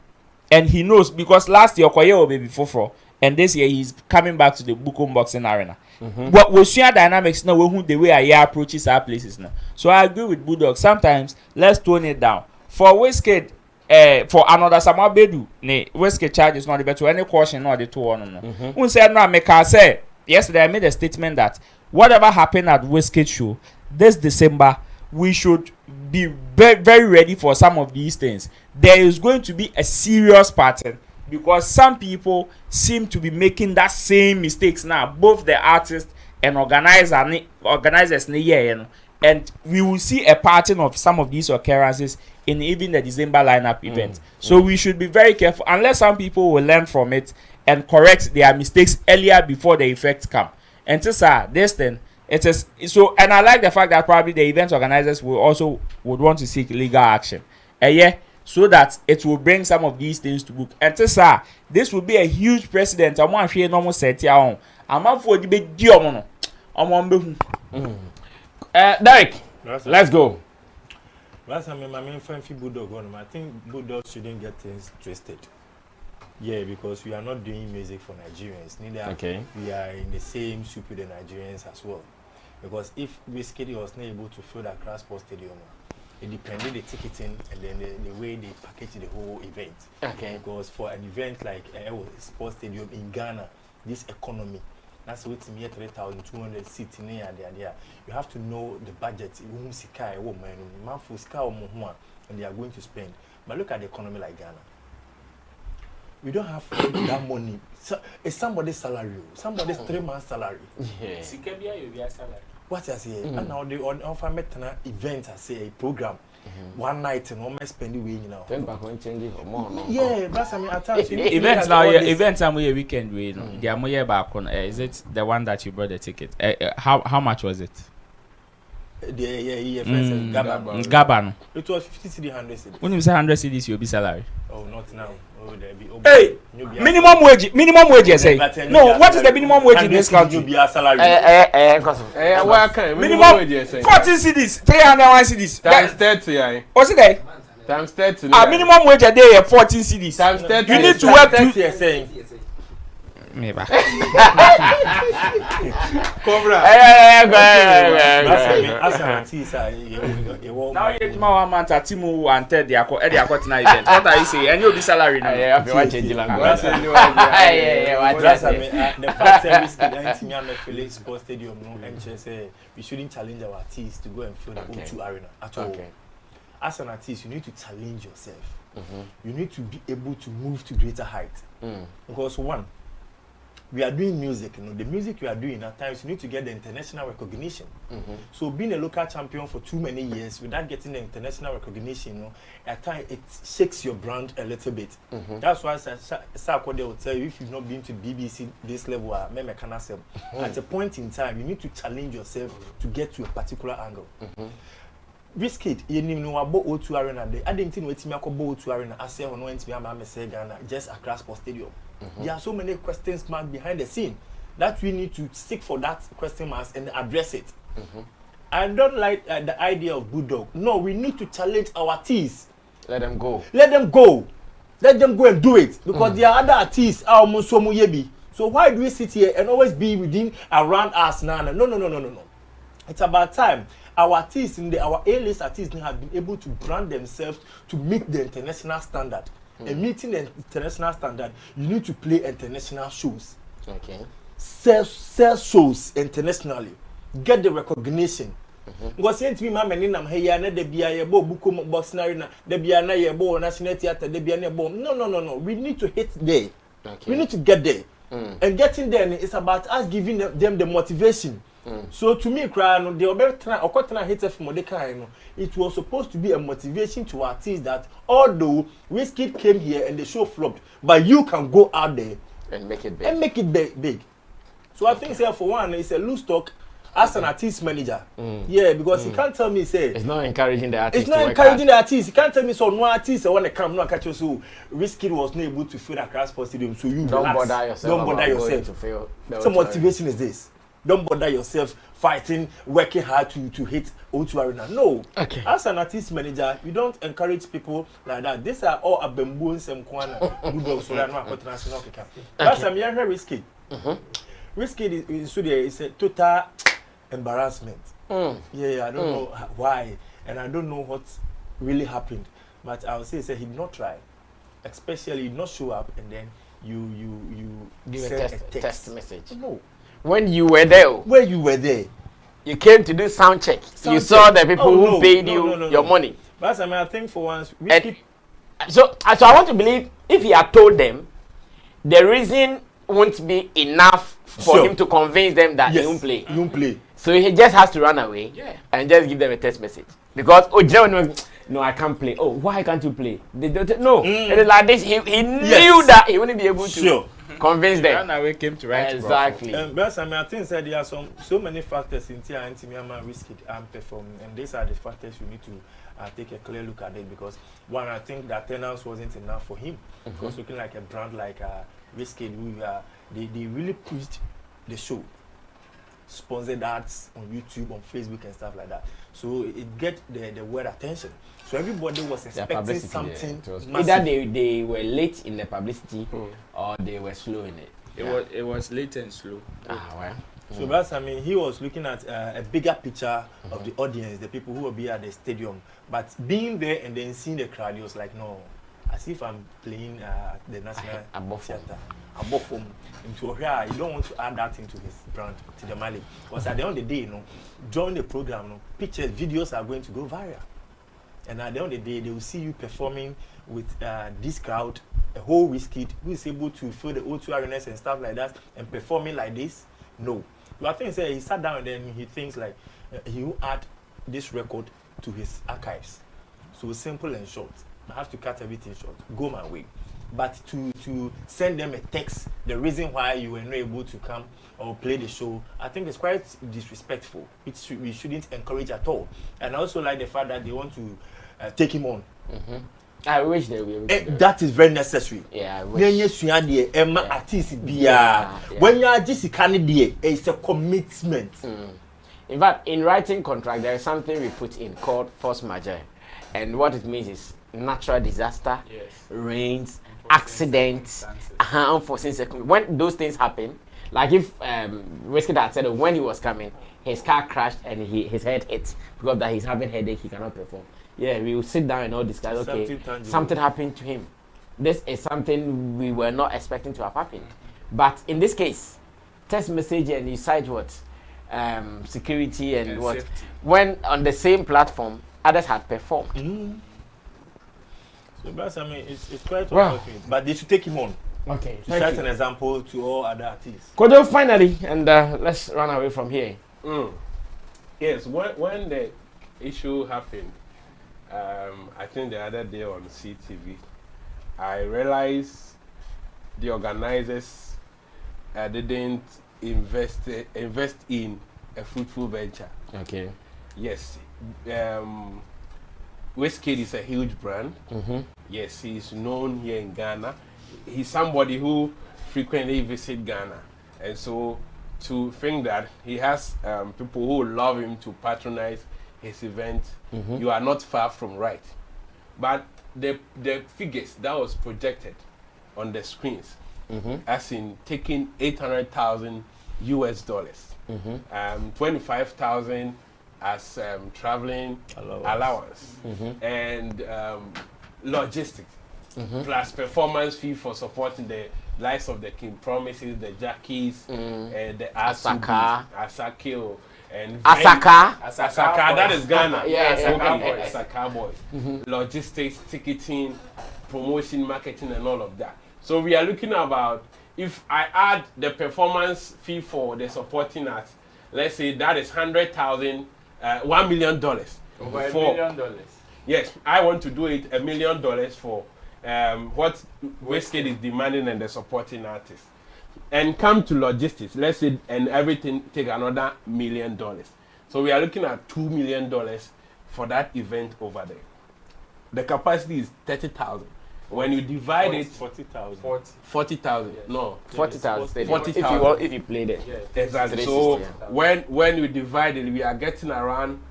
and he knows because last year Okoye will be before, and this year he's coming back to the Bukum Boxing Arena. But we share dynamics now who the way I approaches our places now. So I agree with Bulldog. Sometimes let's tone it down. For Wizkid, for another Samuel Bedu, Wizkid charges not the better any caution or the two on. Who said no? Make I say yesterday I made a statement that whatever happened at Wizkid show this December, we should be very, very ready for some of these things. There is going to be a serious pattern. Because some people seem to be making that same mistakes now, both the artists and organizers, and we will see a pattern of some of these occurrences in even the December lineup event. So we should be very careful, unless some people will learn from it and correct their mistakes earlier before the effects come. And this thing, it is so. And I like the fact that probably the event organizers would want to seek legal action. So that it will bring some of these things to book. And this will be a huge precedent. I'm going to normal set here. I'm up for the big deal. Derek, let's go. Last time my main friend Bulldog on, I think Bulldog shouldn't get things twisted. Yeah, because we are not doing music for Nigerians. Neither we are in the same soup with the Nigerians as well. Because if Wizkid was not able to fill that Accra Sports Stadium, it depends on the ticketing and then the way they package the whole event. Because for an event like a sports stadium in Ghana, this economy, that's what me 3,200 seats in there. You have to know the budget. And they are going to spend. But look at the economy like Ghana. We don't have that money. So it's somebody's salary, somebody's 3 months salary. What I say, and now they offer me an event, I say a program, one night and almost spend the way now. Yeah, that's I mean at times events now. Events are more weekend way. They are more back on. Is it the one that you bought the ticket? How much was it? Gabano. It was 50 cedi, 100 cedi. When you say 100 cedis, you'll be salary. Oh, not now. Oh, there be. Hey, minimum wage. Minimum wage, you say? No, what is the minimum wage in this country? You'll be a salary. Minimum wage, you say? 14 cedis, 301 cedis. Times 30, What's it there? Times 30. Minimum wage a day, 14 cedis. Times 30. You need to work 30, saying. Maybe. Cobra. Now you my man Tatimu and Ted they are caught na event. What are you saying? And you'll be salary now. Yeah, you want change language. The fact that we Flex Sports Stadium and say we shouldn't challenge our artists to go and fill the O2 arena at all. As an artist, you need to challenge yourself. You need to be able to move to greater height. Because one, we are doing music, the music we are doing at times you need to get the international recognition. So being a local champion for too many years without getting the international recognition, at times it shakes your brand a little bit. That's why Sarkodie will tell you if you've not been to BBC this level, at a point in time you need to challenge yourself to get to a particular angle. Wizkid, you know about O2 Arena. I didn't think waiting about O2 Arena. I say on Wednesday, say Ghana, just Accra Sports Stadium. There are so many questions marks behind the scene that we need to seek for that question marks and address it. I don't like the idea of Bulldog. No, we need to challenge our artists. Let them go. Let them go. Let them go and do it because there are other artists. So why do we sit here and always be within around us now? No. It's about time. Our artists our A-list artists have been able to brand themselves to meet the international standard. And meeting the international standard, you need to play international shows. Sell shows internationally. Get the recognition. Because since we I'm here, there be a Bukum Boxing Arena, there be a National Theatre, there be a No. We need to hit there. We need to get there. And getting there is about us giving them the motivation. So to me, it was supposed to be a motivation to artists that although Wizkid came here and the show flopped, but you can go out there and make it big. big. So I think for one, it's a loose talk as an artist manager. Yeah, because he can't tell me say it's not encouraging the artist. It's not encouraging the artist. He can't tell me so no artist when they come no catch you so Wizkid was not able to fill Accra Sports Stadium, so you don't relax. bother yourself. Don't bother yourself. To fail. What motivation is this? Don't bother yourself fighting, working hard to hit O2 Arena. No. Okay. As an artist manager, you don't encourage people like that. These are all abemboons and kwana. That's a mere Wizkid. Wizkid is a total embarrassment. Yeah, I don't know why, and I don't know what really happened. But I would say he did not try, especially not show up, and then you give a test message. No. When you were there, where you were there, you came to do sound check. You saw the people who paid you your money. But I think for once, so I want to believe if he had told them, the reason won't be enough for him to convince them that he won't play. He won't play. So he just has to run away and just give them a test message. Because no, I can't play. Oh, why can't you play? They don't know. It is like this. He knew that he wouldn't be able to convince them. Ran away came to right. Exactly. But I think that there are so many factors in Tia and Timiama Wizkid and performing, and these are the factors you need to take a clear look at it. Because one, I think that attendance wasn't enough for him. Because looking like a brand like Wizkid, they really pushed the show. Sponsored ads on YouTube, on Facebook, and stuff like that. So it get the word attention. So everybody was expecting something. Either they were late in the publicity or they were slow in it. It was late and slow. Well. So that's he was looking at a bigger picture of the audience, the people who will be at the stadium. But being there and then seeing the crowd, he was like, no, as if I'm playing the National Theatre. Above him into here, you don't want to add that into his brand to the Mali. Because at the end of the day, during the program, pictures, videos are going to go viral. And at the end of the day, they will see you performing with this crowd, a whole Wizkid who is able to fill the O2 arenas and stuff like that, and performing like this. No. But I think he sat down and then he thinks like he will add this record to his archives. So simple and short. I have to cut everything short. Go my way. But to send them a text, the reason why you were not able to come or play the show, I think it's quite disrespectful. We shouldn't encourage at all. And I also like the fact that they want to take him on. I wish they will. That is very necessary. Yeah, I wish. When you are just it's a commitment. In fact, in writing contract, there is something we put in called force majeure. And what it means is natural disaster, rains, accidents, unforeseen circumstances. When those things happen, like if Wizkid had said when he was coming, his car crashed and his head hit because that he's having headache, he cannot perform. Yeah, we will sit down and all discuss. Okay, something happened to him. This is something we were not expecting to have happened. But in this case, text message and you cite what security and what safety. When on the same platform, others had performed. So that's it's quite unfortunate. But they should take him on. Okay. To set an example to all other artists. Kodo, finally, and let's run away from here. Yes, when the issue happened, I think the other day on CTV, I realized the organizers didn't invest in a fruitful venture. Okay. Yes. Wizkid is a huge brand. Yes, he's known here in Ghana. He's somebody who frequently visits Ghana. And so to think that he has people who love him to patronize his event, you are not far from right. But the figures that was projected on the screens, as in taking $800,000 US, 25,000 as traveling allowance, and logistics, plus performance fee for supporting the likes of the King Promises, the Jackies, and the Asaka, and Asaka, that is Ghana. Yeah, Asaka boys. Logistics, ticketing, promotion, marketing, and all of that. So we are looking about, if I add the performance fee for the supporting arts, let's say that is $100,000, $1 million. Over $1 million. Yes, I want to do it $1 million for what Wizkid is demanding and the supporting artists. and come to logistics, let's say, and everything take another $1 million. So we are looking at $2 million for that event over there. The capacity is 30,000. When you divide it, 40,000. 40,000. Yes. No, 40,000. 40,000. If you played it. Yes. Exactly. So when we divide it, we are getting around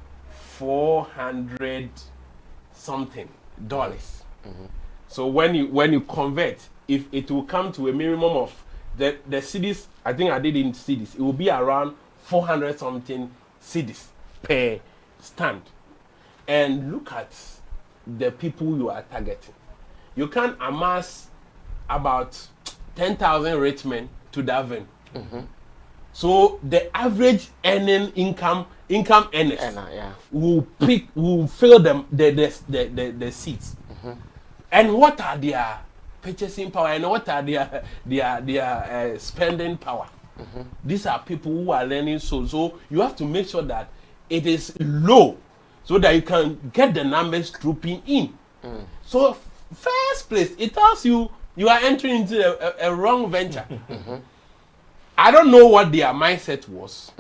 $400 something. So when you convert, if it will come to a minimum of the cities, I think I did in cities, it will be around 400 something cities per stand. And look at the people you are targeting. You can amass about 10,000 rich men to that venue. So the average earning income earners will fill them the seats. And what are their purchasing power and what are their spending power? These are people who are learning so you have to make sure that it is low so that you can get the numbers trooping in. So first place, it tells you are entering into a wrong venture. I don't know what their mindset was.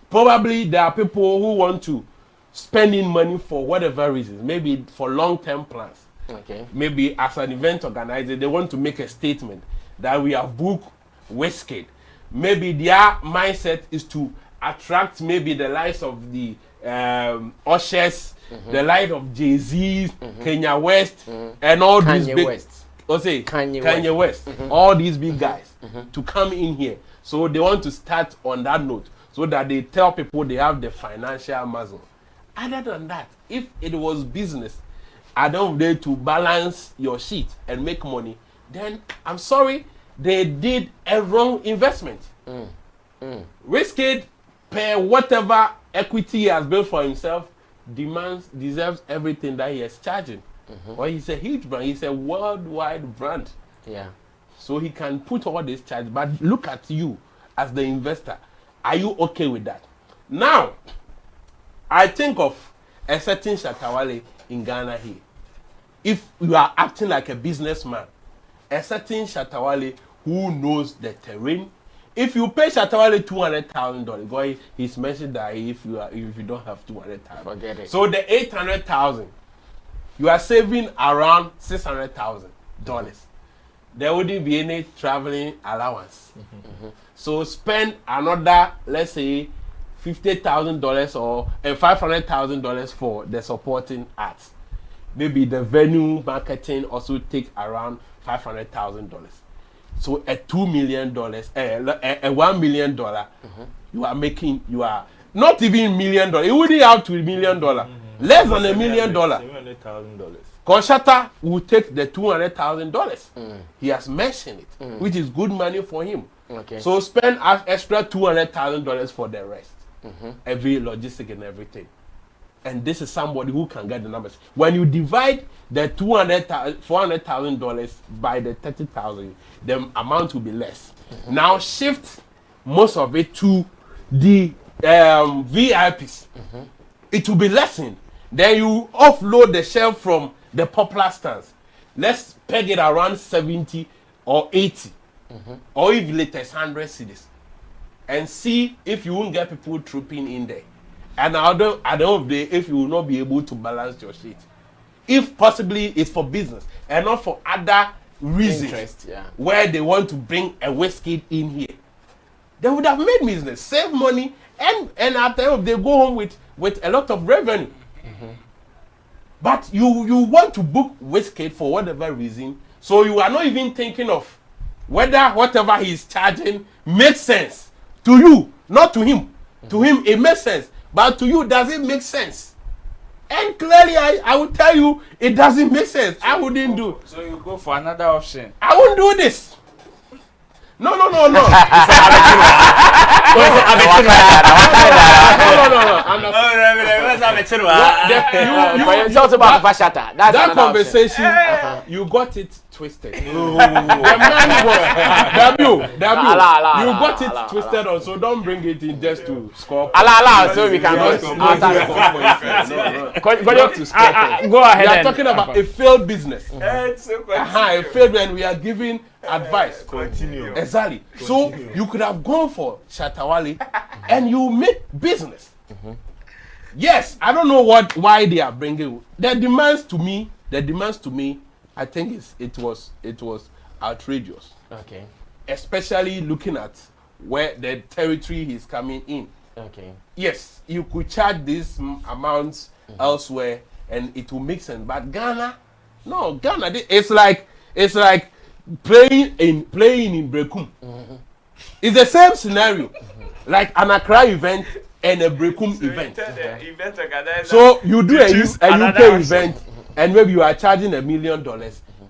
Probably there are people who want to spend in money for whatever reasons, maybe for long-term plans. Maybe as an event organizer, they want to make a statement that we have booked Wizkid. Maybe their mindset is to attract maybe the likes of the Ushers, the likes of Jay-Z, Kanye West, and all these big Kanye West, all these big guys to come in here. So they want to start on that note so that they tell people they have the financial muscle. Other than that, if it was business, I don't dare to balance your sheet and make money, then I'm sorry, they did a wrong investment. Wizkid, per whatever equity he has built for himself, deserves everything that he is charging. Well, he's a huge brand. He's a worldwide brand. Yeah. So he can put all this charge. But look at you as the investor. Are you okay with that? Now, I think of a certain Shatawale in Ghana here. If you are acting like a businessman, a certain Shatawale who knows the terrain. If you pay Shatawale $200,000, boy, he's mentioned that if you don't have $200,000, forget it. So the $800,000, you are saving around $600,000. There wouldn't be any traveling allowance. So spend another, let's say, $50,000 or $500,000 for the supporting arts. Maybe the venue marketing also take around $500,000. So a $2 million, a $1 million, you are not even $1 million. It wouldn't have to be $1 million. Less than $1 million. $700,000. Konshata will take the $200,000. He has mentioned it, which is good money for him. So spend an extra $200,000 for the rest. Every logistic and everything. And this is somebody who can get the numbers. When you divide the $400,000 by the 30,000, the amount will be less. Now shift most of it to the VIPs. It will be lessened. Then you offload the shelf from the popular stands. Let's peg it around 70 or 80, or even latest 100 cities, and see if you won't get people trooping in there. And at the end of the day, if you will not be able to balance your sheet, if possibly it's for business and not for other reasons, where they want to bring a Wizkid in here, they would have made business, save money, and at the end of the day, go home with a lot of revenue. But you want to book Wizkid for whatever reason, so you are not even thinking of whether whatever he is charging makes sense to you, not to him. To him, it makes sense. But to you, does it make sense? And clearly, I will tell you, it doesn't make sense. I wouldn't do. So you go for another option. I won't do this. No. No. I'm not. It's also about Fashata. That conversation. you got it twisted. The man was you got it twisted also. Don't bring it in just to score. So we can go go ahead. We are talking about a failed business. A failed man. We are giving advice. Continue. Exactly. So you could have gone for Shatawale and you make business. Yes, I don't know why they are bringing the demands to me. I think it was outrageous. Okay. Especially looking at where the territory he's coming in. Okay. Yes, you could charge these amounts elsewhere and it will make sense. But Ghana, it's like playing in Brekum. It's the same scenario, like an Accra event and a Brekum event. So you do a UK event and maybe you are charging $1 million.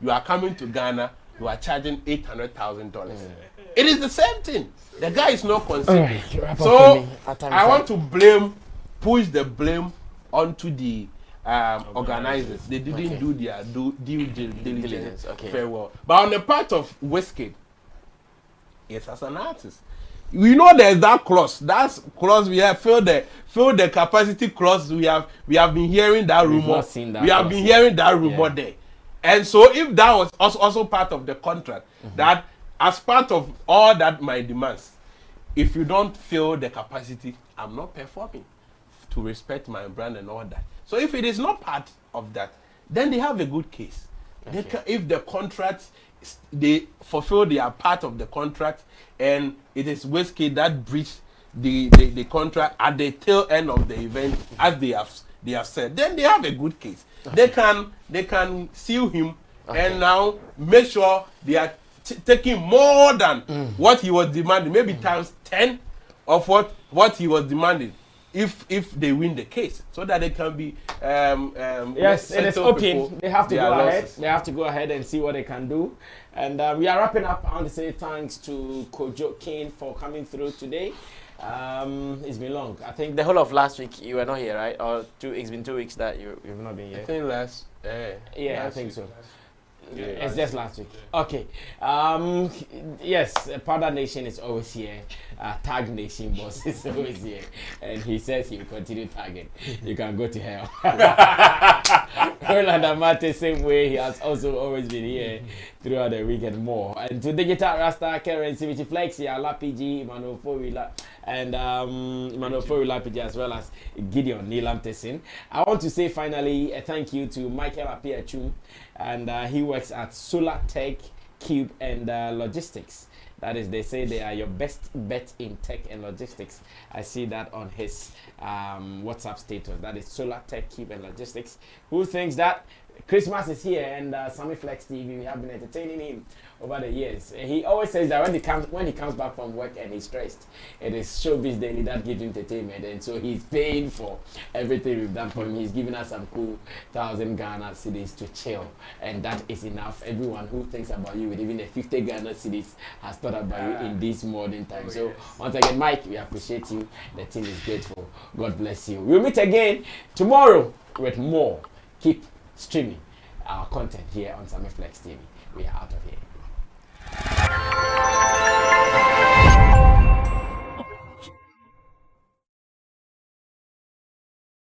You are coming to Ghana, you are charging $800,000. It is the same thing. The guy is not considering. So I want to push the blame onto the organizers. They didn't do their due diligence very well. But on the part of Wizkid, yes, as an artist, we know there's that clause. That's clause we have fill the capacity clause. We have been hearing that rumor. We have been hearing that rumor there. And so if that was also part of the contract, that as part of all that my demands, if you don't fill the capacity, I'm not performing to respect my brand and all that. So if it is not part of that, then they have a good case. If the contract, they fulfill their part of the contract, and it is Wizkid that breached the contract at the tail end of the event, as they have said, then they have a good case. They can sue him and now make sure they are taking more than what he was demanding, maybe times 10 of what he was demanding, if they win the case, so that they can be yes, it is open. They have to go ahead. They have to go ahead and see what they can do. And we are wrapping up. I want to say thanks to Kojo King for coming through today. It's been long. I think the whole of last week you were not here, right? Or it's been 2 weeks that you've not been here. I think I think so. Yeah, it's just last week. Okay. Yes, Powder Nation is always here. Tag Nation boss is always here. And he says he will continue tagging. You can go to hell. Roland Amate, same way, he has also always been here throughout the week and more. And to Digital Rasta, Currency, which Flex, LPG, Emmanuel Forwila, and Emmanuel Forwila PG, as well as Gideon Nilam Tessin. I want to say finally a thank you to Michael Apiachum, and he works at Solar Tech, Cube, and Logistics. That is, they say they are your best bet in tech and logistics. I see that on his WhatsApp status. That is Solar Tech, Cube, and Logistics. Who thinks that Christmas is here, and Sammy Flex TV, we have been entertaining him over the years. He always says that when he comes back from work and he's stressed, it is Showbiz Daily that gives him entertainment, and so he's paying for everything we've done for him. He's giving us some cool 1,000 Ghana cedis to chill, and that is enough. Everyone who thinks about you with even a 50 Ghana cedis has thought about you in this modern time. So once again, Mike, we appreciate you. The team is grateful. God bless you. We'll meet again tomorrow with more. Keep streaming our content here on Sammy Flex TV. We are out of here.